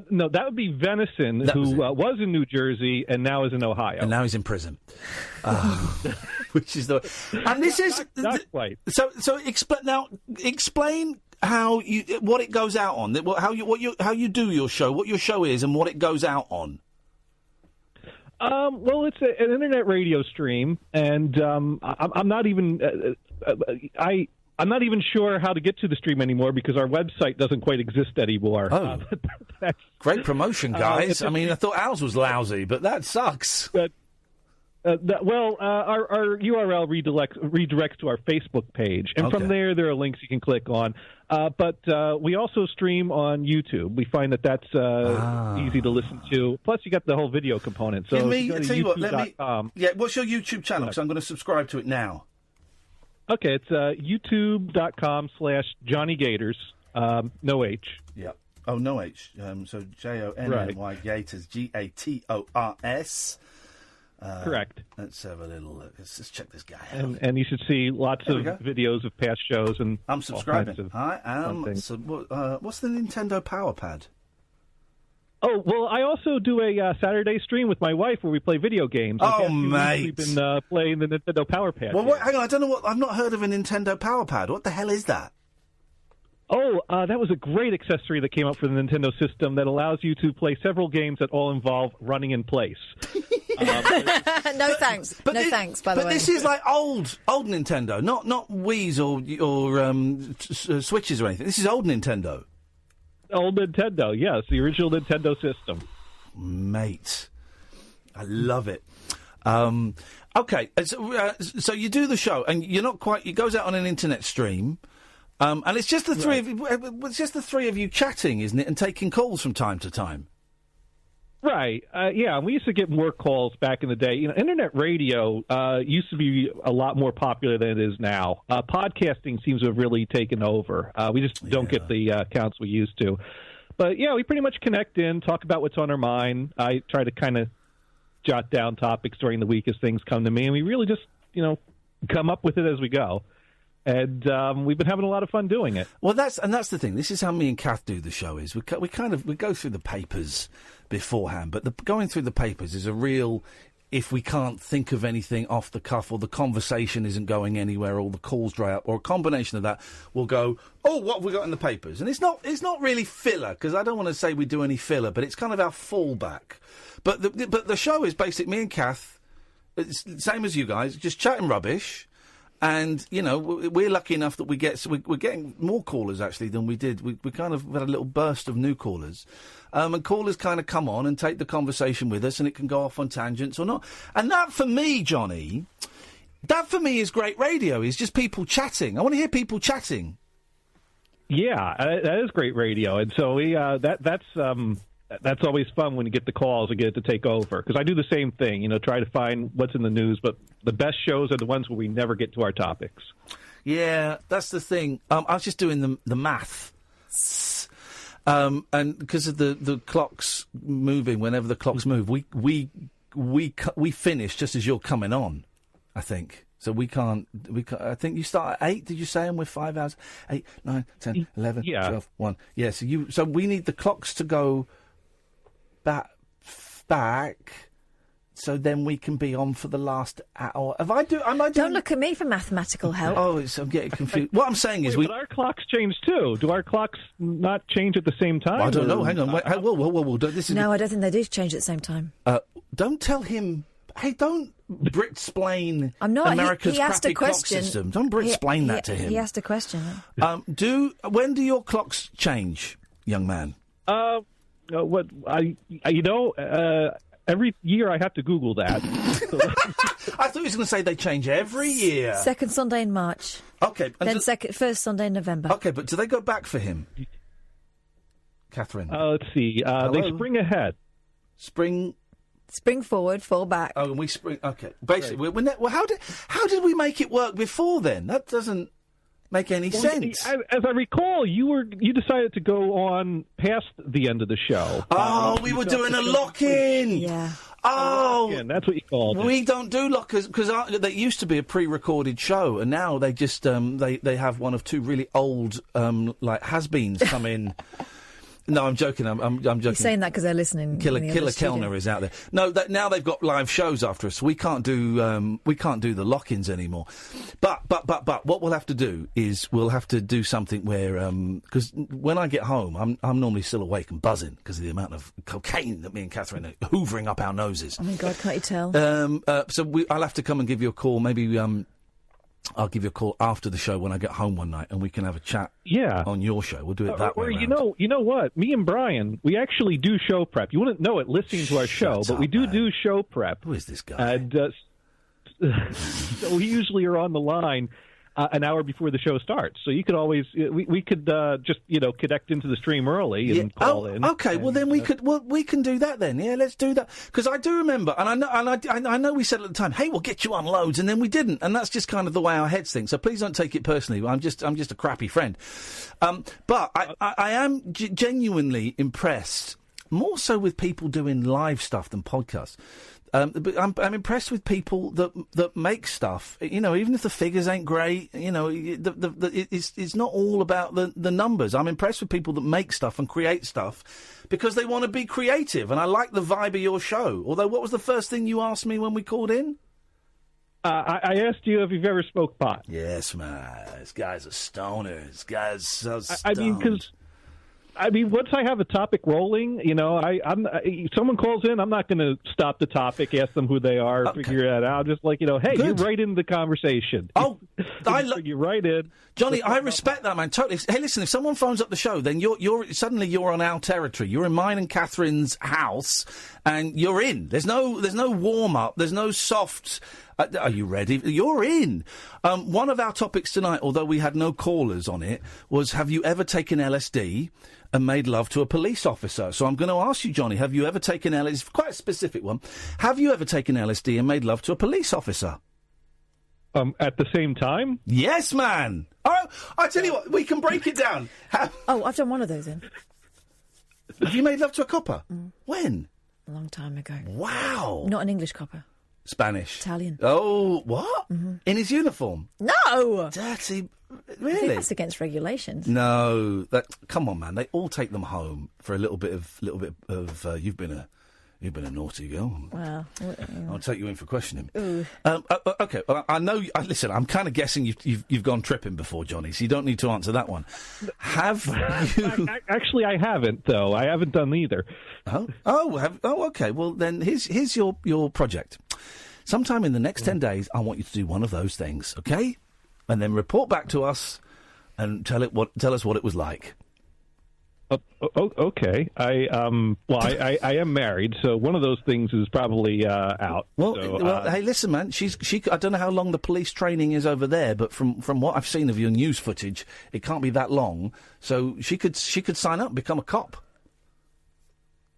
No, that would be Venison, who was in New Jersey and now is in Ohio. And now he's in prison. Which is the... And this is... Not quite. So explain how what it goes out on, how you do your show, what your show is and what it goes out on. Well, it's an internet radio stream, and I'm not even... I'm not even sure how to get to the stream anymore because our website doesn't quite exist anymore. Oh, great promotion, guys. I mean, I thought ours was lousy, but that sucks. Our URL redirects to our Facebook page, and from there are links you can click on. But we also stream on YouTube. We find that that's easy to listen to. Plus, you got the whole video component. So tell you what, what's your YouTube channel? Because I'm going to subscribe to it now. Okay, it's youtube.com/Johnny Gators, no H. Yeah. Oh, no H. So Jonny Gators, Gators. Correct. Let's have a little look. Let's just check this guy out. And you should see lots of videos of past shows. And I'm subscribing. I am. What's the Nintendo Power Pad? Oh, well, I also do a Saturday stream with my wife where we play video games. Oh, mate. We've been playing the Nintendo Power Pad. Well, hang on. I don't know I've not heard of a Nintendo Power Pad. What the hell is that? Oh, that was a great accessory that came out for the Nintendo system that allows you to play several games that all involve running in place. No thanks. Thanks, by the way. But this is like old Nintendo, not Wii's or Switches or anything. This is old Nintendo. Old Nintendo, yes, the original Nintendo system. Mate, I love it. Okay, so you do the show, and you're not quite. It goes out on an internet stream, and it's just the three of you. It's just the three of you chatting, isn't it, and taking calls from time to time. Right. Yeah, we used to get more calls back in the day. You know, internet radio used to be a lot more popular than it is now. Podcasting seems to have really taken over. We just don't get the counts we used to. But, yeah, we pretty much connect in, talk about what's on our mind. I try to kind of jot down topics during the week as things come to me, and we really just, come up with it as we go. And we've been having a lot of fun doing it. Well, that's the thing. This is how me and Kath do the show. Is we go through the papers beforehand, but going through the papers is a real. If we can't think of anything off the cuff, or the conversation isn't going anywhere, or the calls dry up, or a combination of that, we'll go, oh, what have we got in the papers? And it's not really filler, because I don't want to say we do any filler, but it's kind of our fallback. But the show is basically me and Kath, it's the same as you guys, just chatting rubbish. And, we're lucky enough that we're getting more callers, actually, than we did. We kind of had a little burst of new callers. And callers kind of come on and take the conversation with us, and it can go off on tangents or not. And that, for me, Johnny, is great radio, is just people chatting. I want to hear people chatting. Yeah, that is great radio. And so we that's always fun when you get the calls and get it to take over. Because I do the same thing, try to find what's in the news. But the best shows are the ones where we never get to our topics. Yeah, that's the thing. I was just doing the math. And because of the clocks moving, whenever the clocks move, we finish just as you're coming on, I think. So we can't. I think you start at 8. Did you say? And we're 5 hours. 8, 9, 10, 11, 12, 1. Yeah. So we need the clocks to go back, so then we can be on for the last hour. Don't look at me for mathematical help. I'm getting confused. What I'm saying is, but our clocks change too. Do our clocks not change at the same time? I don't know. Hang on. Wait, whoa. No, I don't think they do change at the same time. Don't tell him. Hey, don't Brit-splain I'm not. America's he asked crappy a question. clock system. Don't Brit-splain that to him. He asked a question. When do your clocks change, young man? Every year I have to Google that. I thought he was going to say they change every year. Second Sunday in March. Okay. Then first Sunday in November. Okay, but do they go back for him? Catherine? Let's see. They spring ahead. Spring forward, fall back. Oh, and we spring. Okay. Basically, how did we make it work before then? That doesn't make any sense. As I recall, you decided to go on past the end of the show. Oh, we were doing a lock-in. Yeah. Oh, that's what you called it. We don't do lockers because they used to be a pre-recorded show, and now they just they have one of two really old like has-beens come in. No, I'm joking. I'm joking. You're saying that because they're listening. Killer Kellner is out there. No, now they've got live shows after us. So we can't do the lock-ins anymore. But what we'll have to do is we'll have to do something where because when I get home, I'm normally still awake and buzzing because of the amount of cocaine that me and Catherine are hoovering up our noses. Oh my God, can't you tell? So I'll have to come and give you a call. Maybe I'll give you a call after the show when I get home one night, and we can have a chat. Yeah. On your show, we'll do it that way. Or around. you know what? Me and Brian, we actually do show prep. You wouldn't know it listening to our show, but we do show prep. Who is this guy? And so we usually are on the line an hour before the show starts. So you could always we could just connect into the stream early and call in. Okay, well then we can do that then. Yeah, let's do that, because I do remember, and I know we said at the time, hey, we'll get you on loads, and then we didn't, and that's just kind of the way our heads think. So please don't take it personally. I'm just a crappy friend. But I am genuinely impressed, more so with people doing live stuff than podcasts. But I'm impressed with people that make stuff. Even if the figures ain't great, it's not all about the numbers. I'm impressed with people that make stuff and create stuff because they want to be creative. And I like the vibe of your show. Although, what was the first thing you asked me when we called in? I asked you if you've ever smoked pot. Yes, man. This guy's a stoner. This guy's so stoned. I mean, once I have a topic rolling, someone calls in, I'm not going to stop the topic, ask them who they are, figure it out. Just hey, Good. you're right in the conversation. Oh, you're right in. Johnny, I respect that, man. Totally. Hey, listen, if someone phones up the show, then suddenly you're on our territory. You're in mine and Catherine's house, and you're in. There's no warm up. There's no soft. Are you ready? You're in. One of our topics tonight, although we had no callers on it, was have you ever taken LSD and made love to a police officer? So I'm going to ask you, Johnny, have you ever taken LSD? It's quite a specific one. Have you ever taken LSD and made love to a police officer? At the same time? Yes, man. Oh, I tell you what, we can break it down. I've done one of those then. Have you made love to a copper? When? A long time ago. Wow. Not an English copper. Spanish. Italian. Oh, what? Mm-hmm. In his uniform? No! Dirty. I Really? think that's against regulations. No. Come on, man. They all take them home for a little bit of. You've been a naughty girl. Well, I'll take you in for questioning. Ooh. Okay. Well, I know. Listen, I'm kind of guessing you've gone tripping before, Johnny. So you don't need to answer that one. Have you? Actually, I haven't though. I haven't done either. Okay. Well, then here's your project. Sometime in the next 10 days, I want you to do one of those things, okay? And then report back to us and tell us what it was like. Okay. I am married, so one of those things is probably out. Well, hey, listen, man. She. I don't know how long the police training is over there, but from what I've seen of your news footage, it can't be that long. So she could sign up and become a cop.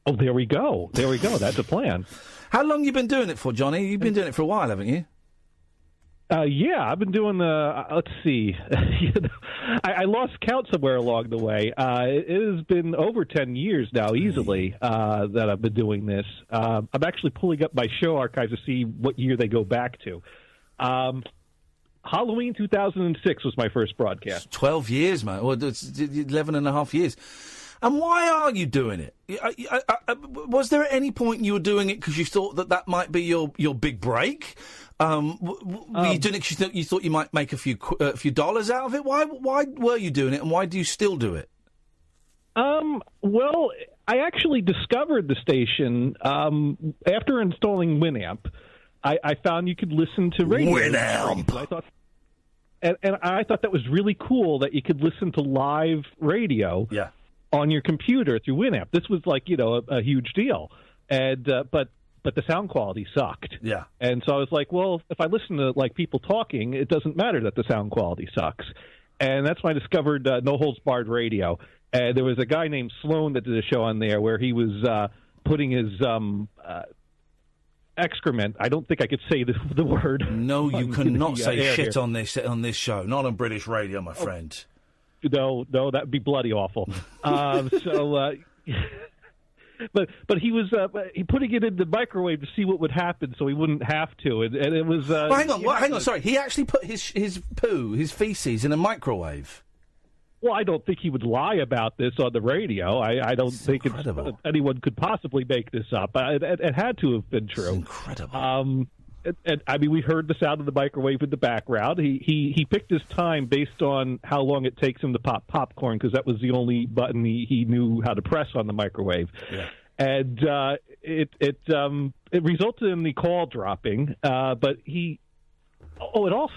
Oh, there we go. That's a plan. How long you been doing it for, Johnny? You've been doing it for a while, haven't you? Yeah, I've been doing let's see. I lost count somewhere along the way. It has been over 10 years now, easily, that I've been doing this. I'm actually pulling up my show archives to see what year they go back to. Halloween 2006 was my first broadcast. 12 years, man. Well, it's 11 and a half years. And why are you doing it? Was there at any point you were doing it because you thought that might be your big break? Were you doing it because you thought you might make a few dollars out of it? Why were you doing it, and why do you still do it? Well, I actually discovered the station after installing Winamp. I found you could listen to radio. Winamp. And I thought that was really cool that you could listen to live radio. Yeah. On your computer through Winamp. This was a huge deal, and but the sound quality sucked. Yeah. And so I was like, well, if I listen to people talking, it doesn't matter that the sound quality sucks. And that's when I discovered No Holds Barred Radio. And there was a guy named Sloan that did a show on there where he was putting his excrement. I don't think I could say the word. No, you cannot say shit on this show. Not on British radio, my friend. No, that'd be bloody awful. But he was putting it in the microwave to see what would happen, so he wouldn't have to. And it was. Hang on. Sorry, he actually put his poo, his feces, in a microwave. Well, I don't think he would lie about this on the radio. I don't think anyone could possibly make this up. It had to have been true. It's incredible. And I mean, we heard the sound of the microwave in the background. He picked his time based on how long it takes him to pop popcorn, because that was the only button he knew how to press on the microwave. Yeah. And it resulted in the call dropping. But Oh, it all.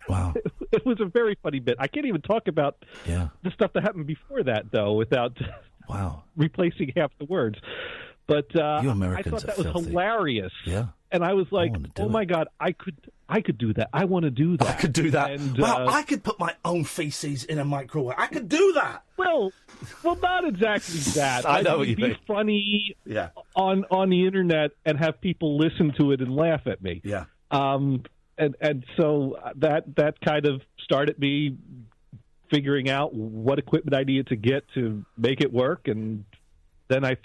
Wow. It was a very funny bit. I can't even talk about the stuff that happened before that, though, without replacing half the words. But you I Americans thought that are was filthy. hilarious. Yeah. And I was like, oh, my God, I could do that. I want to do that. I could do that. And, well, I could put my own feces in a microwave. I could do that. Well, not exactly that. I know what you be mean. Funny on the internet and have people listen to it and laugh at me. Yeah. And so that kind of started me figuring out what equipment I needed to get to make it work, and then I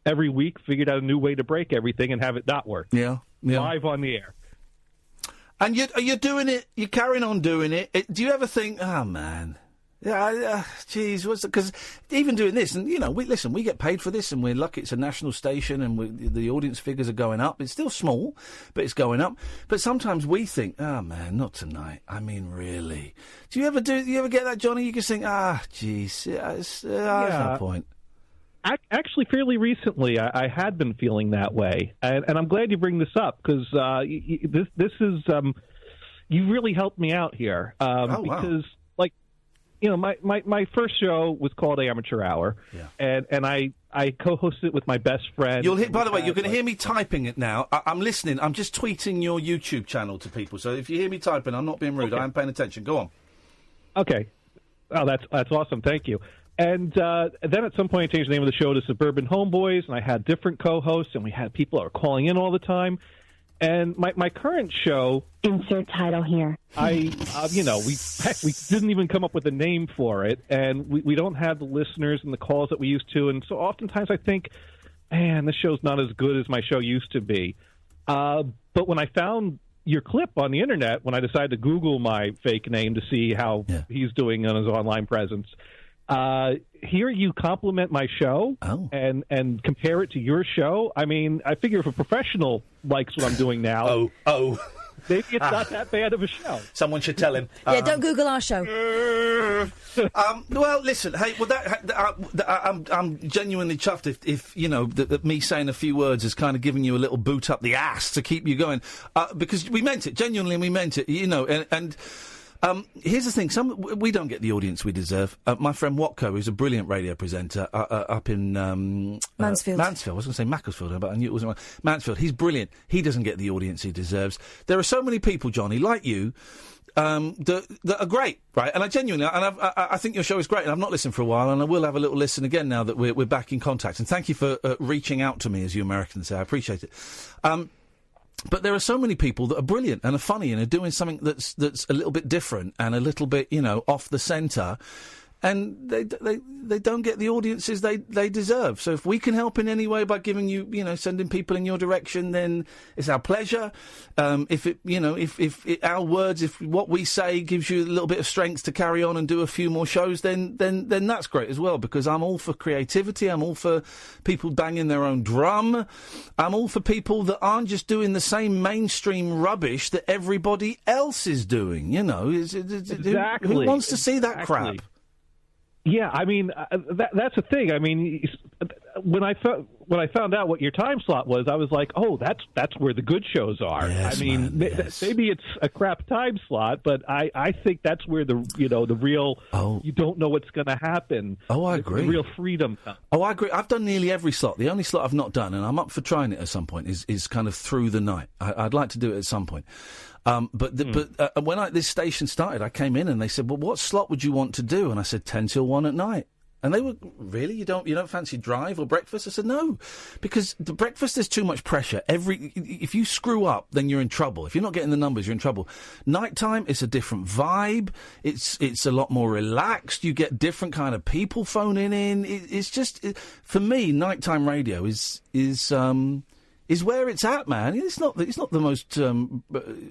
every week figured out a new way to break everything and have it not work. Yeah. Live on the air. And you're doing it. You're carrying on doing it. Do you ever think, oh man, geez, what's because even doing this, and we get paid for this, and we're lucky it's a national station, and the audience figures are going up. It's still small, but it's going up. But sometimes we think, oh man, not tonight. I mean, really? Do you ever get that, Johnny? You just think, geez, there's no point. Actually, fairly recently, I had been feeling that way, and I'm glad you bring this up because this is you really helped me out here because, like, my first show was called Amateur Hour, and I co-hosted it with my best friend. By the way, you're going to hear me typing it now. I'm listening. I'm just tweeting your YouTube channel to people, so if you hear me typing, I'm not being rude. I am paying attention. Go on. Okay. Oh, that's awesome. Thank you. And then at some point I changed the name of the show to Suburban Homeboys, and I had different co-hosts, and we had people that were calling in all the time. And my current show... Insert title here. We didn't even come up with a name for it, and we don't have the listeners and the calls that we used to, and so oftentimes I think, man, this show's not as good as my show used to be. But when I found your clip on the internet, when I decided to Google my fake name to see how he's doing on his online presence... Here you compliment my show and compare it to your show. I mean, I figure if a professional likes what I'm doing now, maybe it's not that bad of a show. Someone should tell him. Don't Google our show. Well, listen, hey, I'm genuinely chuffed if that me saying a few words is kind of giving you a little boot up the ass to keep you going, because we meant it, genuinely, we meant it, and here's the thing, we don't get the audience we deserve. My friend Watko, who's a brilliant radio presenter up in... Mansfield. I was going to say Macclesfield, but I knew it wasn't Mansfield. He's brilliant. He doesn't get the audience he deserves. There are so many people, Johnny, like you, that are great, right? And I genuinely... And I think your show is great, and I've not listened for a while, and I will have a little listen again now that we're back in contact. And thank you for reaching out to me, as you Americans say. I appreciate it. But there are so many people that are brilliant and are funny and are doing something that's a little bit different and a little bit, off the centre, and they don't get the audiences they deserve. So if we can help in any way by giving you, sending people in your direction, then it's our pleasure. If our words, if what we say gives you a little bit of strength to carry on and do a few more shows, then that's great as well, because I'm all for creativity. I'm all for people banging their own drum. I'm all for people that aren't just doing the same mainstream rubbish that everybody else is doing. Exactly. Who wants to see that crap? Yeah, I mean, that's the thing. I mean, when I found out what your time slot was, I was like, oh, that's where the good shows are. Yes, I mean, maybe it's a crap time slot, but I think that's where the real you don't know what's going to happen. Oh, I agree. The real freedom comes. Oh, I agree. I've done nearly every slot. The only slot I've not done, and I'm up for trying it at some point, is kind of through the night. I'd like to do it at some point. But when this station started, I came in and they said, well, what slot would you want to do? And I said 10 till 1 at night. And they were, really? You don't fancy drive or breakfast? I said, no, because the breakfast, there's too much pressure. If you screw up, then you're in trouble. If you're not getting the numbers, you're in trouble. Nighttime, it's a different vibe. It's a lot more relaxed. You get different kind of people phoning in. It's just, for me, nighttime radio is where it's at, man. It's not the most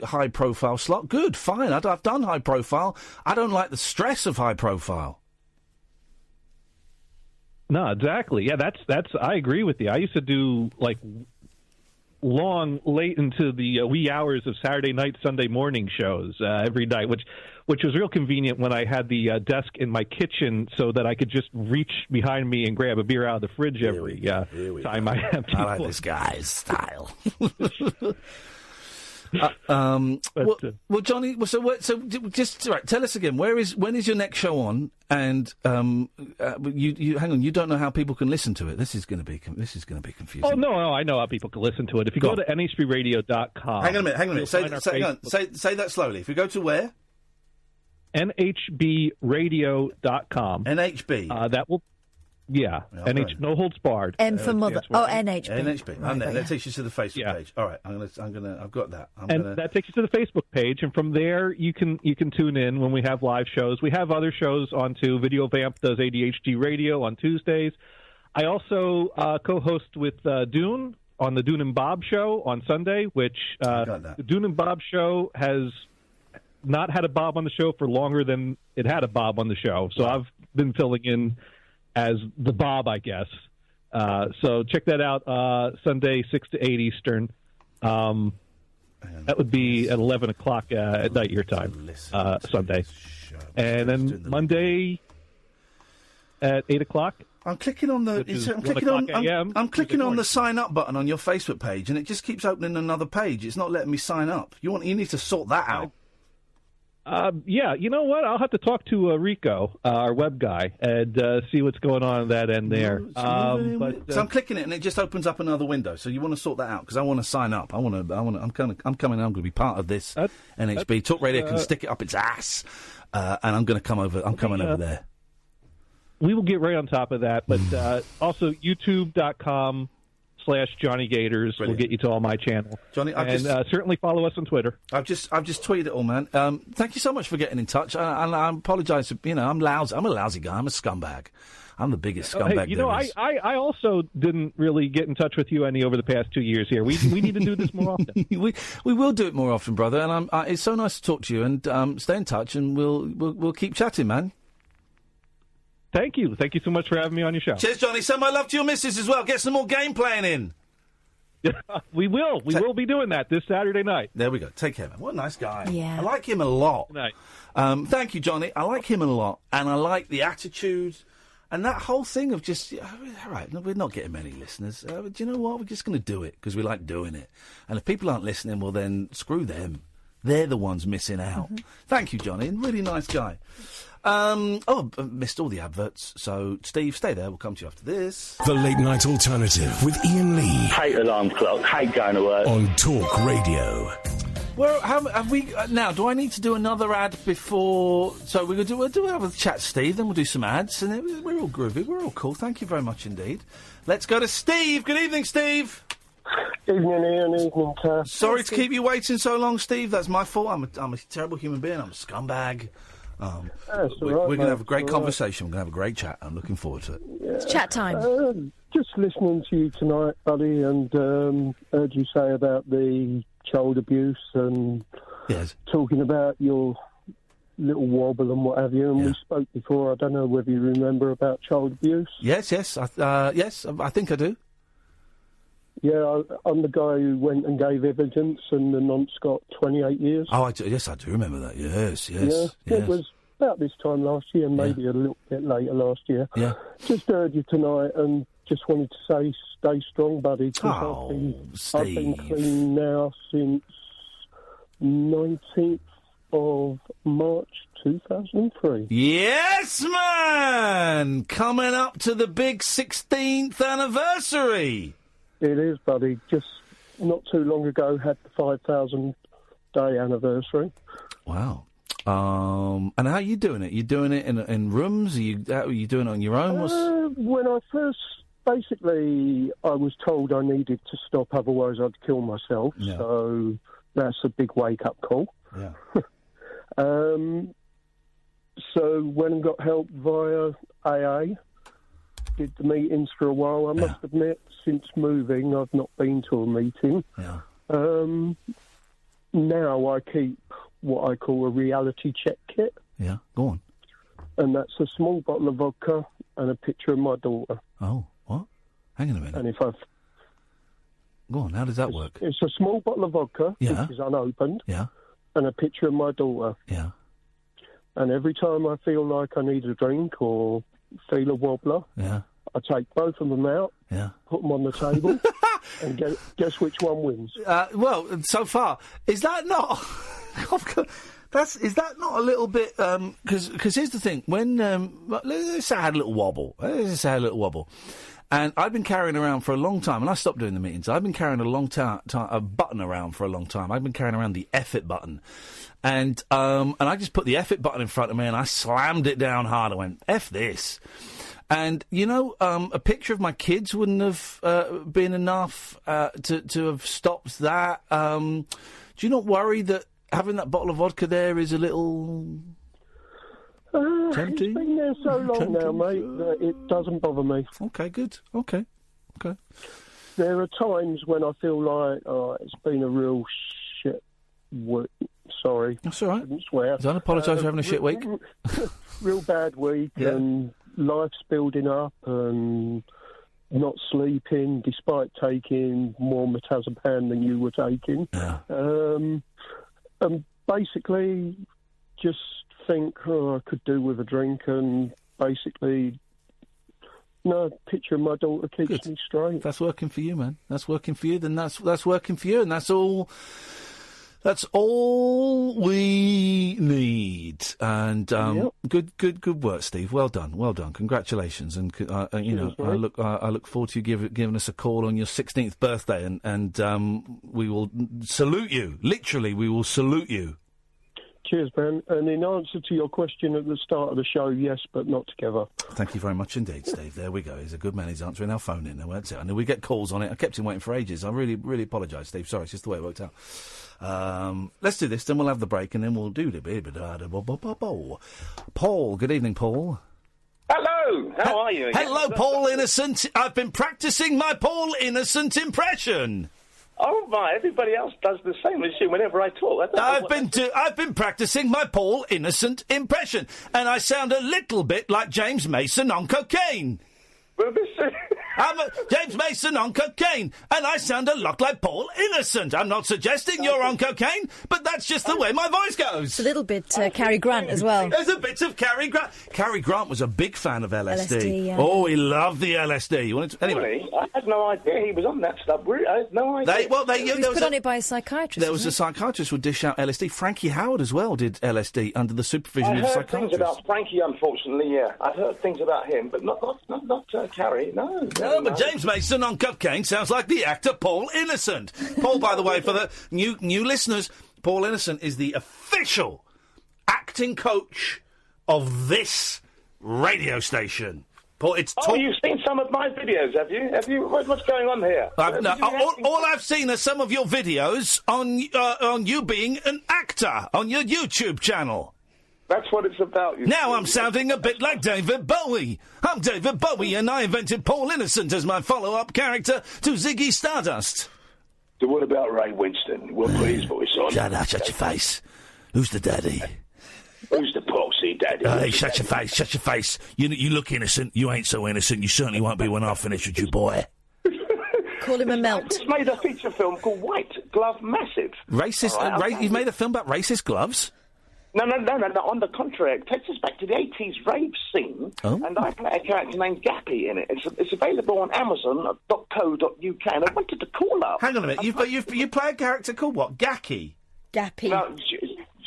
high profile slot. Good, fine. I've done high profile. I don't like the stress of high profile. No, exactly. Yeah, that's. I agree with you. I used to do like late into the wee hours of Saturday night, Sunday morning shows every night, which was real convenient when I had the desk in my kitchen so that I could just reach behind me and grab a beer out of the fridge every time I have people. I like this guy's style. Well, Johnny. So just right, tell us again. When is your next show on? And you hang on. You don't know how people can listen to it. This is going to be confusing. Oh no, I know how people can listen to it. If you go to nhbradio.com. Hang on a minute. Say that slowly. If you go to where? nhbradio.com. NHB. That will. Yeah, okay. No holds barred. M for mother. NHB. NHB. Right, that takes you to the Facebook page. All right, I've got that. That takes you to the Facebook page, and from there you can tune in when we have live shows. We have other shows on too. Video Vamp does ADHD Radio on Tuesdays. I also co-host with Dune on the Dune and Bob Show on Sunday, which the Dune and Bob Show has not had a Bob on the show for longer than it had a Bob on the show. So I've been filling in as the Bob, I guess. So check that out Sunday, 6 to 8 Eastern. That would be at 11 o'clock at night your time, Sunday. And then Monday at 8 o'clock. I'm clicking on the I'm clicking on the sign up button on your Facebook page, and it just keeps opening another page. It's not letting me sign up. You need to sort that out. Yeah, you know what? I'll have to talk to Rico, our web guy, and see what's going on at that end there. So I'm clicking it, and it just opens up another window. So you want to sort that out because I want to sign up. I'm coming. I'm coming. I'm going to be part of this NHB Talk Radio. Can stick it up its ass, and I'm going to come over. I'm coming over there. We will get right on top of that, but also YouTube.com/Johnny Gators will get you to all my channel. Johnny, certainly follow us on Twitter. I've just tweeted it all, man. Thank you so much for getting in touch. I apologise. I'm lousy. I'm a lousy guy. I'm a scumbag. I'm the biggest scumbag. Hey, I also didn't really get in touch with you any over the past 2 years here. We need to do this more often. we will do it more often, brother. And it's so nice to talk to you. And stay in touch, and we'll keep chatting, man. Thank you. Thank you so much for having me on your show. Cheers, Johnny. Send my love to your missus as well. Get some more game playing in. We will. We will be doing that this Saturday night. There we go. Take care, man. What a nice guy. Yeah. I like him a lot. Good night. Thank you, Johnny. I like him a lot. And I like the attitude and that whole thing of just, all right, we're not getting many listeners. Do you know what? We're just going to do it because we like doing it. And if people aren't listening, well, then screw them. They're the ones missing out. Mm-hmm. Thank you, Johnny. Really nice guy. Missed all the adverts. So, Steve, stay there. We'll come to you after this. The Late Night Alternative with Iain Lee. Hate alarm clock. Hate going to work. On Talk Radio. Well, have we now? Do I need to do another ad before? So we'll have a chat, Steve. Then we'll do some ads, and we're all groovy. We're all cool. Thank you very much indeed. Let's go to Steve. Good evening, Steve. Evening, Ian. Evening, Cass. Sorry to keep you waiting so long, Steve. That's my fault. I'm a terrible human being. I'm a scumbag. We're going to have a great conversation. We're going to have a great chat. I'm looking forward to it. Yeah. It's chat time. Just listening to you tonight, buddy, and heard you say about the child abuse and talking about your little wobble and what have you. And we spoke before. I don't know whether you remember about child abuse. Yes. Yes, I think I do. Yeah, I'm the guy who went and gave evidence, and the nonce got 28 years. Oh, I do remember that. Yes. Yeah, it was about this time last year, maybe a little bit later last year. Yeah. Just heard you tonight, and just wanted to say, stay strong, buddy. Oh, I've been clean now since 19th of March 2003. Yes, man! Coming up to the big 16th anniversary. It is, buddy. Just not too long ago, had the 5,000 day anniversary. Wow. And how are you doing it? You doing it in rooms? Are you doing it on your own? When I first, basically, I was told I needed to stop, otherwise I'd kill myself. Yeah. So that's a big wake-up call. Yeah. So went and got help via AA. Did the meetings for a while. I must admit, since moving, I've not been to a meeting. Yeah. Now I keep what I call a reality check kit. Yeah, go on. And that's a small bottle of vodka and a picture of my daughter. Oh, what? Hang on a minute. And if I've... Go on, how does that work? It's a small bottle of vodka, which is unopened, and a picture of my daughter. Yeah. And every time I feel like I need a drink or feel a wobbler, I take both of them out, put them on the table, And guess which one wins? Well, so far, is that not? Is that not a little bit? Because here's the thing: when let's say I had a little wobble. And I've been carrying around for a long time, and I stopped doing the meetings. I've been carrying a button around for a long time. I've been carrying around the F it button. And I just put the F it button in front of me, and I slammed it down hard. I went, F this. And, a picture of my kids wouldn't have been enough to have stopped that. Do you not worry that having that bottle of vodka there is a little... tempting? It's been there so long now, mate, that it doesn't bother me. Okay, good. Okay. There are times when I feel like, it's been a real shit week. Sorry. That's all right. I didn't swear. Don't apologise for having a shit week. Real bad week, and life's building up, and not sleeping, despite taking more metazepam than you were taking. Yeah. And basically, just think, I could do with a drink, and basically, picture of my daughter keeps me straight. If that's working for you, man. That's working for you. Then that's working for you, and that's all. That's all we need. And good work, Steve. Well done. Congratulations. And I look forward to you giving us a call on your 16th birthday, and we will salute you. Literally, we will salute you. Cheers, Ben. And in answer to your question at the start of the show, yes, but not together. Thank you very much indeed, Steve. There we go. He's a good man. He's answering our phone in. That's it. I know we get calls on it. I kept him waiting for ages. I really, really apologise, Steve. Sorry, it's just the way it worked out. Let's do this, then we'll have the break, and then we'll do the... Paul, good evening, Paul. Hello, how are you? Hello, Paul Innocent. I've been practising my Paul Innocent impression. Oh my! Everybody else does the same as you. Whenever I talk, I've been practising my Paul Innocent impression, and I sound a little bit like James Mason on cocaine. Well, I'm James Mason on cocaine, and I sound a lot like Paul Innocent. I'm not suggesting you're on cocaine, but that's just the way my voice goes. It's a little bit Cary Grant as well. There's a bit of Cary Grant. Cary Grant was a big fan of LSD. LSD, yeah. Oh, he loved the LSD. Anyway, I had no idea he was on that stuff. I had no idea. He was put on it by a psychiatrist. There was a psychiatrist who would dish out LSD. Frankie Howard as well did LSD under the supervision of a psychiatrist. I heard things about Frankie, unfortunately, yeah. I've heard things about him, but not Cary, no. No, but James Mason on cocaine sounds like the actor Paul Innocent. Paul, by the way, for the new listeners, Paul Innocent is the official acting coach of this radio station. Paul, you've seen some of my videos, have you? What's going on here? All I've seen are some of your videos on you being an actor on your YouTube channel. That's what it's about. Now I'm sounding a bit like David Bowie. I'm David Bowie, and I invented Paul Innocent as my follow-up character to Ziggy Stardust. So what about Ray Winston? We'll put his voice on. Shut your face. Who's the daddy? Who's the poxy daddy? Hey, shut your face. You look innocent. You ain't so innocent. You certainly won't be when I finish with you, boy. Call him a melt. I just made a feature film called White Glove Massive. Racist? Right, you've made a film about racist gloves? No. On the contrary, it takes us back to the 80s rave scene, and I play a character named Gappy in it. It's available on Amazon.co.uk, and I wanted to call up. Hang on a minute, you play a character called what? Gappy? Gappy. No,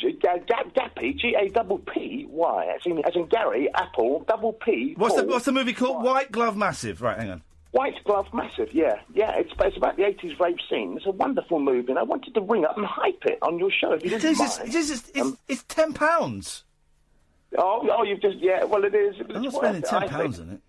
Gappy, G-A-P-P-Y, as in Gary, Apple, double P. What's the movie called? White Glove Massive. Right, hang on. White Glove Massive, yeah. It's about the 80s rave scene. It's a wonderful movie, and I wanted to ring up and hype it on your show if you didn't mind. It's £10. Oh, you've just, well, it is. I'm not spending £10 on it.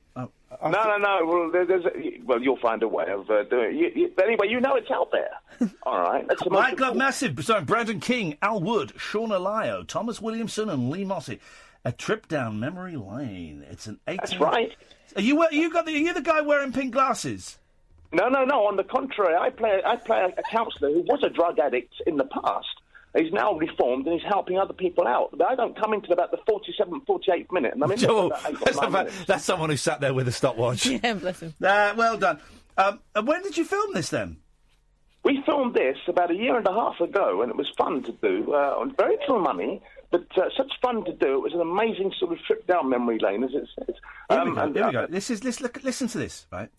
Well, you'll find a way of doing it. But anyway, it's out there. All right. That's White Glove Massive, starring Brandon King, Al Wood, Sean Alayo, Thomas Williamson, and Lee Mossy. A trip down memory lane. It's an 18... That's right. Are you the guy wearing pink glasses? No. On the contrary, I play a counsellor who was a drug addict in the past. He's now reformed and he's helping other people out. But I don't come into about the 47th, 48th minute, and I'm in about 8 or 9 minutes. That's someone who sat there with a stopwatch. Yeah, bless him. Well done. When did you film this then? We filmed this about 1.5 years ago, and it was fun to do on very little money. But such fun to do. It was an amazing sort of trip down memory lane, as it says. Here we go. Listen to this, right?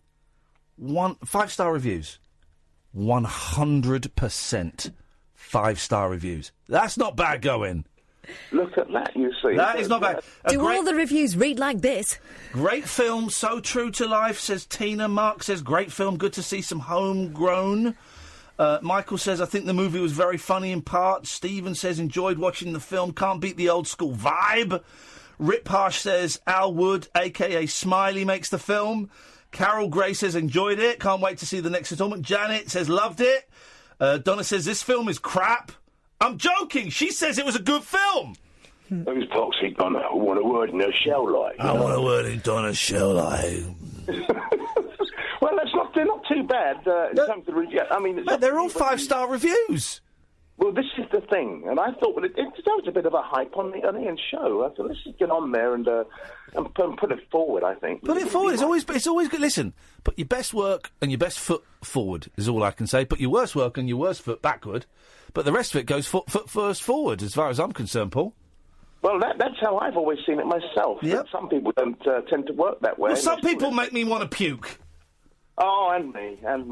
5-star reviews. 100% 5-star reviews. That's not bad going. Look at that, you see. That is not bad. Do all the reviews read like this? Great film, so true to life, says Tina. Mark says, great film, good to see some homegrown. Michael says, I think the movie was very funny in parts. Stephen says, enjoyed watching the film, can't beat the old school vibe. Rip Harsh says, Al Wood, a.k.a. Smiley, makes the film. Carol Gray says, enjoyed it, can't wait to see the next installment. Janet says, loved it. Donna says, this film is crap. I'm joking. She says it was a good film. Who's Boxy Donna? I want a word in her shell like. I want a word in Donna's shell like. Well, they're not too bad in terms of review. I mean, they're all 5-star reviews. Well, this is the thing, and I thought, well, there was a bit of a hype on Ian's show. I thought, let's just get on there and put it forward. I think Put it forward. It's always good. Listen, put your best work and your best foot forward is all I can say. Put your worst work and your worst foot backward, but the rest of it goes foot first forward, as far as I'm concerned, Paul. Well, that's how I've always seen it myself. Yep. But some people don't tend to work that way. Well, some people make me want to puke. Oh, and me. I'm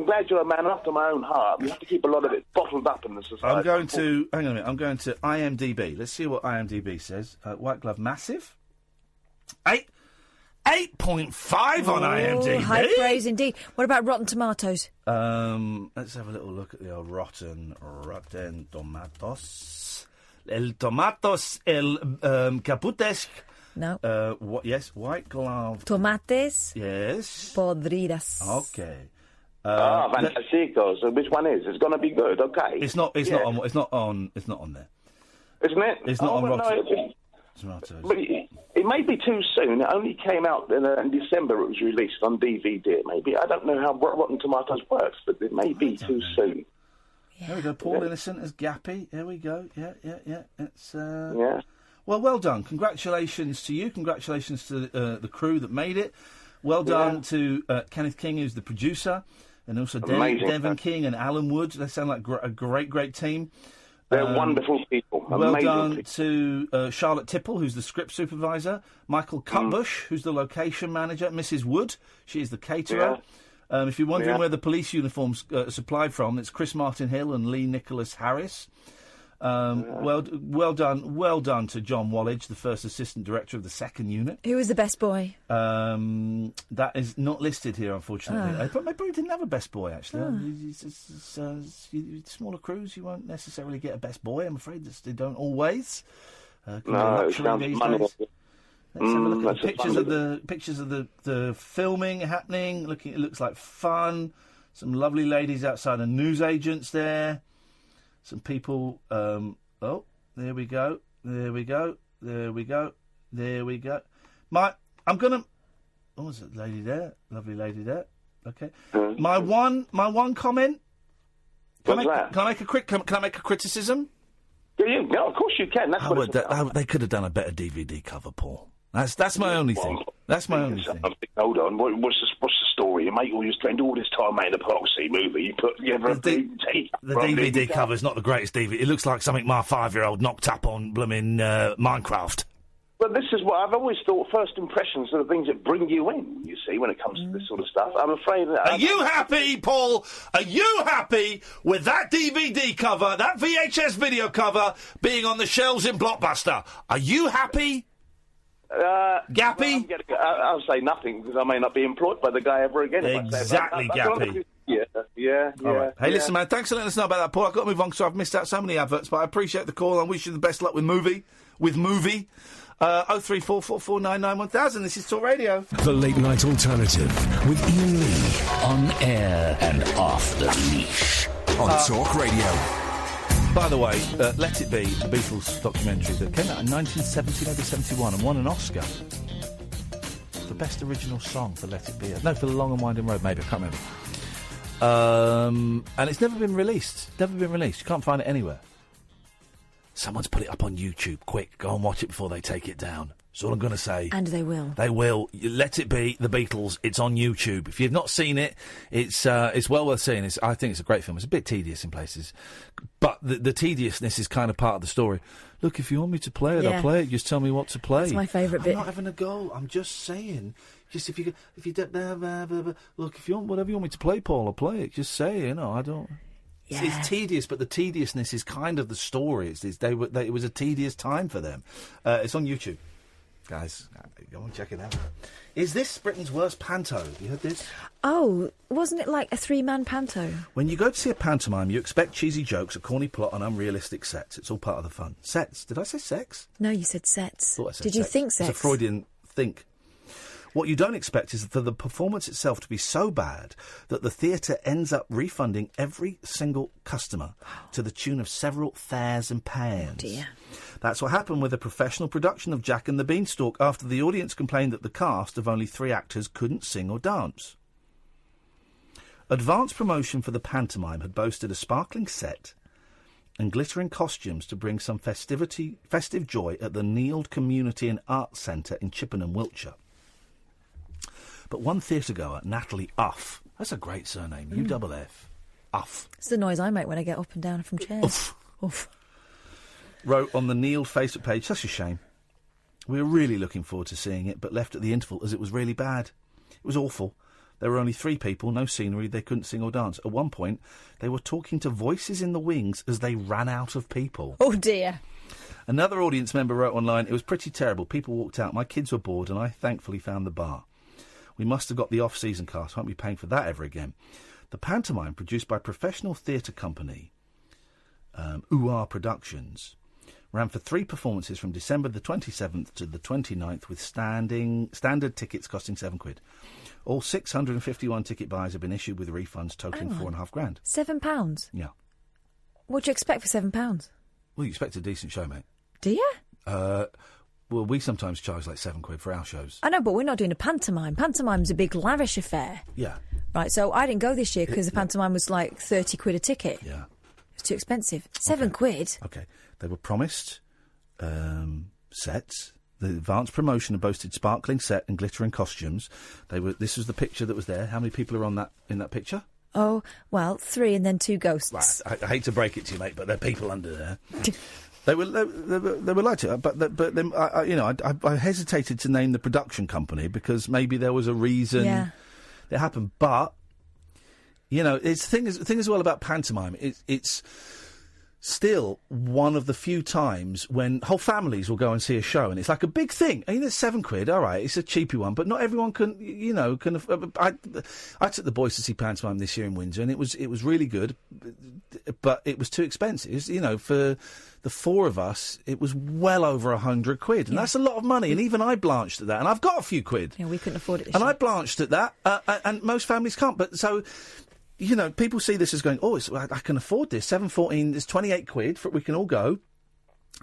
glad you're a man after my own heart. You have to keep a lot of it bottled up in the society. Hang on a minute. I'm going to IMDb. Let's see what IMDb says. White Glove, massive. 8.5 on IMDb. High praise indeed. What about Rotten Tomatoes? Let's have a little look at the old Rotten Tomatoes. El Tomatos, el Caputes. No. What? Yes, White Glove. Tomates. Yes. Podridas. Okay. Fantastico. So which one is? It's going to be good. Okay. It's not on there. Isn't it? It's not on Rotten Tomatoes. But it may be too soon. It only came out in December. It was released on DVD. Maybe I don't know how Rotten Tomatoes works, but it may be too soon. There we go. Paul Innocent as Gappy. Here we go. Yeah. It's yeah. Well done. Congratulations to you. Congratulations to the crew that made it. Well done to Kenneth King, who's the producer, and also Devon King and Alan Wood. They sound like a great team. They're wonderful people. Well done to Charlotte Tipple, who's the script supervisor. Michael Cutbush, who's the location manager. Mrs. Wood, she is the caterer. If you're wondering where the police uniforms are supplied from, it's Chris Martin Hill and Lee Nicholas Harris. Well done to John Wallage, the first assistant director of the second unit. Who was the best boy? That is not listed here, unfortunately. They probably didn't have a best boy, actually. Smaller crews, you won't necessarily get a best boy. I'm afraid they don't always. No, it sounds money. Let's have a look at the pictures of the filming happening. It looks like fun. Some lovely ladies outside of newsagents there. Some people. There we go. I'm gonna. Oh, was it lady there? Lovely lady there. Okay. My one comment. Can I make a criticism? Yeah, of course you can. They could have done a better DVD cover, Paul. That's my only thing. That's my only thing. Hold on. What's the story? You make all you spend all this time making a proxy movie. You put together a DVD. The DVD cover's not the greatest DVD. It looks like something my 5-year-old knocked up on blooming Minecraft. Well, this is what I've always thought. First impressions are the things that bring you in. You see, when it comes to this sort of stuff, I'm afraid that. Are you happy, Paul? Are you happy with that DVD cover, that VHS video cover, being on the shelves in Blockbuster? Are you happy? Gappy? I'll say nothing because I may not be employed by the guy ever again. Exactly, Gappy. Yeah. All right. Hey, listen, man, thanks for letting us know about that, Paul. I've got to move on because I've missed out so many adverts, but I appreciate the call. I wish you the best luck with movie. 03444991000. This is Talk Radio. The Late Night Alternative with Iain Lee. On air and off the leash. On Talk Radio. By the way, Let It Be, the Beatles documentary that came out in 1970, maybe 71, and won an Oscar for Best Original Song for Let It Be. No, for The Long and Winding Road, maybe. I can't remember. And it's never been released. You can't find it anywhere. Someone's put it up on YouTube. Quick, go and watch it before they take it down. That's all I'm going to say. And they will. They will. Let It Be, the Beatles. It's on YouTube. If you've not seen it, it's well worth seeing. I think it's a great film. It's a bit tedious in places, but the tediousness is kind of part of the story. Look, if you want me to play it, I'll play it. Just tell me what to play. It's my favourite bit. I'm not having a go. I'm just saying. Just if you don't, look, if you want whatever you want me to play, Paul, I'll play it. Just say, I don't. Yeah. It's tedious, but the tediousness is kind of the story. It was a tedious time for them. It's on YouTube, guys. Go and check it out. Is this Britain's worst panto? You heard this? Oh, wasn't it like a 3-man panto? When you go to see a pantomime, you expect cheesy jokes, a corny plot, and unrealistic sets. It's all part of the fun. Sets? Did I say sex? No, you said sets. Thought I said Did you sex. think sex? It's a Freudian think. What you don't expect is for the performance itself to be so bad that the theatre ends up refunding every single customer to the tune of several thousands and pounds. Oh dear. That's what happened with a professional production of Jack and the Beanstalk after the audience complained that the cast of only 3 actors couldn't sing or dance. Advance promotion for the pantomime had boasted a sparkling set and glittering costumes to bring some festive joy at the Neild Community and Arts Centre in Chippenham, Wiltshire. But one theatre-goer, Natalie Uff, that's a great surname, U-double-F, Uff. It's the noise I make when I get up and down from chairs. Uff. Uff. Wrote on the Neild Facebook page, such a shame. We were really looking forward to seeing it, but left at the interval as it was really bad. It was awful. There were only 3 people, no scenery, they couldn't sing or dance. At one point, they were talking to voices in the wings as they ran out of people. Oh, dear. Another audience member wrote online, it was pretty terrible. People walked out, my kids were bored, and I thankfully found the bar. We must have got the off-season cast. Won't be paying for that ever again. The pantomime, produced by professional theatre company UR Productions, ran for 3 performances from December the 27th to the 29th, with standard tickets costing £7. All 651 ticket buyers have been issued with refunds totaling £4,500. £7? Yeah. What do you expect for £7? Well, you expect a decent show, mate. Do you? Well, we sometimes charge like £7 for our shows. I know, but we're not doing a pantomime. Pantomime's a big lavish affair. Yeah. Right, so I didn't go this year because the pantomime was like £30 a ticket. Yeah. It's too expensive. £7. Okay. They were promised sets. The advance promotion had boasted sparkling set and glittering costumes. This was the picture that was there. How many people are in that picture? Oh, well, 3 and then 2 ghosts. Right. I hate to break it to you, mate, but there are people under there. They were like it, but then I hesitated to name the production company because maybe there was a reason it happened. But it's the thing as well about pantomime. It's still one of the few times when whole families will go and see a show, and it's like a big thing. I mean, it's £7. All right, it's a cheapy one, but not everyone can. I took the boys to see pantomime this year in Windsor, and it was really good, but it was too expensive. For the 4 of us, it was well over £100, and that's a lot of money. And even I blanched at that, and I've got a few quid. Yeah, we couldn't afford it. I blanched at that, and most families can't. But so. People see this as going, I can afford this. 7.14 is £28. We can all go.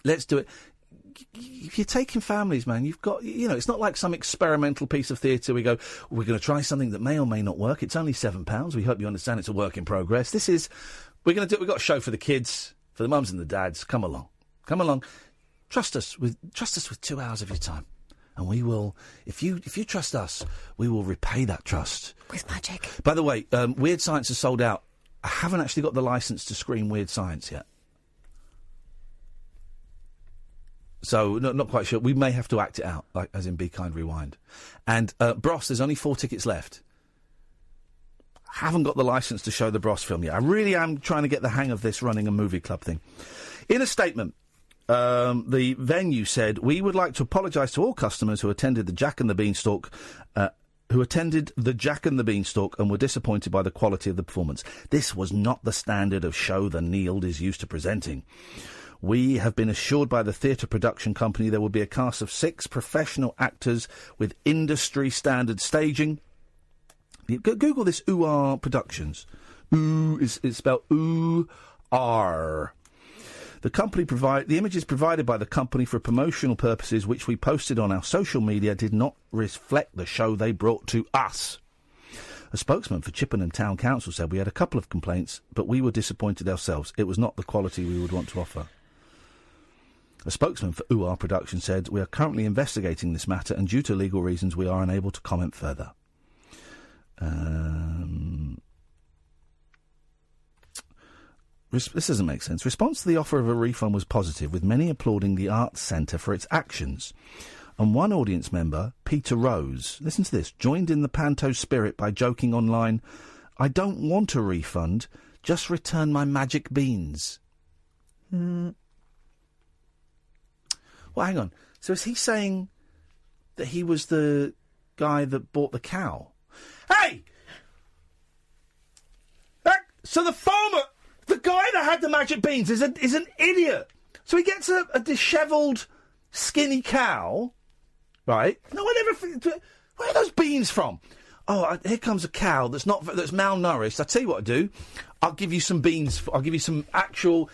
Let's do it. If you're taking families, man, you've got, it's not like some experimental piece of theatre. We go, we're going to try something that may or may not work. It's only £7. We hope you understand it's a work in progress. We've got a show for the kids, for the mums and the dads. Come along. Trust us with 2 hours of your time. And we will, if you trust us, we will repay that trust. With magic. By the way, Weird Science is sold out. I haven't actually got the licence to screen Weird Science yet. So, not quite sure. We may have to act it out, like as in Be Kind, Rewind. And Bros, there's only 4 tickets left. Haven't got the licence to show the Bros film yet. I really am trying to get the hang of this running a movie club thing. In a statement, the venue said, we would like to apologise to all customers who attended the Jack and the Beanstalk and were disappointed by the quality of the performance. This was not the standard of show the Neild is used to presenting. We have been assured by the theatre production company there will be a cast of 6 professional actors with industry standard staging. Google this UR Productions. It's spelled U-R. The images provided by the company for promotional purposes, which we posted on our social media, did not reflect the show they brought to us. A spokesman for Chippenham Town Council said, we had a couple of complaints, but we were disappointed ourselves. It was not the quality we would want to offer. A spokesman for UR Production said, we are currently investigating this matter, and due to legal reasons, we are unable to comment further. This doesn't make sense. Response to the offer of a refund was positive, with many applauding the Arts Centre for its actions. And one audience member, Peter Rose, listen to this, joined in the panto spirit by joking online, "I don't want a refund, just return my magic beans." Well, hang on. So is he saying that he was the guy that bought the cow? Hey! So the farmer, the guy that had the magic beans is an idiot. So he gets a dishevelled, skinny cow, right? No one ever... Where are those beans from? Oh, here comes a cow that's malnourished. I tell you what I do. I'll give you some beans. I'll give you some actual...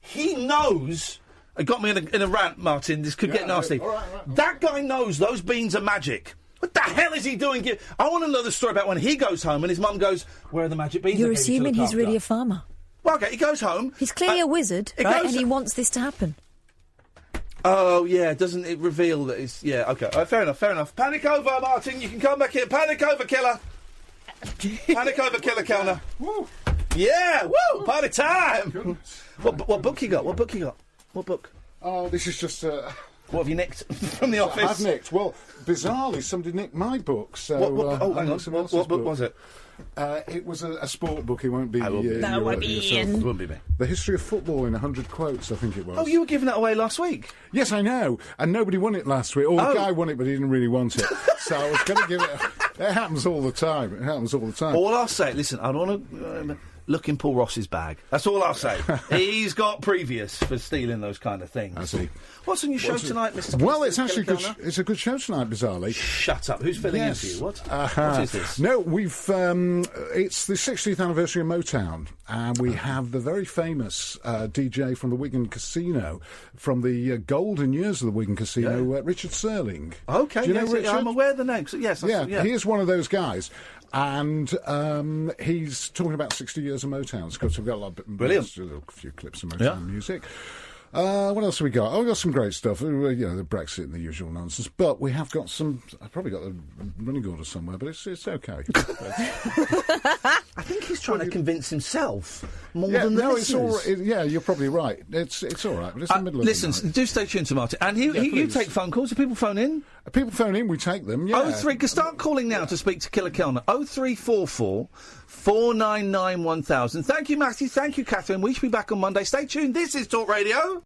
He knows... It got me in a rant, Martin. This could get nasty. All right. That guy knows those beans are magic. What the hell is he doing? I want to know the story about when he goes home and his mum goes, "Where are the magic beans?" You're assuming he's really a farmer. Well, okay, he goes home. He's clearly a wizard, right? And he wants this to happen. Oh, yeah, doesn't it reveal that it's... Yeah, OK. Fair enough. Panic over, Martin. You can come back here. Panic over, killer. Panic over, killer Kellner. Woo. Yeah, woo! Party time! What book you got? What book? Oh, this is just... What have you nicked from the office? I've nicked. Well, bizarrely, somebody nicked my book. So, hang on. What book was it? It was a sport book. It won't be... That won't be Ian. It won't be me. The History of Football in 100 Quotes, I think it was. Oh, you were giving that away last week? Yes, I know. And nobody won it last week. The guy won it, but he didn't really want it. So I was going to give it... It happens all the time. All I'll say... Listen, I don't want to... Look in Paul Ross's bag. That's all I'll say. He's got previous for stealing those kind of things. I see. What's on your show tonight, Mr. Well, it's actually good. It's a good show tonight, bizarrely. Shut up. Who's filling in for you? What? What is this? No, we've. It's the 60th anniversary of Motown, and we have the very famous DJ from the Wigan Casino, from the golden years of the Wigan Casino, Richard Serling. Okay, do you know Richard? I'm aware of the name. So, yes, yeah, he is one of those guys. And he's talking about 60 years of Motown. So we've got a lot of brilliant, a few clips of Motown music. What else have we got? Oh, we've got some great stuff. The Brexit and the usual nonsense. But we have got some... I've probably got the running order somewhere, but it's okay. I think he's trying to convince himself more than the listeners. You're probably right. It's all right, but it's in the middle of the night. Do stay tuned to Martin. And you take phone calls. Do people phone in? People phone in, we take them, yeah. 03, start calling now to speak to Killer Kellner. 0344 499 1000. Thank you, Matthew. Thank you, Catherine. We should be back on Monday. Stay tuned. This is Talk Radio.